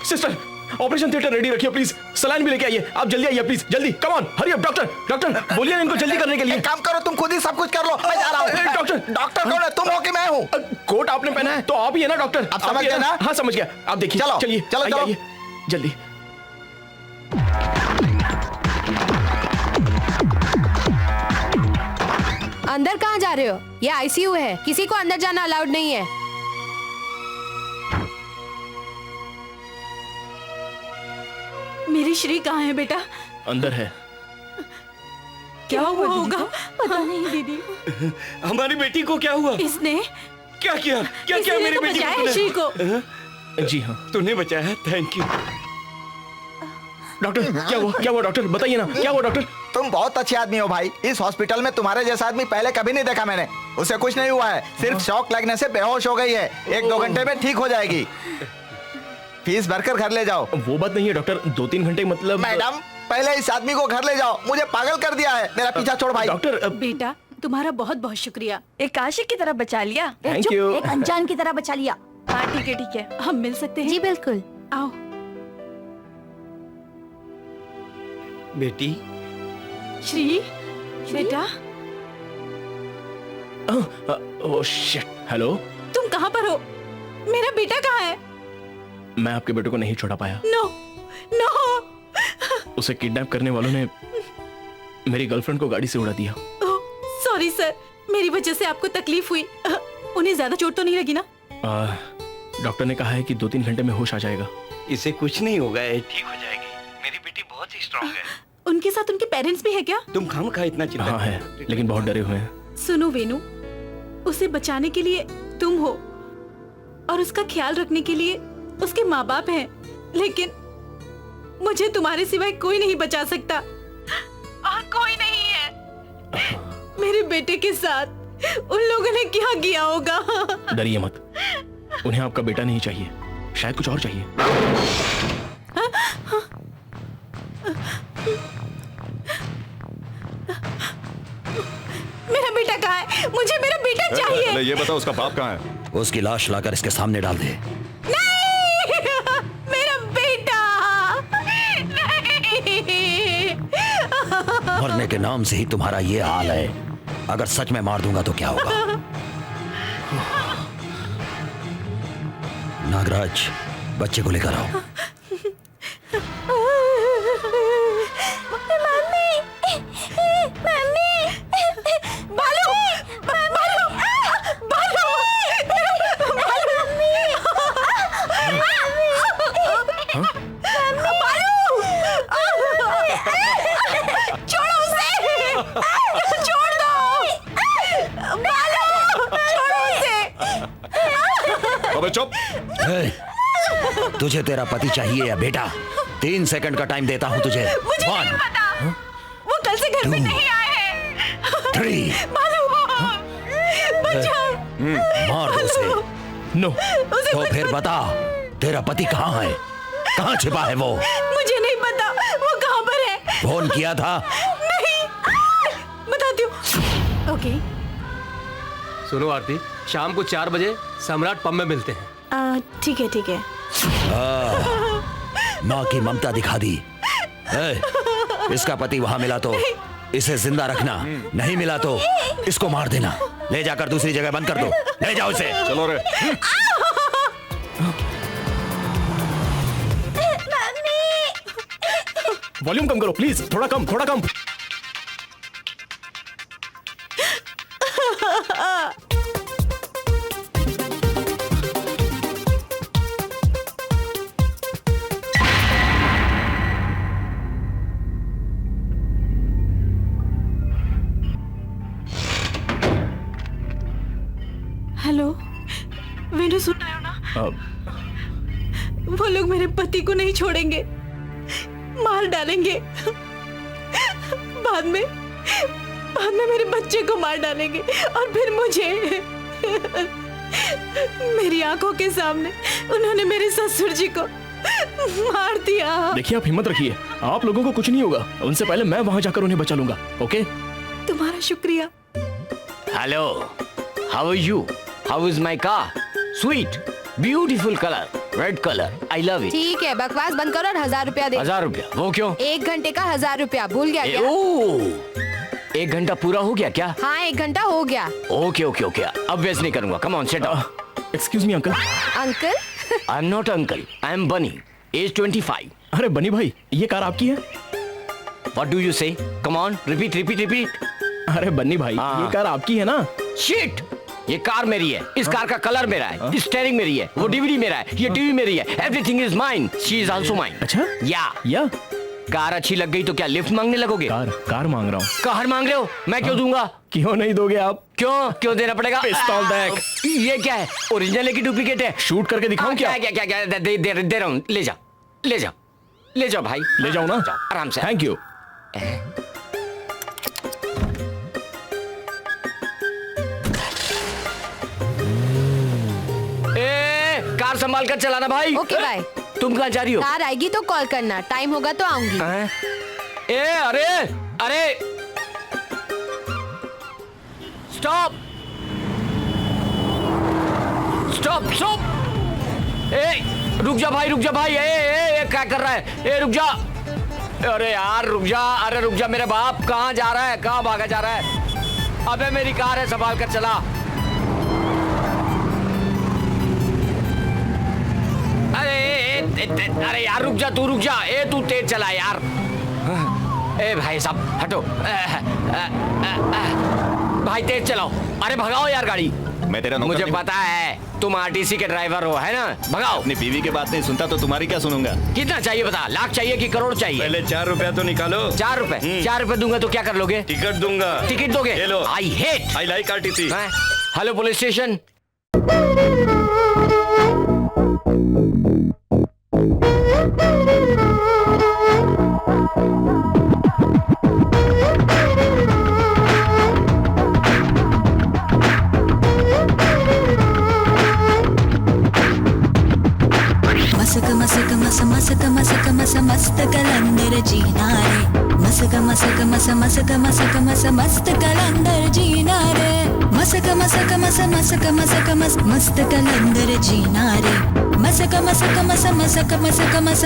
Speaker 1: sister operation theatre ready रखिए प्लीज। सलाइन भी लेके आइए, आप जल्दी आइए प्लीज, जल्दी come on hurry up. Doctor doctor बोलिए ना इनको जल्दी करने के लिए।
Speaker 5: काम करो, तुम खुद ही सब कुछ कर लो, मैं जा रहा हूँ।
Speaker 1: डॉक्टर
Speaker 5: डॉक्टर कौन है, तुम हो कि मैं हूँ?
Speaker 1: कोट आपने पहना है तो आप ही है ना डॉक्टर?
Speaker 5: आप समझ गए ना?
Speaker 1: हाँ समझ गया। आप देखिए,
Speaker 5: चलो
Speaker 1: चलिए
Speaker 5: चलो चलो
Speaker 1: आइए, जल्दी।
Speaker 10: अंदर कहाँ जा रहे हो? ये आईसीयू है, किसी को अंदर जाना अलाउड नहीं है।
Speaker 6: मेरी श्री कहाँ है बेटा?
Speaker 1: अंदर है।
Speaker 6: क्या हुआ होगा? पता नहीं दीदी।
Speaker 4: हमारी बेटी को क्या हुआ?
Speaker 6: इसने
Speaker 4: क्या किया? क्या किया मेरी बेटी
Speaker 6: बचाया है श्री को।
Speaker 1: जी हाँ
Speaker 4: तूने बचाया है, थैंक यू।
Speaker 1: डॉक्टर क्या हुआ, क्या हुआ डॉक्टर बताइए ना, क्या हुआ डॉक्टर?
Speaker 5: तुम बहुत अच्छे आदमी हो भाई। इस हॉस्पिटल में तुम्हारे जैसा आदमी पहले कभी नहीं देखा मैंने। उसे कुछ नहीं हुआ है, सिर्फ शॉक लगने से बेहोश हो गई है। 1-2 घंटे में ठीक हो जाएगी। फीस भरकर घर ले जाओ।
Speaker 1: वो बात नहीं है डॉक्टर, 2-3 घंटे मतलब।
Speaker 5: मैडम पहले इस आदमी को घर ले जाओ, मुझे पागल कर दिया है। मेरा पीछा छोड़ भाई।
Speaker 1: डॉक्टर
Speaker 6: बेटा तुम्हारा बहुत बहुत शुक्रिया।
Speaker 15: एक आशिक की तरह बचा लिया।
Speaker 1: Thank you.
Speaker 14: एक अनजान की तरह बचा लिया।
Speaker 15: हाँ ठीक है,
Speaker 6: हम मिल सकते हैं?
Speaker 10: जी बिल्कुल।
Speaker 6: आओ।
Speaker 4: बेटी
Speaker 6: श्री बेटा।
Speaker 1: Oh shit, hello.
Speaker 6: तुम कहाँ पर हो? मेरा बेटा कहाँ है?
Speaker 1: मैं आपके बेटे को नहीं छोड़ा पाया।
Speaker 6: No no.
Speaker 1: उसे किडनैप करने वालों ने मेरी गर्लफ्रेंड को गाड़ी से उड़ा दिया।
Speaker 6: सॉरी सर, मेरी वजह से आपको तकलीफ हुई। उन्हें ज्यादा चोट तो नहीं लगी ना?
Speaker 1: डॉक्टर ने कहा है कि 2-3 घंटे में होश आ जाएगा।
Speaker 4: इसे कुछ नहीं होगा, ठीक हो जाएगी। मेरी बेटी बहुत ही स्ट्रांग है।
Speaker 6: उनके साथ उनके पेरेंट्स भी है क्या?
Speaker 4: तुम खामखा इतना चिंता।
Speaker 1: हाँ है, लेकिन बहुत डरे हुए हैं।
Speaker 6: सुनो वेनु, उसे बचाने के लिए तुम हो और उसका ख्याल रखने के लिए उसके माँ बाप हैं, लेकिन मुझे तुम्हारे सिवाय कोई नहीं बचा सकता और कोई नहीं है। मेरे बेटे के साथ उन लोगों ने क्या किया होगा?
Speaker 1: डरिए मत, उन्हें आपका बेटा नहीं चाहिए, शायद कुछ और चाहिए।
Speaker 6: मेरा बेटा कहाँ है? मुझे मेरा बेटा चाहिए।
Speaker 12: ये बताओ उसका बाप कहाँ है?
Speaker 3: उसकी लाश लाकर इसके सामने डाल दे।
Speaker 6: नहीं, मेरा बेटा नहीं।
Speaker 3: मरने के नाम से ही तुम्हारा ये हाल है, अगर सच में मार दूंगा तो क्या होगा? नागराज, बच्चे को लेकर आओ।
Speaker 12: चुप।
Speaker 3: तुझे तेरा पति चाहिए या बेटा? 3 सेकंड का टाइम देता हूं तुझे।
Speaker 6: मुझे नहीं पता। वो कल से घर में नहीं आए हैं।
Speaker 3: 3 मार दो उसे।
Speaker 1: नो।
Speaker 3: तो फिर बता, तेरा पति कहाँ है? कहाँ छिपा है वो?
Speaker 6: मुझे नहीं पता वो कहाँ पर है।
Speaker 3: फोन किया था?
Speaker 6: नहीं, बताती हूँ। ओके।
Speaker 2: सुनो आरती, शाम को 4 बजे सम्राट पब में मिलते हैं।
Speaker 6: ठीक है ठीक है।
Speaker 3: माँ की ममता दिखा दी। इसका पति वहां मिला तो इसे जिंदा रखना, नहीं मिला तो इसको मार देना। ले जाकर दूसरी जगह बंद कर दो। ले जाओ इसे।
Speaker 12: चलो रे।
Speaker 1: वॉल्यूम कम करो प्लीज, थोड़ा कम, थोड़ा कम।
Speaker 6: हेलो वेणु, सुन रहे हो ना? वो लोग मेरे पति को नहीं छोड़ेंगे, मार डालेंगे। बाद में मेरे बच्चे को मार डालेंगे और फिर मुझे। मेरी आंखों के सामने उन्होंने मेरे ससुर जी को मार दिया।
Speaker 1: देखिए आप हिम्मत रखिए, आप लोगों को कुछ नहीं होगा। उनसे पहले मैं वहां जाकर उन्हें बचा लूंगा। ओके?
Speaker 6: तुम्हारा शुक्रिया।
Speaker 9: Hello, how are you? How is my car? Sweet, beautiful colour, red colour, I love it.
Speaker 10: ठीक है, बकवास बंद करो और 1000 रुपया दे।
Speaker 9: 1000 रुपया? वो क्यों?
Speaker 10: 1 घंटे का 1000 रुपया, भूल गया क्या?
Speaker 9: 1 घंटा पूरा हो गया क्या?
Speaker 10: हाँ, 1 घंटा हो गया।
Speaker 9: ओके ओके ओके, अब वेस्ट नहीं करूंगा। Come on, set up.
Speaker 1: Excuse me uncle.
Speaker 10: Uncle?
Speaker 9: I am not uncle, I am बनी, एज 25।
Speaker 1: अरे बनी भाई, ये कार आपकी है?
Speaker 9: व्हाट डू यू से? Come on, repeat repeat repeat.
Speaker 1: अरे बन्नी भाई, ये कार आपकी है ना?
Speaker 9: शिट, ये कार मेरी है, इस कार का कलर मेरा है, स्टीयरिंग मेरी है, वो डीवीडी मेरा है, ये टीवी मेरी है, everything is mine, she is also mine.
Speaker 1: अच्छा?
Speaker 9: या कार अच्छी लग गई तो क्या लिफ्ट मांगने लगोगे?
Speaker 1: कार मांग रहा हूँ।
Speaker 9: कार मांग रहे हो? मैं क्यों दूंगा?
Speaker 1: क्यों नहीं दोगे आप?
Speaker 9: क्यों देना पड़ेगा?
Speaker 1: पिस्तौल बैग।
Speaker 9: ये क्या है? ओरिजिनल है कि डुप्लीकेट है?
Speaker 1: शूट करके दिखाऊं क्या?
Speaker 9: क्या दे रहा हूँ, ले जाओ भाई,
Speaker 1: ले जाओ ना,
Speaker 9: आराम से।
Speaker 1: Thank you.
Speaker 9: कार संभाल कर चलाना भाई।
Speaker 10: Okay bye.
Speaker 9: तुम कहाँ जा रही हो?
Speaker 10: कार आएगी तो कॉल करना, टाइम होगा तो आऊंगी।
Speaker 9: अरे स्टॉप। रुक जा भाई। क्या कर रहा है? रुक जा। अरे यार रुक जा मेरे बाप। कहाँ जा रहा है? कहाँ भागा जा रहा है? अबे मेरी कार है, संभाल कर चला। अरे यार रुक जा, तू रुक जा। तू तेज चला यार। भाई साहब हटो। भाई तेज चलाओ। अरे भगाओ यार गाड़ी।
Speaker 8: मैं तेरा नौकर
Speaker 9: मुझे
Speaker 8: नहीं।
Speaker 9: पता है तुम आरटीसी के ड्राइवर हो, है ना? भगाओ।
Speaker 8: अपनी बीवी की बात नहीं सुनता तो तुम्हारी क्या सुनूंगा?
Speaker 9: कितना चाहिए बता? लाख चाहिए कि करोड़ चाहिए?
Speaker 4: पहले 4 रुपया तो निकालो।
Speaker 9: 4 रुपए? 4 रुपए दूंगा तो क्या कर लोगे?
Speaker 4: टिकट दूंगा।
Speaker 9: टिकट दोगे?
Speaker 4: ये लो।
Speaker 9: I
Speaker 4: like RTC.
Speaker 9: Hello police station.
Speaker 17: मस्त कलंदर जीना रे। मस्त कलंदर जीना रे। मस्त कलंदर जीना रे। मस्त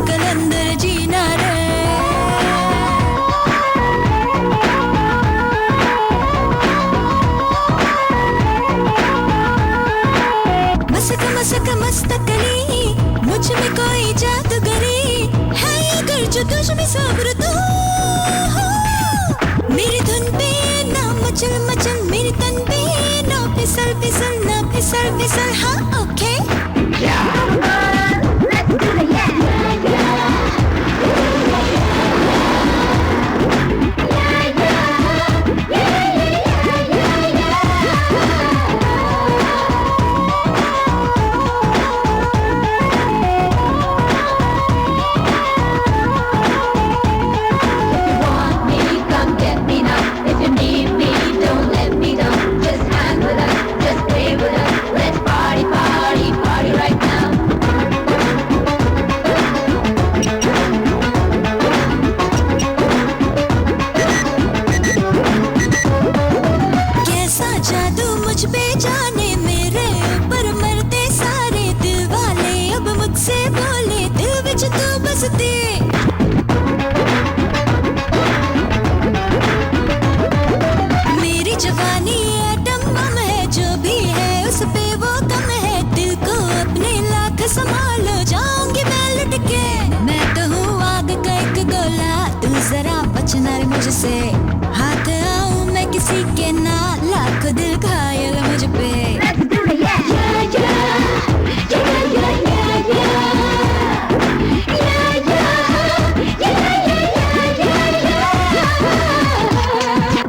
Speaker 17: कलंदर जीना रे। मस्त कली मुझ में कोई जादूगरी है, अगर जो तुझ में सब्र तो मेरी धुन पे ना मचल मेरी तन पे ना फिसल हाँ ओके। मेरी जवानी एटम बम है, जो भी है उस पे वो कम है। दिल को अपने लाख संभालो, जाऊंगी मैं लुट के। मैं तो हूँ आग का एक गोला, तू जरा बचना रे मुझसे, हाथ आऊं मैं किसी के ना, लाखों दिल घायल मुझ पे।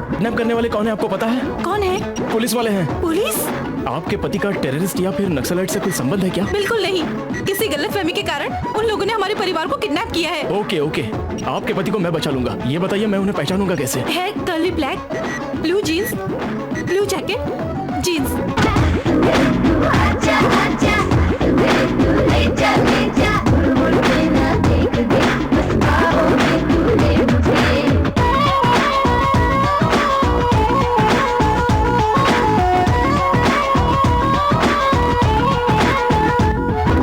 Speaker 1: किडनैप करने वाले कौन है आपको पता है?
Speaker 6: कौन है?
Speaker 1: पुलिस वाले हैं।
Speaker 6: पुलिस?
Speaker 1: आपके पति का टेररिस्ट या फिर नक्सलाइट से कोई संबंध है क्या?
Speaker 6: बिल्कुल नहीं, किसी गलतफहमी के कारण उन लोगों ने हमारे परिवार को किडनैप किया है।
Speaker 1: ओके ओके, आपके पति को मैं बचा लूंगा। ये बताइए मैं उन्हें पहचानूंगा कैसे?
Speaker 6: है curly black, blue jeans, blue jacket, jeans.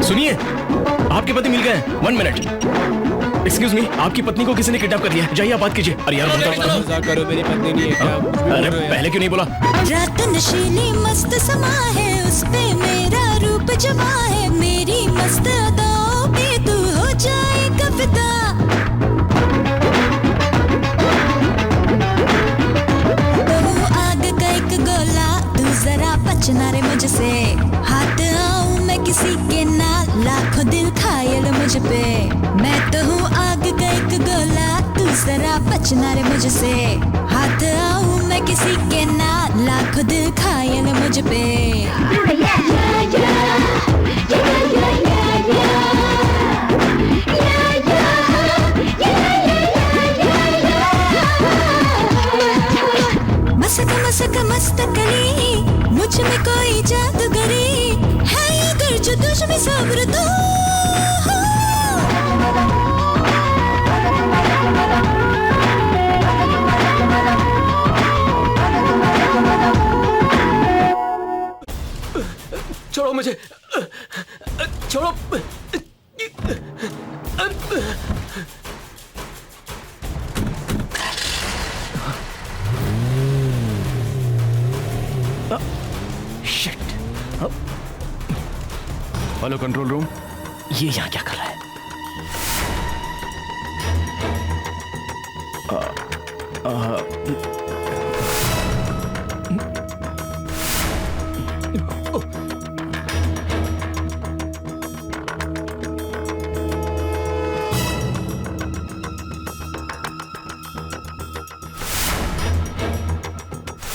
Speaker 1: सुनिए, आपके पति मिल गए। 1 मिनट। एक्सक्यूज मी, आपकी पत्नी को किसी ने किडनैप कर लिया। जाइए आप बात कीजिए। अरे यार मजाक करो, मेरी पत्नी नहीं है क्या? अरे पहले क्यों नहीं बोला?
Speaker 17: रात नशीली मस्त समा है, उस पे मेरा रूप जमा है, मेरी मस्त अदाओं पे तू हो जाएगा फिदा। तो आग का एक गोला, तू जरा बचना रे मुझसे, हाथ आऊं मैं किसी के ना, लाखों दिल घायल मुझ पे। मैं तो हूँ आग का एक गोला, तू जरा बचना रे मुझसे, हाथ आऊं मैं किसी के ना, लाखों दिल घायल मुझ पे। मस्त मस्त मस्त कली, मुझ में कोई जादूगरी है, अगर जो तुझ में सब्र तो
Speaker 2: छोड़ो मुझे, छोड़ो।
Speaker 16: Hello control room.
Speaker 1: ये यहाँ क्या कर रहा है?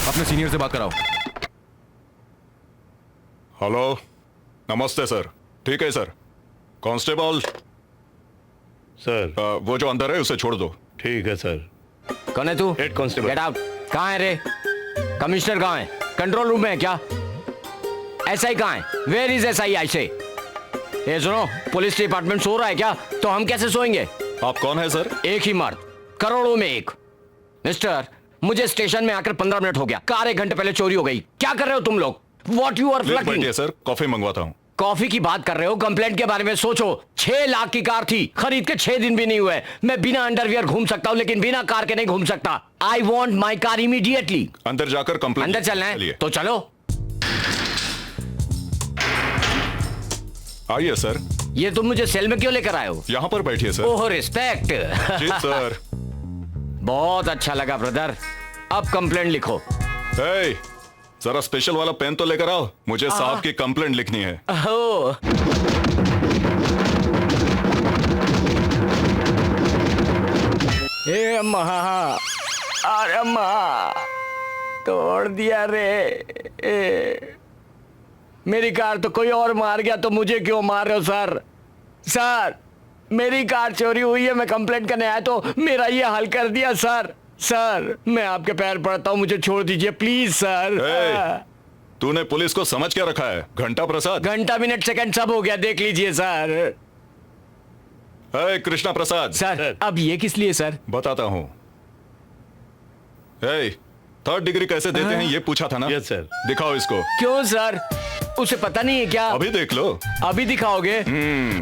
Speaker 16: अपने सीनियर से बात कराओ।
Speaker 12: हेलो, नमस्ते सर। ठीक है सर। कांस्टेबल
Speaker 18: सर,
Speaker 12: वो जो अंदर है उसे छोड़ दो।
Speaker 18: ठीक है सर।
Speaker 9: कौन है तू?
Speaker 18: Head constable.
Speaker 9: Get out. कहाँ है रे? कमिश्नर कहाँ है? कंट्रोल रूम में है क्या? एसआई कहाँ है? Where is SI? ऐसे ये सुनो, पुलिस डिपार्टमेंट सो रहा है क्या? तो हम कैसे सोएंगे?
Speaker 12: आप कौन है सर?
Speaker 9: एक ही मर्द, करोड़ों में एक। मिस्टर, मुझे स्टेशन में आकर 15 मिनट हो गया, कार 1 घंटे पहले चोरी हो गई। क्या कर रहे हो तुम लोग? What you are plucking?
Speaker 12: बैठिए सर, कॉफी मंगवाता हूँ।
Speaker 9: कॉफी की बात कर रहे हो? कंप्लेंट के बारे में सोचो। 6 लाख की कार थी, खरीद के 6 दिन भी नहीं हुए। मैं बिना अंडरवियर घूम सकता हूँ, लेकिन बिना कार के नहीं घूम सकता। I want my car immediately.
Speaker 12: अंदर जाकर कंप्लेंट।
Speaker 9: अंदर चलना है तो चलो।
Speaker 12: आइए सर।
Speaker 9: ये तुम मुझे सेल में क्यों लेकर आए हो?
Speaker 12: यहाँ पर बैठिए सर।
Speaker 9: ओह रिस्पेक्ट।
Speaker 12: जी सर।
Speaker 9: बहुत अच्छा लगा ब्रदर। अब कंप्लेंट लिखो।
Speaker 12: hey, जरा स्पेशल वाला पेन तो लेकर आओ, मुझे साहब की कंप्लेंट लिखनी है।
Speaker 9: ओह हे अम्मा, अरे अम्मा तोड़ दिया रे। मेरी कार तो कोई और मार गया, तो मुझे क्यों मार रहे हो सर? सर, मेरी कार चोरी हुई है, मैं कंप्लेंट करने आया तो मेरा ये हाल कर दिया सर। सर, मैं आपके पैर पड़ता हूँ, मुझे छोड़ दीजिए प्लीज सर।
Speaker 12: तूने पुलिस को समझ क्या रखा है? घंटा प्रसाद?
Speaker 9: घंटा मिनट सेकंड सब हो गया, देख लीजिए सर।
Speaker 12: कृष्णा प्रसाद।
Speaker 9: सर, अब ये किस लिए सर?
Speaker 12: बताता हूँ। 3rd डिग्री कैसे देते हैं ये पूछा था ना?
Speaker 18: Yes sir.
Speaker 12: दिखाओ इसको।
Speaker 9: क्यों सर, उसे पता नहीं है क्या?
Speaker 12: अभी देख लो।
Speaker 9: अभी दिखाओगे?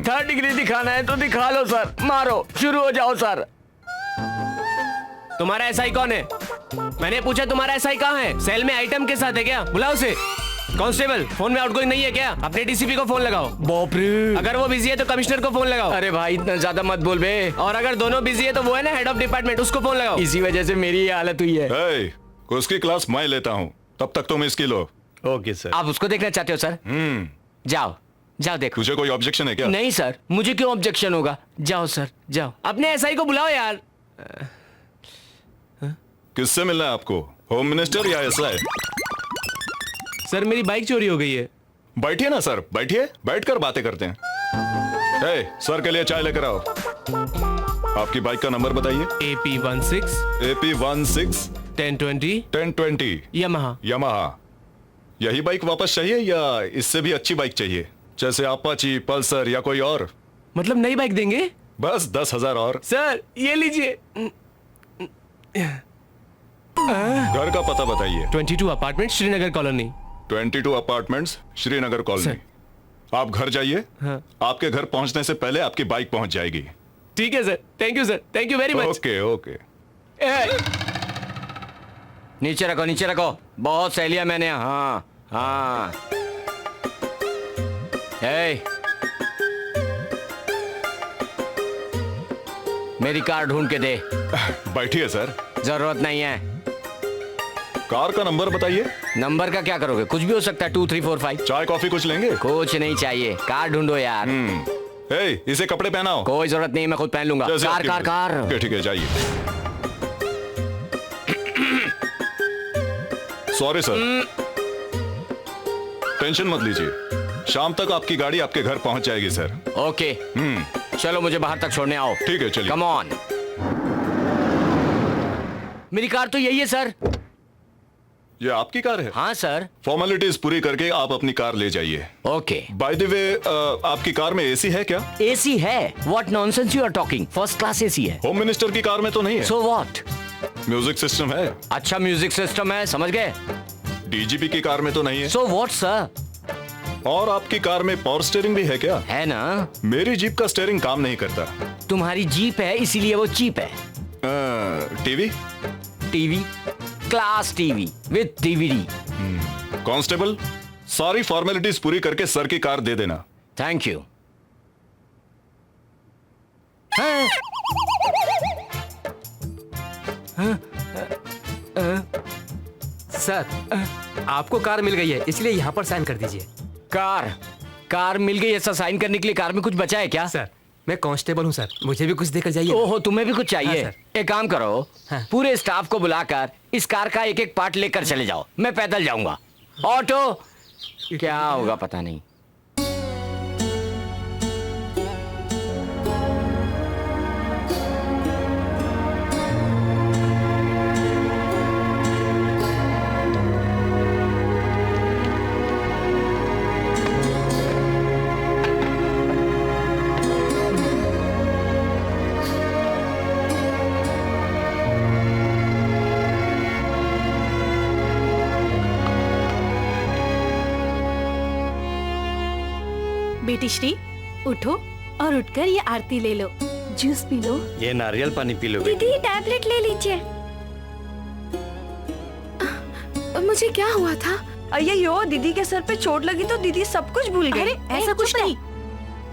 Speaker 9: 3rd डिग्री दिखाना है तो दिखा लो सर। मारो, शुरू हो जाओ सर।
Speaker 2: तुम्हारा एसआई कौन है? मैंने पूछा तुम्हारा एसआई कहाँ है? सेल में आइटम के साथ है क्या? बुलाओ उसे।
Speaker 9: कांस्टेबल, फोन में आउटगोइंग नहीं है क्या? अपने डीसीपी को फोन लगाओ। बाप रे, अगर वो बिजी है तो कमिश्नर को फोन लगाओ। अरे भाई इतना ज्यादा मत बोल बे। और अगर दोनों बिजी है तो वो है ना हेड ऑफ डिपार्टमेंट, उसको फोन लगाओ। इसी वजह से मेरी ये हालत हुई है।
Speaker 16: hey, उसकी क्लास मैं लेता हूँ, तब तक तुम इसकी लो।
Speaker 18: Okay sir.
Speaker 9: आप उसको देखना चाहते हो सर? जाओ जाओ देखो।
Speaker 16: तुझे कोई ऑब्जेक्शन है क्या?
Speaker 9: नहीं सर, मुझे क्यों ऑब्जेक्शन होगा? जाओ सर जाओ, अपने एसआई को बुलाओ यार।
Speaker 16: किससे मिलना है आपको, होम मिनिस्टर या एसआई?
Speaker 2: सर मेरी बाइक चोरी हो गई है।
Speaker 16: बैठिए ना सर, बैठिए, बैठकर बातें करते हैं। hey, सर के लिए चाय लेकर आओ। आपकी बाइक का नंबर बताइए। AP16 1020 Yamaha. यही बाइक वापस चाहिए या इससे भी अच्छी बाइक चाहिए, जैसे अपाची, पल्सर या कोई और?
Speaker 2: मतलब नई बाइक देंगे?
Speaker 16: बस 10,000 और।
Speaker 2: सर ये लीजिए।
Speaker 16: घर का पता बताइए।
Speaker 2: 22 apartment Srinagar colony.
Speaker 16: 22 apartments Srinagar colony. आप घर जाइए। हाँ। आपके घर पहुंचने से पहले आपकी बाइक पहुंच जाएगी।
Speaker 2: ठीक है sir, thank you sir, thank you very much.
Speaker 16: Okay okay.
Speaker 9: नीचे रखो नीचे रखो, बहुत सह लिया मैंने। हाँ हाँ। मेरी कार ढूंढ के दे।
Speaker 16: बैठिए सर।
Speaker 9: जरूरत नहीं है।
Speaker 16: कार का नंबर बताइए।
Speaker 9: नंबर का क्या करोगे? कुछ भी हो सकता है। 2 3 4 5।
Speaker 16: चाय कॉफी कुछ लेंगे?
Speaker 9: कुछ नहीं चाहिए, कार ढूंढो यार।
Speaker 16: इसे कपड़े पहनाओ।
Speaker 9: कोई जरूरत नहीं, मैं खुद पहन लूंगा। Car car car.
Speaker 16: ठीक है जाइए। सॉरी सर, टेंशन मत लीजिए, शाम तक आपकी गाड़ी आपके घर पहुंच जाएगी सर।
Speaker 9: ओके। चलो मुझे बाहर तक छोड़ने आओ।
Speaker 16: ठीक है चलिए।
Speaker 9: Come on. मेरी कार तो यही है सर।
Speaker 16: ये आपकी कार है?
Speaker 9: हाँ सर।
Speaker 16: फॉर्मेलिटीज पूरी करके आप अपनी कार ले जाइए।
Speaker 9: ओके।
Speaker 16: बाय द वे, आपकी कार में एसी है क्या?
Speaker 9: एसी है? What nonsense you are talking, first class AC है।
Speaker 16: होम मिनिस्टर की कार में तो नहीं है?
Speaker 9: So what?
Speaker 16: म्यूजिक सिस्टम है।
Speaker 9: अच्छा म्यूजिक सिस्टम है, समझ गए।
Speaker 16: डीजीपी की कार में तो नहीं है?
Speaker 9: So what sir?
Speaker 16: और आपकी कार में पावर स्टीयरिंग भी है क्या?
Speaker 9: है ना।
Speaker 16: मेरी जीप का स्टीयरिंग काम नहीं करता।
Speaker 9: तुम्हारी जीप है इसीलिए वो चीप है।
Speaker 16: TV?
Speaker 9: TV, class TV with DVD.
Speaker 16: Constable, सारी फॉर्मेलिटीज पूरी करके सर की कार दे देना।
Speaker 9: Thank you.
Speaker 2: सर आपको कार मिल गई है, इसलिए यहाँ पर साइन कर दीजिए।
Speaker 9: कार मिल गई, ऐसा साइन करने के लिए कार में कुछ बचा है क्या?
Speaker 2: सर मैं कांस्टेबल हूँ सर, मुझे भी कुछ देकर जाइए।
Speaker 9: ओहो, तुम्हें भी कुछ चाहिए?
Speaker 2: हाँ,
Speaker 9: एक काम करो, पूरे स्टाफ को बुलाकर इस कार का एक एक पार्ट लेकर चले जाओ, मैं पैदल जाऊंगा। ऑटो क्या होगा पता नहीं।
Speaker 6: बेटी श्री, उठो और उठकर ये आरती ले लो। Juice P low.
Speaker 4: ये नारियल पानी पी लो।
Speaker 10: दीदी टैबलेट ले लीजिए। मुझे क्या हुआ था?
Speaker 15: अय्यो, दीदी के सर पे चोट लगी तो दीदी सब कुछ भूल गई।
Speaker 6: अरे ऐसा कुछ नहीं।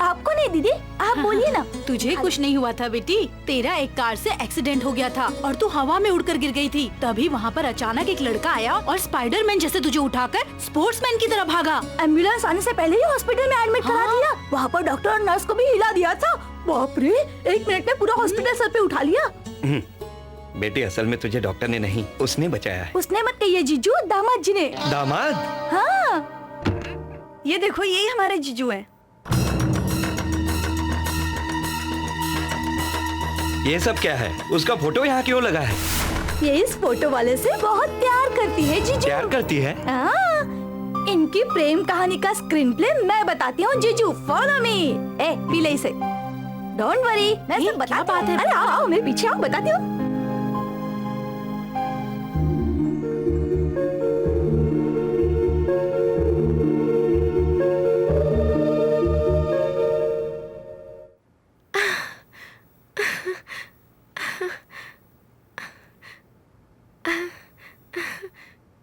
Speaker 14: आपको नहीं दीदी, आप बोलिए ना।
Speaker 6: तुझे कुछ नहीं हुआ था बेटी, तेरा एक कार से एक्सीडेंट हो गया था और तू हवा में उड़कर गिर गई थी। तभी वहाँ पर अचानक एक लड़का आया और स्पाइडरमैन जैसे तुझे उठाकर स्पोर्ट्समैन की तरह भागा।
Speaker 14: एम्बुलेंस आने से पहले ही हॉस्पिटल में एडमिट करा दिया। वहाँ पर डॉक्टर और नर्स को भी हिला दिया था। बाप रे, 1 मिनट में पूरा हॉस्पिटल सर पे उठा लिया।
Speaker 4: बेटी असल में तुझे डॉक्टर ने नहीं, उसने बचाया है।
Speaker 14: उसने मत कहिए जीजू, दामाद जी ने।
Speaker 4: दामाद?
Speaker 14: हाँ।
Speaker 15: ये देखो, यही हमारे जीजू हैं।
Speaker 4: ये सब क्या है? उसका फोटो यहाँ क्यों लगा है?
Speaker 14: ये इस फोटो वाले से बहुत प्यार करती है जीजू।
Speaker 4: प्यार करती है?
Speaker 14: हाँ। इनकी प्रेम कहानी का स्क्रीन प्ले मैं बताती हूँ जीजू, फॉलो मी। ए पी ले इसे। डोंट वरी, मैं सब बताती हूँ। अरे आओ मेरे पीछे आओ, बताती हूँ।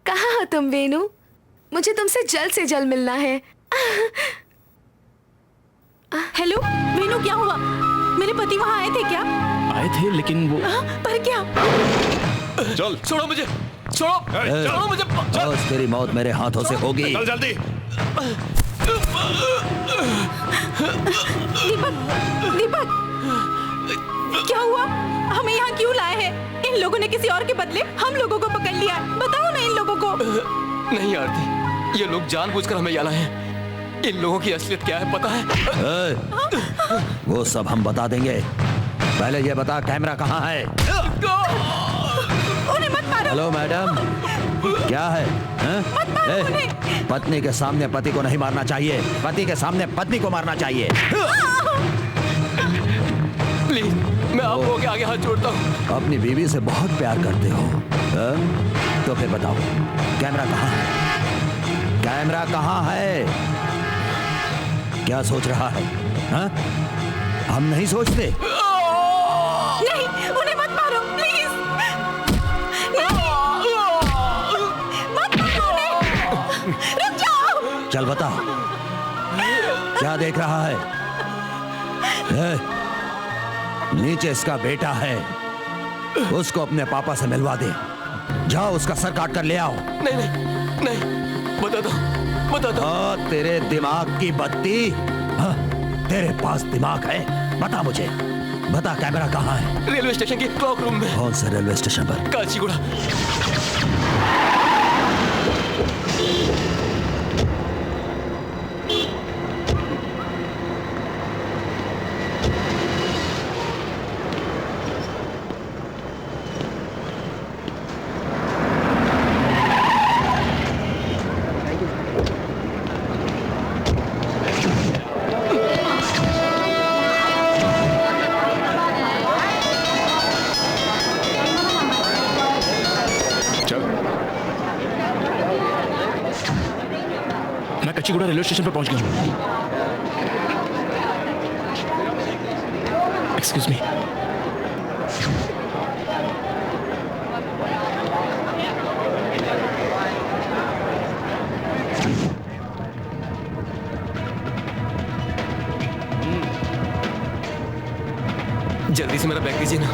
Speaker 10: कहाँ हो तुम वेनु? मुझे तुमसे जल्द से जल्द मिलना है।
Speaker 6: हेलो वेणु, क्या हुआ? मेरे पति वहाँ आए थे क्या?
Speaker 1: आए थे लेकिन वो
Speaker 6: पर क्या?
Speaker 16: चल
Speaker 2: छोड़ो मुझे, छोड़ो मुझे।
Speaker 3: बस तेरी मौत मेरे हाथों से होगी।
Speaker 16: चल जल्दी।
Speaker 6: दीपक, क्या हुआ? हमें यहाँ क्यों लाए हैं? इन लोगों ने किसी और के बदले हम लोगों को पकड़ लिया। बताओ ना इन लोगों को।
Speaker 2: नहीं आरती, ये लोग जानबूझकर हमें यहाँ लाए हैं। इन लोगों की असलियत क्या है पता है?
Speaker 3: वो सब हम बता देंगे। पहले ये बता कैमरा कहाँ है?
Speaker 6: उन्हें मत मारो।
Speaker 3: हेलो मैडम, क्या है?
Speaker 6: मत मारो उन्हें।
Speaker 3: पत्नी के सामने पति को नहीं मारना चाहिए, पति के सामने पत्नी को मारना चाहिए।
Speaker 2: प्लीज, मैं आप लोगों के आगे हाथ जोड़ता हूँ।
Speaker 3: अपनी बीवी से बहुत प्यार करते हो, तो फिर बताओ कैमरा कहाँ है? कैमरा कहाँ है? क्या सोच रहा है? हा? हम नहीं सोचते।
Speaker 6: नहीं, उन्हें मत मारो प्लीज। नहीं, मत मारो उन्हें। रुक जाओ।
Speaker 3: चल बता, क्या देख रहा है? नीचे इसका बेटा है, उसको अपने पापा से मिलवा दे। जाओ उसका सर काट कर ले आओ।
Speaker 2: नहीं नहीं नहीं, बता दो।
Speaker 3: तेरे दिमाग की बत्ती। हाँ, तेरे पास दिमाग है? बता मुझे, बता कैमरा कहाँ है?
Speaker 2: रेलवे स्टेशन के क्लॉक रूम में।
Speaker 3: कौन से रेलवे स्टेशन पर?
Speaker 2: काचीगुड़ा।
Speaker 1: काचीगुड़ा रेलवे स्टेशन पर पहुंच गया हूँ। Excuse me.
Speaker 2: जल्दी से मेरा बैग दीजिए ना।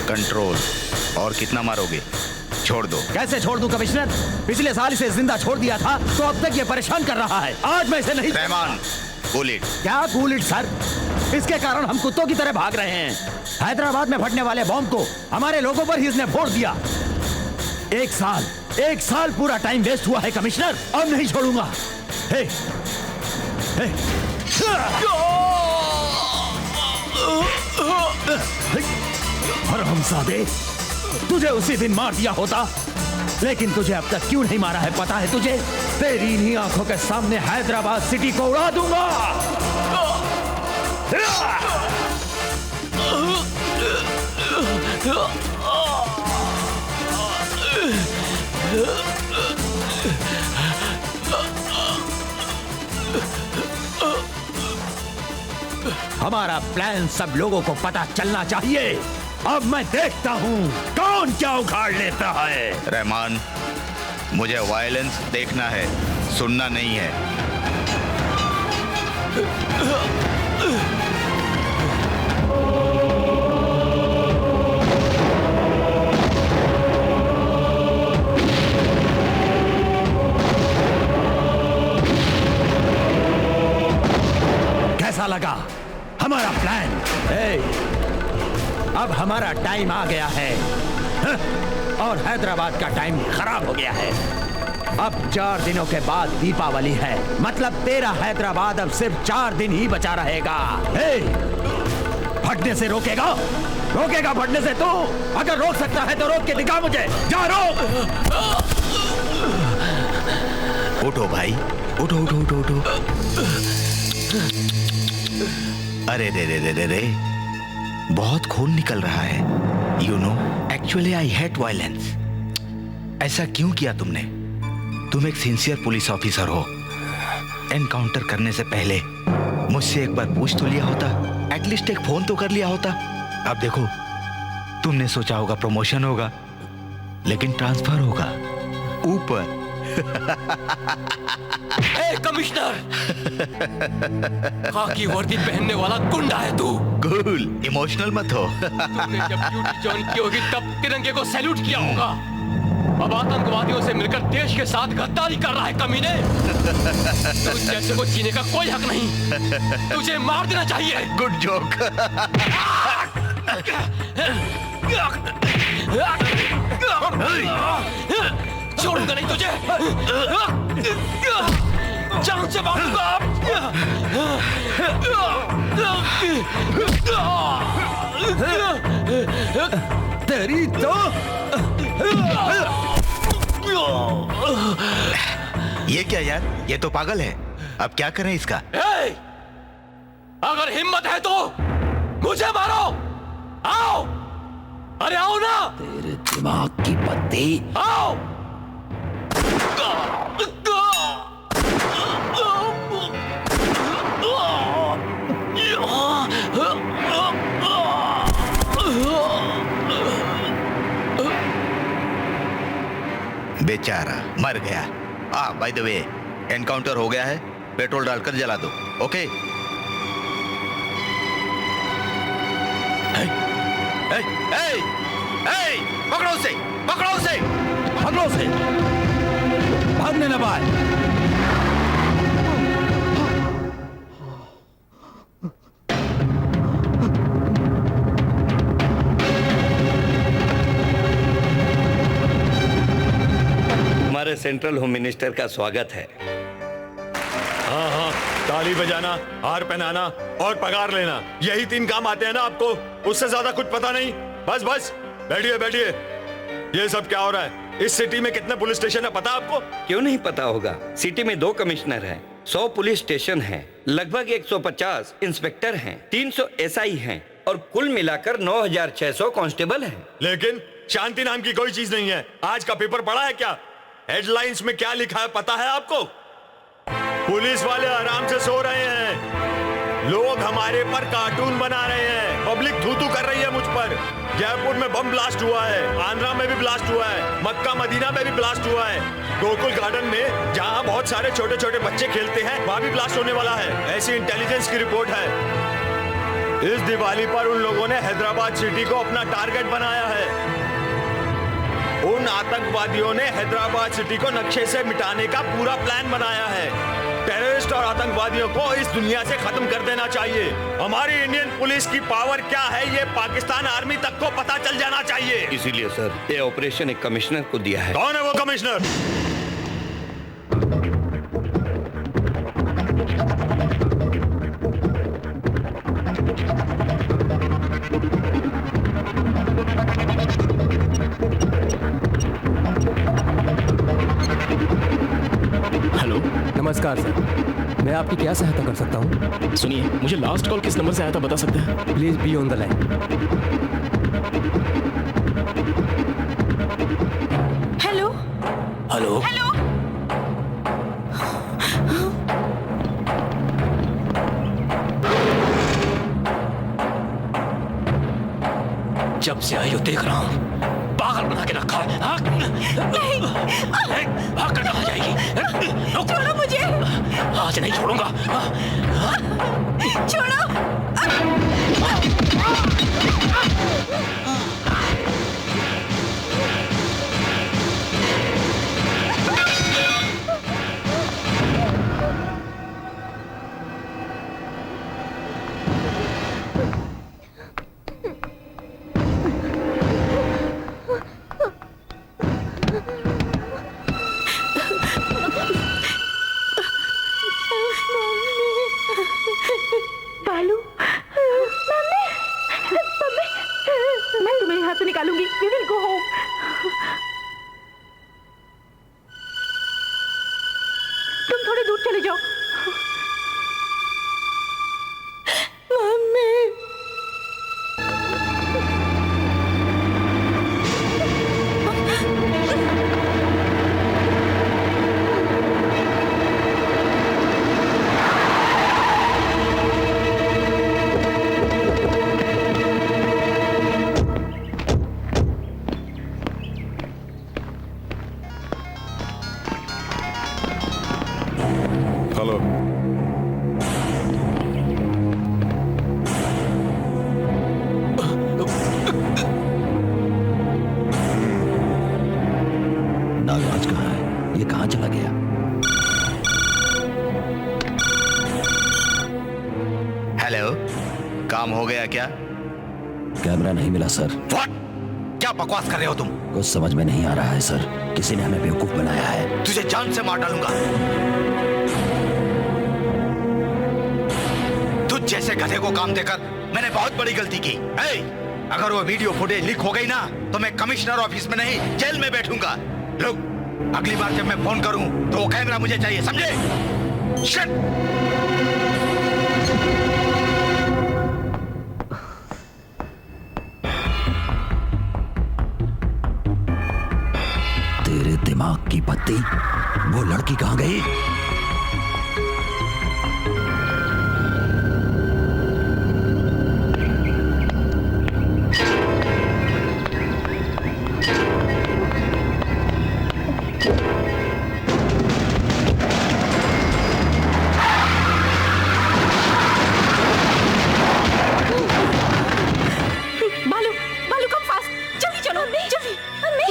Speaker 3: कंट्रोल। और कितना मारोगे? छोड़ दो।
Speaker 19: कैसे छोड़ दूं कमिश्नर? पिछले साल इसे जिंदा छोड़ दिया था तो अब तक ये परेशान कर रहा है। आज मैं इसे नहीं।
Speaker 3: Rahman, cool it.
Speaker 19: क्या कूल इट सर? इसके कारण हम कुत्तों की तरह भाग रहे हैं। हैदराबाद में फटने वाले बॉम्ब को हमारे लोगों पर ही इसने फोड़ दिया। एक साल पूरा टाइम वेस्ट हुआ है कमिश्नर। अब नहीं छोड़ूंगा। हे, हे। हरामजादे, तुझे उसी दिन मार दिया होता, लेकिन तुझे अब तक क्यों नहीं मारा है पता है तुझे? तेरी इन्हीं आंखों के सामने हैदराबाद सिटी को उड़ा दूंगा। हमारा प्लान सब लोगों को पता चलना चाहिए। अब मैं देखता हूँ कौन क्या उखाड़ लेता है।
Speaker 3: रहमान, मुझे वायलेंस देखना है, सुनना नहीं है।
Speaker 19: कैसा लगा हमारा प्लान? अब हमारा टाइम आ गया है और हैदराबाद का टाइम खराब हो गया है। अब 4 दिनों के बाद दीपावली है, मतलब तेरा हैदराबाद अब सिर्फ 4 दिन ही बचा रहेगा। फटने से रोकेगा फटने से तू? अगर रोक सकता है तो रोक के दिखा मुझे। जा रोक।
Speaker 3: उठो भाई, उठो उठो उठो उठो। अरे रे, बहुत खून निकल रहा है। You know, actually I hate violence. ऐसा क्यों किया तुमने? तुम एक सिंसियर पुलिस ऑफिसर हो। एनकाउंटर करने से पहले मुझसे एक बार पूछ तो लिया होता, एटलीस्ट एक फोन तो कर लिया होता। अब देखो, तुमने सोचा होगा प्रमोशन होगा, लेकिन ट्रांसफर होगा ऊपर।
Speaker 2: कमिश्नर, खाकी वर्दी पहनने वाला गुंडा है तू।
Speaker 3: कूल, इमोशनल मत हो।
Speaker 2: तुमने जब ड्यूटी ज्वाइन की होगी तब तिरंगे को सैल्यूट किया होगा। अब आतंकवादियों से मिलकर देश के साथ गद्दारी कर रहा है कमीने। तुझ जैसे को जीने का कोई हक नहीं। तुझे मार देना चाहिए।
Speaker 3: Good joke.
Speaker 2: छोड़ूंगा नहीं तुझे। जान से मारूंगा।
Speaker 19: तेरी तो
Speaker 3: ये क्या यार, ये तो पागल है। अब क्या करें इसका?
Speaker 2: अगर हिम्मत है तो मुझे मारो। आओ, अरे आओ ना।
Speaker 19: तेरे दिमाग की पत्ती।
Speaker 2: आओ।
Speaker 3: बेचारा मर गया। बाय द वे, एनकाउंटर हो गया है, पेट्रोल डालकर जला दो। ओके? पकड़ो उसे, पकड़ो उसे,
Speaker 19: पकड़ो उसे, भागने न पाए।
Speaker 4: हमारे सेंट्रल होम मिनिस्टर का स्वागत है।
Speaker 16: हाँ, ताली बजाना, हार पहनाना और पगार लेना, यही 3 काम आते हैं ना आपको? उससे ज्यादा कुछ पता नहीं? बस बस, बैठिए बैठिए। ये सब क्या हो रहा है? इस सिटी में कितने पुलिस स्टेशन है पता आपको?
Speaker 4: क्यों नहीं पता होगा? सिटी में 2 कमिश्नर हैं, 100 पुलिस स्टेशन हैं, लगभग 150 इंस्पेक्टर हैं, 300 एसआई हैं और कुल मिलाकर 9600 कांस्टेबल हैं।
Speaker 16: लेकिन शांति नाम की कोई चीज नहीं है। आज का पेपर पढ़ा है क्या? हेडलाइंस में क्या लिखा है पता है आपको? पुलिस वाले आराम से सो रहे हैं, लोग हमारे हमारे पर कार्टून बना रहे हैं। पब्लिक थू कर रही है मुझ पर। जयपुर में बम ब्लास्ट हुआ है, आंध्रा में भी ब्लास्ट हुआ है, मक्का मदीना में भी ब्लास्ट हुआ है, गोकुल गार्डन में जहां बहुत सारे छोटे छोटे बच्चे खेलते हैं वहां भी ब्लास्ट होने वाला है, ऐसी इंटेलिजेंस की रिपोर्ट है। इस दिवाली पर उन लोगों ने हैदराबाद सिटी को अपना टारगेट बनाया है। उन आतंकवादियों ने हैदराबाद सिटी को नक्शे से मिटाने का पूरा प्लान बनाया है। टेररिस्ट और आतंकवादियों को इस दुनिया से खत्म कर देना चाहिए। हमारी इंडियन पुलिस की पावर क्या है ये पाकिस्तान आर्मी तक को पता चल जाना चाहिए।
Speaker 4: इसीलिए सर ये ऑपरेशन एक कमिश्नर को दिया है।
Speaker 16: कौन है वो कमिश्नर?
Speaker 2: नमस्कार सर, मैं आपकी क्या सहायता कर सकता हूँ?
Speaker 1: सुनिए, मुझे लास्ट कॉल किस नंबर से आया था बता सकते हैं?
Speaker 2: Please be on the line.
Speaker 6: Hello
Speaker 3: hello
Speaker 6: hello.
Speaker 3: जब से आई हो देख रहा हूँ, पागल बना के रखा है। भाग कर कहाँ जाएगी?
Speaker 6: छोड़ो मुझे।
Speaker 3: आज नहीं छोड़ूंगा।
Speaker 6: छोड़ो। बालू, मम्मी, मम्मी, मैं तुम्हें यहाँ से निकालूंगी। We will go home. तुम थोड़ी दूर चले जाओ। मम्मी।
Speaker 12: हेलो,
Speaker 3: नागराज कहाँ है? ये कहाँ चला गया?
Speaker 5: हेलो, काम हो गया क्या?
Speaker 3: कैमरा नहीं मिला सर।
Speaker 5: What? क्या बकवास कर रहे हो तुम?
Speaker 3: कुछ समझ में नहीं आ रहा है सर, किसी ने हमें बेवकूफ बनाया है।
Speaker 5: तुझे जान से मार डालूंगा। तुझ जैसे गधे को काम देकर मैंने बहुत बड़ी गलती की। अगर वो वीडियो फुटेज लीक हो गई ना तो मैं कमिश्नर ऑफिस में नहीं जेल में बैठूंगा। लोग, अगली बार जब मैं फोन करूं तो वो कैमरा मुझे चाहिए, समझे? शिट!
Speaker 3: तेरे दिमाग की बत्ती, वो लड़की कहाँ गई?
Speaker 6: बालू, बालू कम फास्ट, जल्दी चलो, जल्दी। मम्मी।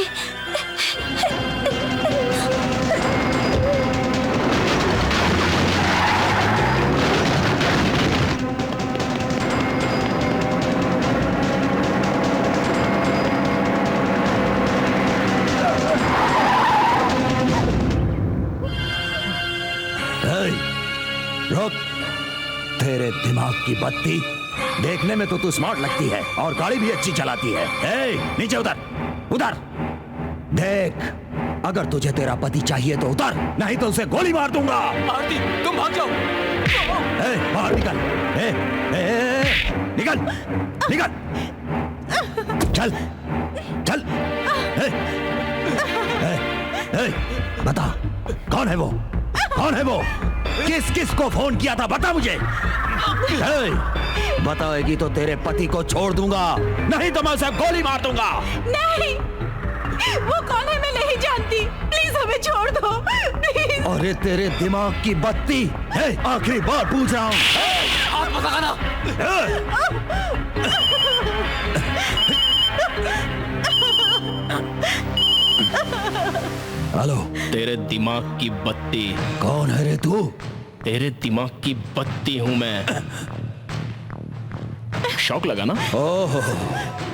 Speaker 3: रुक, तेरे दिमाग की बत्ती, देखने में तो तू स्मार्ट लगती है और गाड़ी भी अच्छी चलाती है। नीचे उतर, उतर। देख, अगर तुझे तेरा पति चाहिए तो उतर, नहीं तो उसे गोली मार दूंगा।
Speaker 2: आरती, तुम भाग जाओ।
Speaker 3: बाहर निकल। निकल, निकल। चल, चल। बता, कौन है वो? कौन है वो? किस किस को फोन किया था, बता मुझे।
Speaker 19: बताएगी तो तेरे पति को छोड़ दूंगा, नहीं तो मैं उसे गोली मार दूंगा।
Speaker 6: नहीं, वो कौन है मैं नहीं जानती, प्लीज हमें छोड़ दो प्लीज।
Speaker 19: अरे तेरे दिमाग की बत्ती है, आखिरी बार पूछ रहा हूँ।
Speaker 2: हाथ मत लगाना।
Speaker 19: हेलो,
Speaker 1: तेरे दिमाग की बत्ती।
Speaker 19: कौन है रे तू?
Speaker 1: तेरे दिमाग की बत्ती हूं मैं। शौक लगा ना?
Speaker 19: ओह,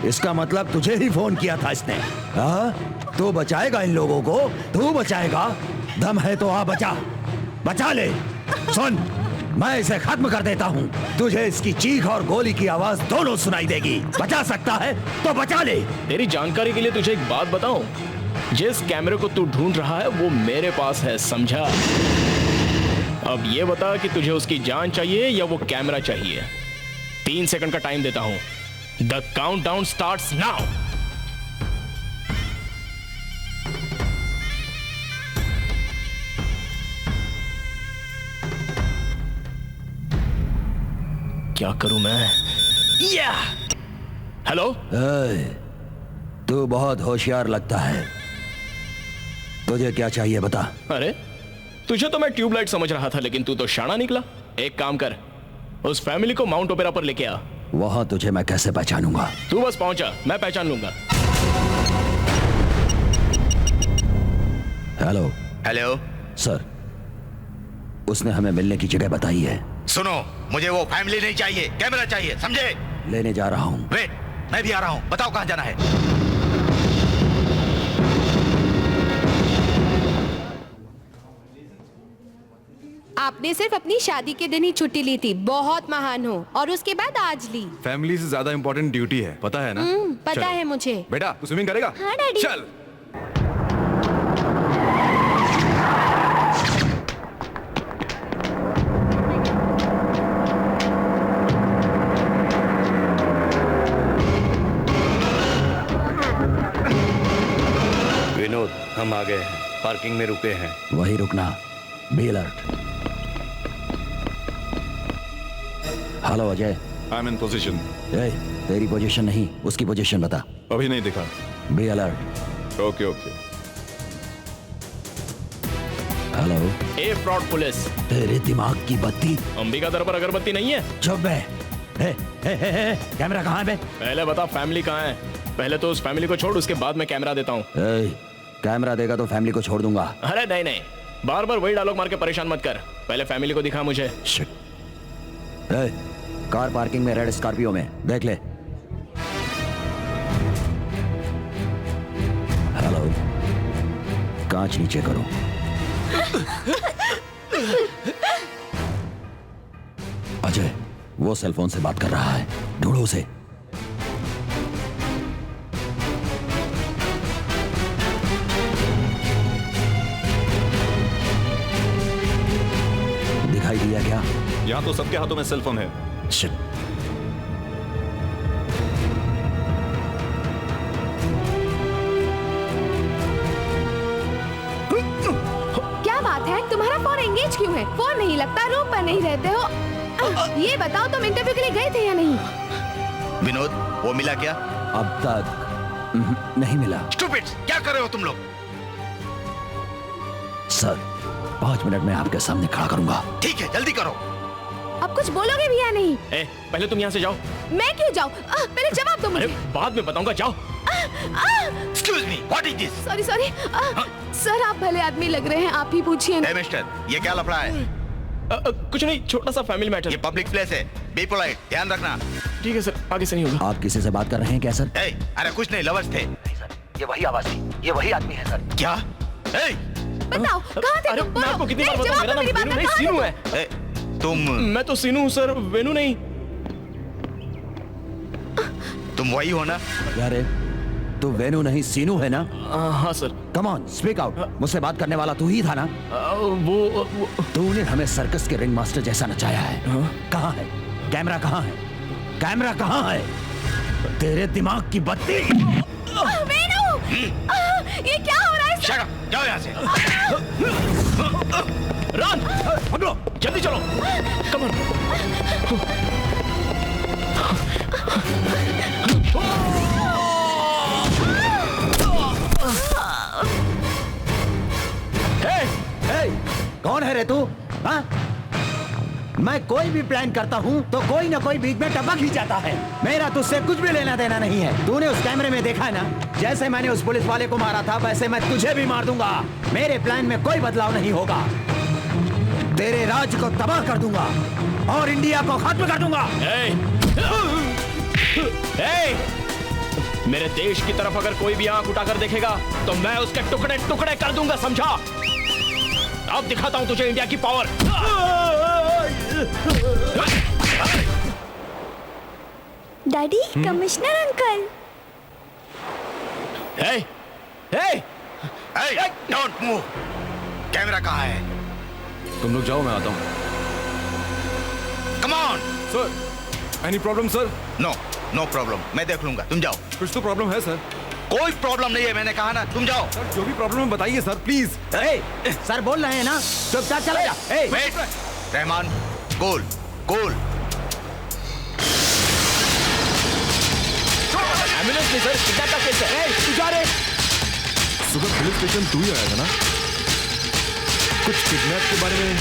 Speaker 19: इसका मतलब तुझे ही फोन किया था इसने। हाँ, तू बचाएगा इन लोगों को, तू बचाएगा। दम है तो आ बचा, बचा ले। सुन, मैं इसे खत्म कर देता हूँ, तुझे इसकी चीख और गोली की आवाज दोनों सुनाई देगी। बचा सकता है तो बचा ले।
Speaker 1: तेरी जानकारी के लिए तुझे एक बात बताऊं, जिस कैमरे को तू ढूंढ रहा है वो मेरे पास है, समझा? अब ये बता कि तुझे उसकी जान चाहिए या वो कैमरा चाहिए। 3 सेकंड का टाइम देता हूं। The countdown starts now. क्या करूं मैं? या! हेलो?
Speaker 19: तू बहुत होशियार लगता है, तुझे क्या चाहिए बता।
Speaker 1: अरे तुझे तो मैं ट्यूबलाइट समझ रहा था, लेकिन तू तो शाना निकला। एक काम कर, उस फैमिली को माउंट ओपेरा पर लेके आ।
Speaker 19: वहां तुझे मैं कैसे पहचानूंगा?
Speaker 1: तू बस पहुंचा, मैं पहचान लूंगा।
Speaker 19: हेलो।
Speaker 3: हेलो
Speaker 19: सर, उसने हमें मिलने की जगह बताई है।
Speaker 3: सुनो, मुझे वो फैमिली नहीं चाहिए, कैमरा चाहिए, समझे?
Speaker 19: लेने जा रहा हूँ।
Speaker 3: वेट, मैं भी आ रहा हूँ। बताओ कहाँ जाना है?
Speaker 20: आपने सिर्फ अपनी शादी के दिन ही छुट्टी ली थी, बहुत महान हो, और उसके बाद आज ली।
Speaker 12: फैमिली से ज्यादा इम्पोर्टेंट ड्यूटी है, पता है ना?
Speaker 20: पता
Speaker 12: चलो।
Speaker 20: है मुझे।
Speaker 12: बेटा, तू स्विमिंग करेगा?
Speaker 20: हाँ डैडी।
Speaker 12: चल।
Speaker 18: विनोद, हम आ गए हैं, पार्किंग में रुके हैं।
Speaker 19: वही रुकना, be alert. Hello Ajay.
Speaker 12: I am in position.
Speaker 19: तेरी पोजीशन नहीं, उसकी पोजीशन बता।
Speaker 12: अभी नहीं दिखा।
Speaker 19: Be alert.
Speaker 12: Okay okay.
Speaker 19: Hello.
Speaker 1: A fraud police.
Speaker 19: तेरे दिमाग की बत्ती।
Speaker 1: अंबिका दर पर अगरबत्ती नहीं है।
Speaker 19: चुप है। कैमरा कहाँ है बे?
Speaker 1: पहले बता फैमिली कहाँ है। पहले तो उस फैमिली को छोड़, उसके बाद मैं कैमरा देता हूँ।
Speaker 19: कैमरा देगा तो फैमिली को छोड़ दूंगा।
Speaker 1: अरे नहीं नहीं, बार बार वही डायलॉग मार के परेशान मत कर। पहले फैमिली को दिखा मुझे।
Speaker 19: कार पार्किंग में रेड स्कॉर्पियो में, देख ले। हेलो। कांच नीचे करो। अजय, वो सेलफोन से बात कर रहा है, ढूंढो उसे। दिखाई दिया क्या?
Speaker 12: यहाँ तो सबके हाथों में सेलफोन है।
Speaker 19: शिट।
Speaker 10: क्या बात है, तुम्हारा फोन एंगेज क्यों है? फोन नहीं लगता, रूम पर नहीं रहते हो। ये बताओ, तुम इंटरव्यू के लिए गए थे या नहीं?
Speaker 3: विनोद, वो मिला क्या?
Speaker 19: अब तक नहीं मिला।
Speaker 3: स्टूपिड्स, क्या कर रहे हो तुम लोग?
Speaker 19: सर, 5 मिनट में आपके सामने खड़ा करूंगा।
Speaker 3: ठीक है, जल्दी करो।
Speaker 10: अब कुछ बोलोगे भी या नहीं?
Speaker 1: पहले तुम यहाँ से जाओ।
Speaker 10: मैं क्यों जाऊँ? पहले जवाब दो मुझे।
Speaker 1: बाद में बताऊंगा, जाओ।
Speaker 3: Excuse me, what is this?
Speaker 10: Sorry sorry. Sir, आप भले आदमी लग रहे हैं, आप ही पूछिए ना।
Speaker 3: मिस्टर, ये क्या लफड़ा है?
Speaker 1: कुछ नहीं, छोटा सा फैमिली मैटर।
Speaker 3: ये पब्लिक प्लेस है, बी पोलाइट, ध्यान रखना।
Speaker 1: ठीक है सर, आगे से नहीं होगा।
Speaker 19: आप किसी से बात कर रहे हैं क्या सर?
Speaker 3: अरे कुछ नहीं, लवर्स थे।
Speaker 19: ये वही आवाज थी, ये वही आदमी है सर।
Speaker 3: क्या?
Speaker 10: बताओ, कहाँ थे तुम?
Speaker 1: मैं आपको कितनी बार बताऊं, मेरा नाम वेनु नहीं, सीनू है।
Speaker 3: तुम?
Speaker 1: मैं तो सीनू हूँ सर, वेनु नहीं।
Speaker 3: तुम वही हो ना?
Speaker 19: क्या रे, तू वेनु नहीं सीनू है ना?
Speaker 1: हाँ sir.
Speaker 19: Come on, speak out. मुझसे बात करने वाला तू ही था ना?
Speaker 1: वो
Speaker 19: तूने हमें सर्कस के रिंग मास्टर जैसा नचाया है। कहाँ है कैमरा? कहाँ है कैमरा? कहाँ है तेरे दिमाग की बत्ती?
Speaker 10: वेनु! ये क्या हो रहा है?
Speaker 3: Shut up! जाओ यहाँ से।
Speaker 1: रन!
Speaker 19: पकड़ो,
Speaker 1: जल्दी चलो। Come on.
Speaker 19: है तू? हाँ? मैं कोई भी प्लान करता हूँ तो कोई ना कोई बीच में टपक ही जाता है। मेरा तुझसे कुछ भी लेना देना नहीं है। तूने उस कैमरे में देखा ना, जैसे मैंने उस पुलिस वाले को मारा था वैसे मैं तुझे भी मार दूंगा। मेरे प्लान में कोई बदलाव नहीं होगा। तेरे राज्य को तबाह कर दूंगा और इंडिया को खत्म कर दूंगा।
Speaker 1: मेरे देश की तरफ अगर कोई भी आंख उठाकर देखेगा तो मैं उसके टुकड़े टुकड़े कर दूंगा, समझा? अब दिखाता हूं तुझे इंडिया की power.
Speaker 11: Daddy, commissioner uncle.
Speaker 3: Don't move. Camera कहाँ है?
Speaker 12: तुम लोग जाओ, मैं आता हूँ।
Speaker 3: Come on
Speaker 12: sir. Any problem sir?
Speaker 3: No problem, मैं देख लूंगा, तुम जाओ।
Speaker 12: कुछ तो प्रॉब्लम है सर।
Speaker 3: कोई प्रॉब्लम नहीं है, मैंने कहा ना, तुम जाओ।
Speaker 12: सर जो भी प्रॉब्लम है बताइए सर, प्लीज।
Speaker 19: सर बोल रहे हैं ना, चुपचाप चला जा।
Speaker 3: Wait, Rahman, cool cool.
Speaker 1: Ambulance नहीं सर, किडनैप का केस है। तू जा रे।
Speaker 12: सुबह पुलिस स्टेशन तू ही आया था ना, कुछ किडनैप के बारे में?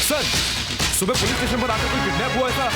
Speaker 12: सर सुबह पुलिस स्टेशन पर आकर कोई किडनैप हुआ ऐसा?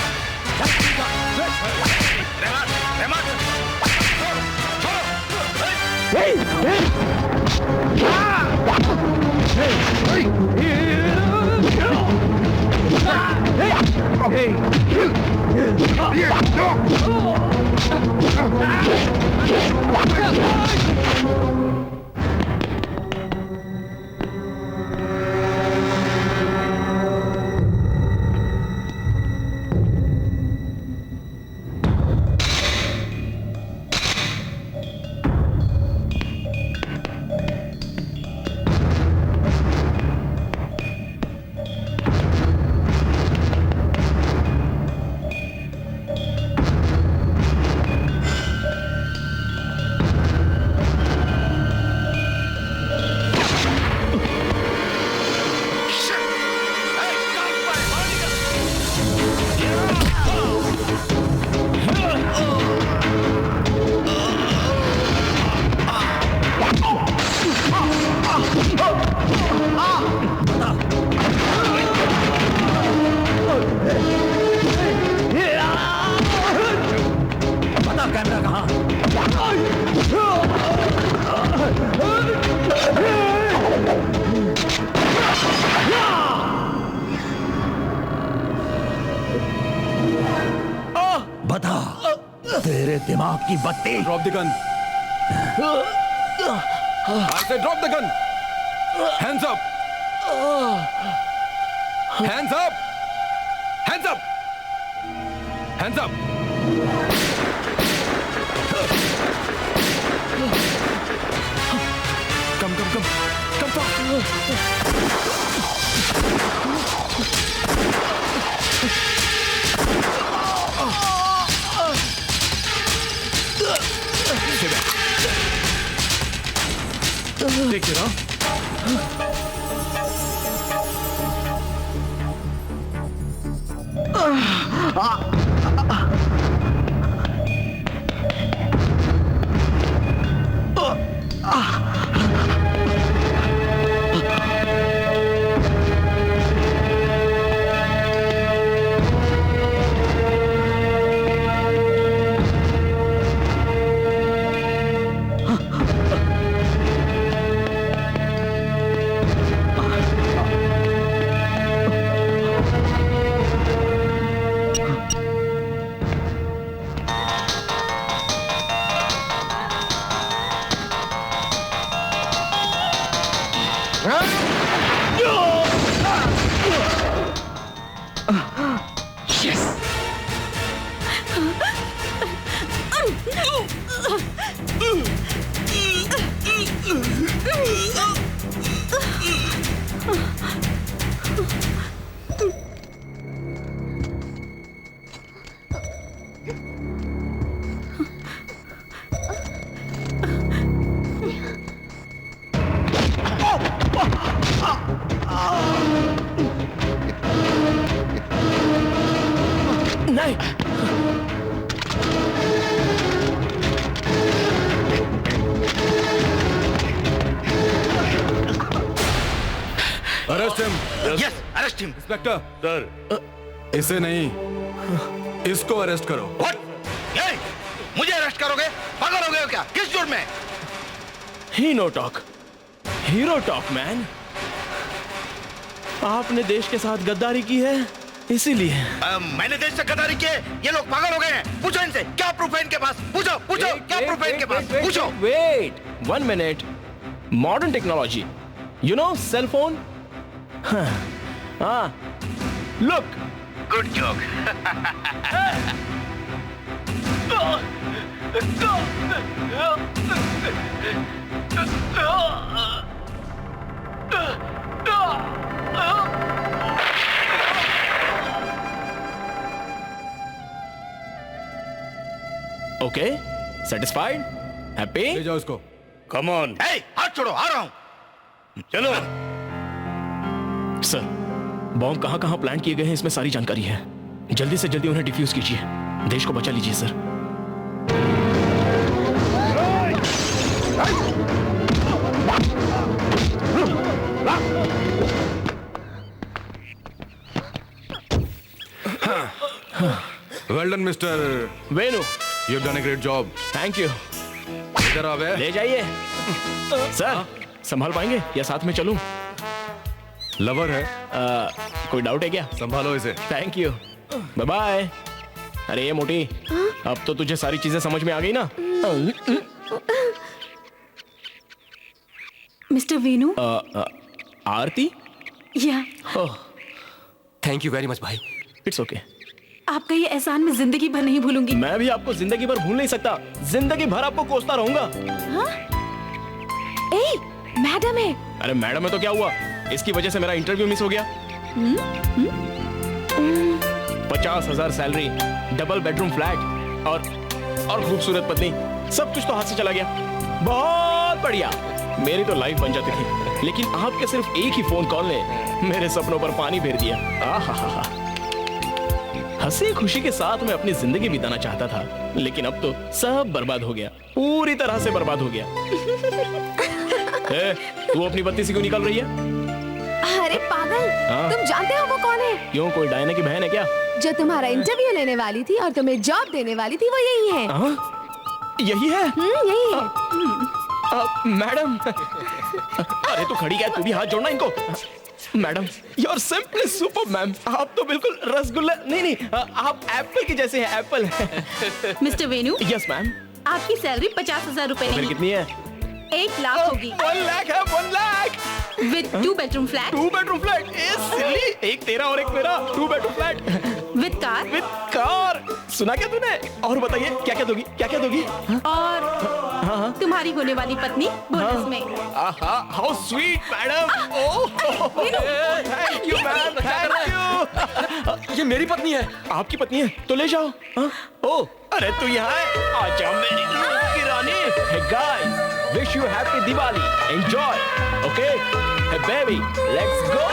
Speaker 19: कैमरा कहाँ? बता, तेरे दिमाग की बत्ती।
Speaker 12: Drop the gun. I said drop the gun. Hands up. Hands up. Hands up. Hands up. Come Take it, arrest him.
Speaker 3: Yes, arrest him.
Speaker 12: Inspector
Speaker 16: sir,
Speaker 12: इसे नहीं, इसको अरेस्ट करो।
Speaker 3: ये, मुझे अरेस्ट करोगे? पागल हो गए हो क्या? किस जुर्म में?
Speaker 1: Hero talk, hero talk man. आपने देश के साथ गद्दारी की है, इसीलिए।
Speaker 3: मैंने देश से गद्दारी की है? ये लोग पागल हो गए हैं। पूछो इनसे, क्या प्रूफ है इनके पास? पूछो, पूछो, क्या प्रूफ है इनके पास? पूछो।
Speaker 1: वेट 1 मिनट। Modern technology, you know, cell phone. हाँ, look,
Speaker 3: good joke.
Speaker 1: Okay, satisfied, happy?
Speaker 12: ले जाओ इसको।
Speaker 16: Come on.
Speaker 3: हाथ छोड़ो, आ रहा हूं।
Speaker 16: चलो।
Speaker 1: सर, बॉम्ब कहां कहां प्लान किए गए हैं, इसमें सारी जानकारी है। जल्दी से जल्दी उन्हें डिफ्यूज कीजिए, देश को बचा लीजिए sir.
Speaker 12: Well done mister
Speaker 1: Venu,
Speaker 12: you have done a great job.
Speaker 1: Thank you.
Speaker 12: इधर आ बे।
Speaker 1: ले जाइए। सर, संभाल पाएंगे या साथ में चलूं?
Speaker 12: लवर है।
Speaker 1: कोई डाउट है क्या?
Speaker 12: संभालो इसे।
Speaker 1: Thank you, bye bye. अरे ये मोटी, अब तो तुझे सारी चीजें समझ में आ गई ना?
Speaker 6: मिस्टर वेनु।
Speaker 1: आरती?
Speaker 6: या।
Speaker 2: थैंक यू वेरी मच भाई।
Speaker 1: It's okay.
Speaker 6: आपका ये एहसान मैं जिंदगी भर नहीं भूलूंगी।
Speaker 1: मैं भी आपको जिंदगी भर भूल नहीं सकता, जिंदगी भर आपको कोसता रहूंगा।
Speaker 6: हाँ? ए, मैडम है।
Speaker 1: अरे मैडम है तो क्या हुआ, इसकी वजह से मेरा इंटरव्यू मिस हो गया। 50,000 सैलरी, डबल बेडरूम फ्लैट और खूबसूरत पत्नी, सब कुछ तो हाथ से चला गया। बहुत बढ़िया, मेरी तो लाइफ बन जाती थी, लेकिन आपके सिर्फ एक ही फोन कॉल ने मेरे सपनों पर पानी फेर दिया। आहा, हंसी खुशी के साथ मैं अपनी जिंदगी बिताना चाहता था, लेकिन अब तो सब बर्बाद हो गया, पूरी तरह से बर्बाद हो गया। तू अपनी बत्ती से क्यों निकल रही है?
Speaker 10: अरे पागल,
Speaker 1: हाँ?
Speaker 10: तुम जानते हो वो कौन है?
Speaker 1: क्यों, कोई डायना की बहन है क्या?
Speaker 10: जो तुम्हारा इंटरव्यू लेने वाली थी और तुम्हें जॉब देने वाली थी, वो यही है।
Speaker 1: यही है?
Speaker 10: यही है।
Speaker 1: मैडम, अरे तू खड़ी क्या, तू भी हाथ जोड़ना इनको। Madam, you are simply super ma'am, आप तो बिल्कुल रसगुल्ला, नहीं, आप एप्पल की जैसे हैं, apple.
Speaker 6: Mister Venu.
Speaker 1: Yes ma'am.
Speaker 6: आपकी सैलरी 50,000 रुपए नहीं,
Speaker 1: कितनी है?
Speaker 6: 1 लाख होगी।
Speaker 1: 1 लाख है, 1 lakh
Speaker 6: with 2 bedroom flat.
Speaker 1: 2 bedroom flat, silly, एक तेरा और एक मेरा, 2 bedroom flat
Speaker 6: with car.
Speaker 1: With car, सुना क्या तूने? और बताइए क्या क्या दोगी, क्या क्या दोगी?
Speaker 6: और तुम्हारी होने वाली पत्नी बोनस में।
Speaker 1: How sweet madam. Thank you ma'am, thank you. ये मेरी पत्नी है। आपकी पत्नी है तो ले जाओ। ओ, अरे तू यहाँ है, आजा मेरी रूह की रानी। Hey guys, wish you happy Diwali. Enjoy. Okay? Hey baby, let's go.